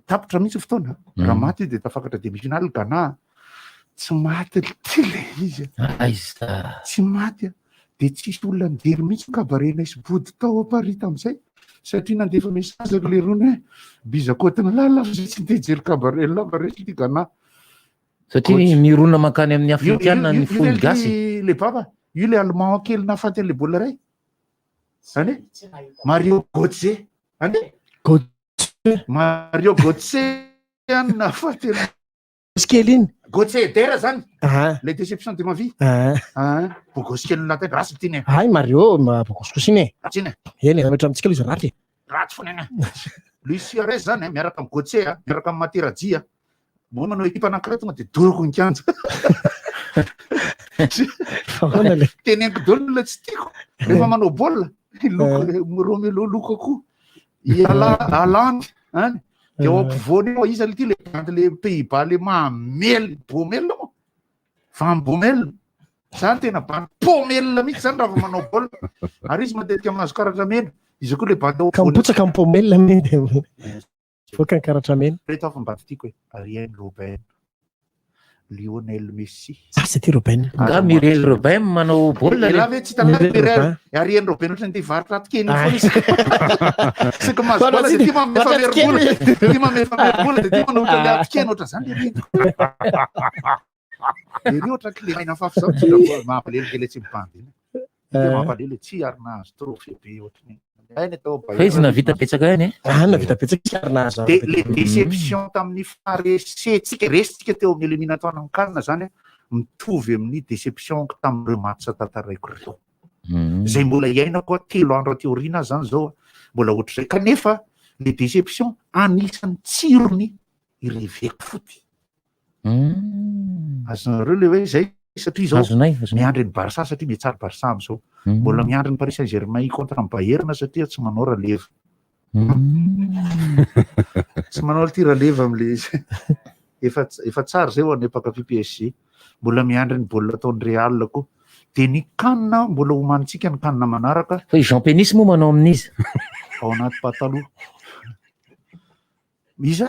tapitra mihitsy fotoana raha maty de tafakatra demi-finale Ghana tsy maty tyle izy tsy maty de tsisy olona nidery mihitsy kabarena Asbodo tao Paris tam'izay satria nandefa message le rony hoe bizakotina lala tsy de jery kabare labaresy ty Ghana satria mirona makany amin'ny afrikana ny folo gasy le baba io le allemand kely nafaty an'le bola ray ane Mario Götze ane Mario Götze nafaty kely iny Götze dera zany les déceptions de ma vie bogosy kely natay rasy tiny ay Mario bogosy iny atsiny eny rehetra amitsika aloha izy raty foana iny Lucio Aré zany miaraka amin'ny Götze miaraka amin'ny Materazzi mo manao ekipa anankiray tonga de doroko ny kianja teneniko dolona tsy tiako rehefa manao baolina Romelu Lukaku i Haaland any de ao ampovoany ao izy ty le bandy le Pays-Bas le mamely bomel fa bomel zany tena bandy pomel mihitsy zany raha manao baolina ary izy matetika mahazo karatra mena izy koa le bandy ao kampotsaka amin'ny pomel miny voaka ny karatra mena reto afambady tiako hoe Arjen Robben Lionel Messi ty Robben nga Muriel Robben manao baolina la ve tsy tanana Arjen Robben ohatra ny vary raty keny foana izy c'est comme mahazo bola de ty mamefamery bola ty mamefamery bola de ty manao ohatra le aty keny ohatra zany le reny de ry ohatra que le maina fafy zao tsy mampalelykely tsy mibandy iny de mampalely tsy ary nahazo trophée be ohatrany fa izy navita petsaka eny navita petsaka nahazo de le déception tamin'ny faresetsika resitsika teo amin'ny éliminatoire ny Cannes zany mitovy amin'ny déception tamin'ireo match tantaraiko reo zay mbola iaina koa telo andro teoriana zany zao mbola ohatra zay kanefa le déception anisan'ny tsirony ireveko foty azonareo le hoe zay satria zao miandry ny Barça satria mihatsara Barça am'izao mbola miandry ny Paris Saint-Germain contre ny Bayern satria tsy manao raleva tsy manao tira leva am'le izy efa tsara zay ho any mpakafy PSG mbola miandry ny baolina ataon'ny Real koa de ny Cannes mbola homanitsika ny Cannes manaraka fa i Jean Penis moa manao amin'izy ao anaty pataloha iza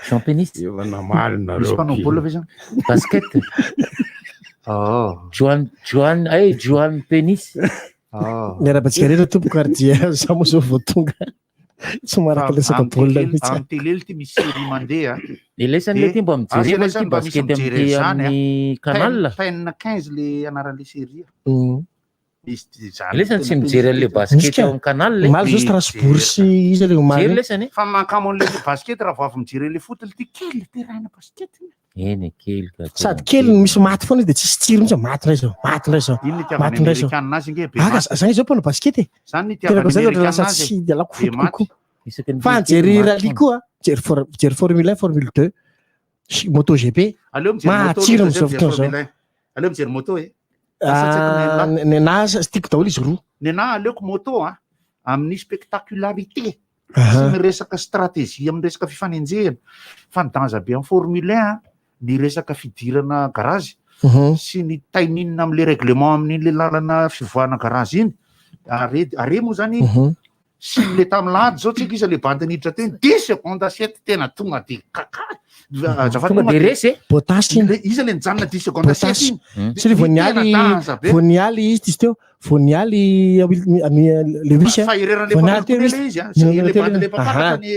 Jean Penis misy mpanao baolina ve zany basket Joan Penis miarabantsika rehetra tompoko ardia za moa zao voatonga tsy maraka lesaka baolina mihitsy amin'ny télé ty misy série mandeha ilesany le ty mba mijery ty basket amty amin'ny canal peine 15 le anaran'le série lesany tsy mijery an'le basket eo amin'ny canal le maly zao Strasbourg sy izy le jery lesany fa mankamo an'le basket raha vao avy mijery le foot ty kely terrain basket eny kely sady kely misy maty foana de tsisy tsiro mihitsy maty ndray zao maty ndray zao zany zao mpano basket tenako zay oatra lasa tsy de alako fotokoko fa anjery rally koa jery Formule 1 Formule 2 moto GP matsiro am'izao fotoana zao aleo mijery moto nena tiako daholo izy roa nena aleoko moto amin'ny spectacularité sy ny resaka stratégie amin'ny resaka fifanenjehana fa ny danja be amin'ny Formule 1 ny resaka fidirana garage sy ny taininina am'le règlement amin'le lalana fivoahana garage iny are moa zany sy le tam'lahady zao tsika izy le bande niditra teny 10 secondes 7 tena tonga de kaka tonga de resy potasy izy le nijanona 10 secondes potasy sy le vonialy izy izy teo vonialy le wisy fahererany le izy le bandy le papataka ny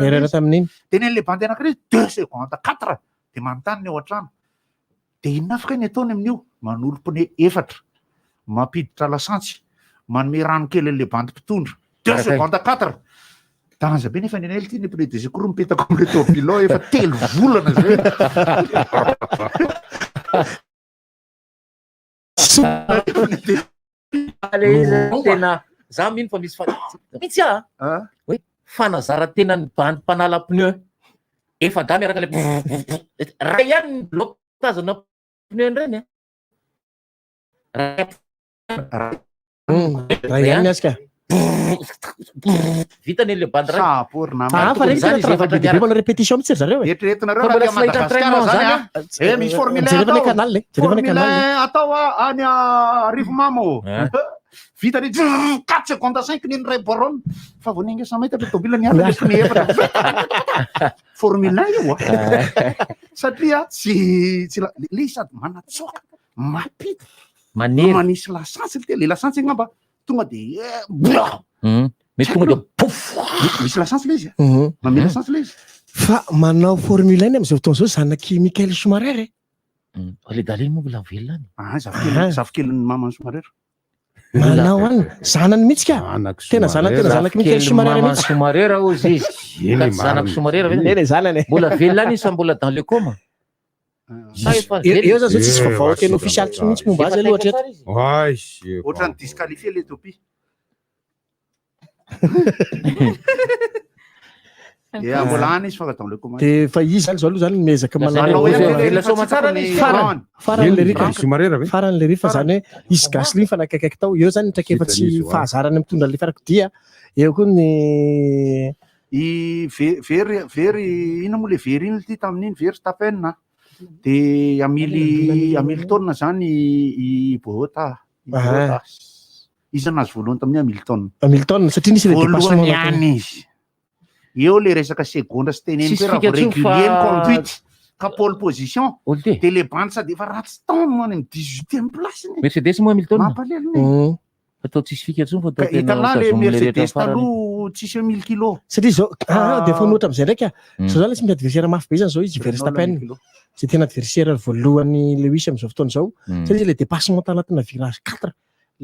erera tamin'iny teny le bandy anankiray 2 secondes 4 de manontany ny ao an-trano de inona afaka ny ataony amin'io manolo pneu 4 mampiditra lasantsy manome rano kely le bandy mpitondra 2 secondes 4 tanja be nefa nenay ty ny pneu de secours mipetaka amle tômobilo efa 3 volana zay tena za mino fa misy mitsy hoe fanazara-tena ny bandy mpanala pneu efa da miaraka le raha ihany ny bloc tazana pneu ireny raha ihany asika vitany le bandy manao répétition mitsy zareo eritreretinareo raha Madagasikara zany misy formule canal atao any Rivomamo vita ny 4 secondes 5 niny ray boron fa vao ninga samay tatra tobila ny ala lesy efatra formule io satria tsy le sady manatsoka mapita manisy lasansy le lasansy ngamba tonga de mety tonga de pouf misy lasansy le izy mamela lasansy le izy fa manao formule any am'izao fotoana zao zanaky Michael Schumacher le daliny moa mbola velona any zafikelyny mamany Schumacher manao any zanany mihitsy ka tena zanaky Michael Schumacher mihitsy Schumacher ozy izy zanaky Schumacher neny zanany mbola velona any sa mbola dans le coma eo zany zao tsisy vaovao tena official tsy mihitsy momba azy aloha hatreto ohatrany disqualifié l'Éthiopie mbola any izy fa dans le coma de fa izy zany zao aloha zany mezaka farany le rifa zany hoe izy gasy li fa nakakaiky tao eo zany ndraiky efa tsy fahazarany mitondra le fiarakodia eo koa ny very ina moa le very iny ty tamin'iny very Verstappen de Hamilton zany i Bota izy nazy voalohany tamin'ny Hamilton satria nisy voalohany ihany izy eo le resaka segonda sy teneny hoe raha régulier conduite ka pole position de le bandy sady efa ratsy taony moa ny 18e place Mercedes moa Hamilton mampalelina atao tsisy fikatsony fa hitala le Mercedes taloha tsisy 1000 kilo satria zao de fa nohatra am'izay ndraiky so zany tsy mety adversaire mafy be zany zao izy Verstappen zay tena adversaire voalohany Lewis am'izao fotoana zao satria le dépassement tanatina virage 4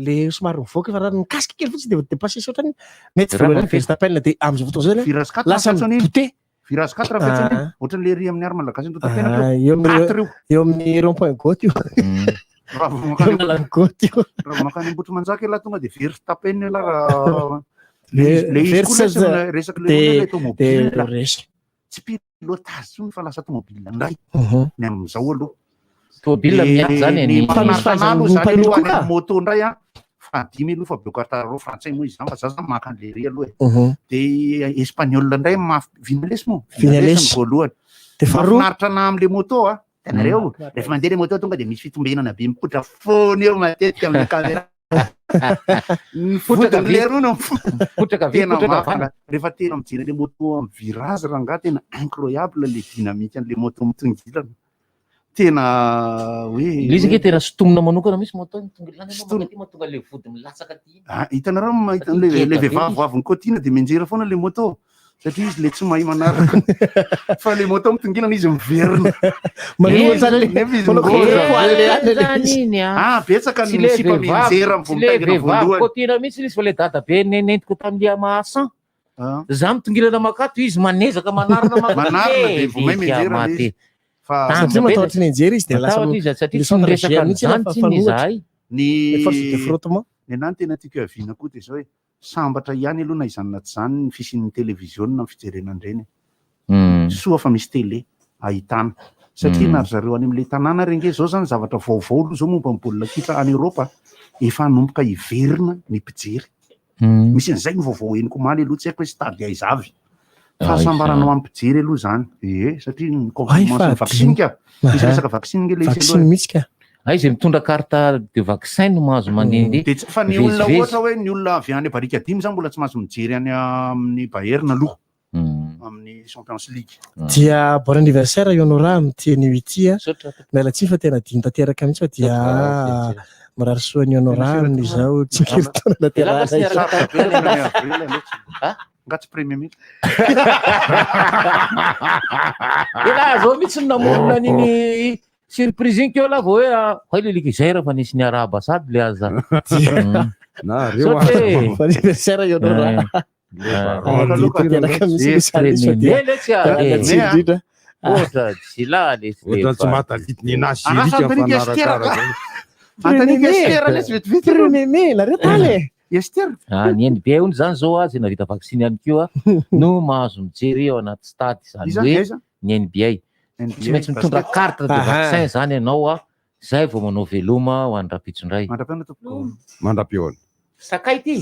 le somary mivoaka fa raha nikasika kely fotsy de dépassé sy ohatrany mety voalohany Verstappen de am'izao fotoana zao zany virage 4 lasa mibote virage 4 fetsiny ohatrany le ry amin'ny ary malagasy ny totapena eo amin'ny rond-point gauche io raha makany ambotry manjaka la tonga de Verstappen la le izy koa resaky le tomobile tsy pilotage tsony fa lasa tomobile ndray ny am'izao aloha tomobile miaky zany ny mpanantanalo zany aloha moto ndray fa 10 000 fa beokartaro frantsay moa izy zany fa zaza maka an'le ry aloha de espagnol ndray Vinales moa Vinales voalohany de fahafinaritra na am'le moto tenareo rehefa mandeha le moto tonga de misy fitombenana be mipotra fony eo matetika amin'ny caméra rehefa tena mijery le moto amin'ny virage raha nga tena incroyable le dynamique an'le moto mitongilana tena hoe izy ke tena sotomina manokana misy moto matonga le vody milatsaka ty hitanareo le vehivavy kotina de mianjera foana le moto satria izy le tsy mahay manaraka fa le moto mitongilana izy miverina betsaka ny misipa mianjera vehivavy kotina mihitsy izy fa le dada be nenentiko tamin'ny Mahasan za mitongilana makato izy manezaka manarana de vomay mianjera izy satria matahotra ny enjery izy de lasa resaka zany zahay ny force de frottement ny anany tena tiako aviana koa de zao hoe sambatra ihany aloha na izany tsy zany ny fisian'ny televiziona na fijerena andreny soa fa misy tele ahitana satria na ry zareo any am'le tanàna renge zao zany zavatra vaovao aloha zao momba baolina kitra any Europa efa hanomboka hiverina ny mpijery misy an'izay ny vaovao heniko maly aloha tsy haiko hoe stady aiza avy fahasambaranao amin'ny mpijery aloha zany satria ny confirmation vaccine ka misy resaka vaccine nge le vaccine mihitsy ka izy mitondra carte de vaccin no mahazo manendy de fa ny olona ohatra hoe ny olona avy any barika 10 zany mbola tsy mahazo mijery any amin'ny baherina aloha amin'ny Champions League. Dia bon anniversaire Yonora amin'ity ity a. Miala tsiny fa tena diny tanteraka mihitsy fa dia marary soa ny Yonora amin'izao tsinkeritaona naterahana. Ngatsy premier mihitsy. Ela zao mihitsy namonina niny surprise iny keo la vao hoe khoy le likizera fa nisy ny araba sady le aza. Na reo anniversaire Yonora. Ohatra Zila le tsy mahatalitiny na sirika Premier lareo taly. Ny NBA ony zany zao a zay navita vaksiny ihany koa no mahazo mijery ao anaty stady zany hoe ny NBA tsy maintsy mitondra carte de vaccin zany ianao a zay vao manao veloma ho an'ny rapitsondray. Mandra-peona. Sakay ty.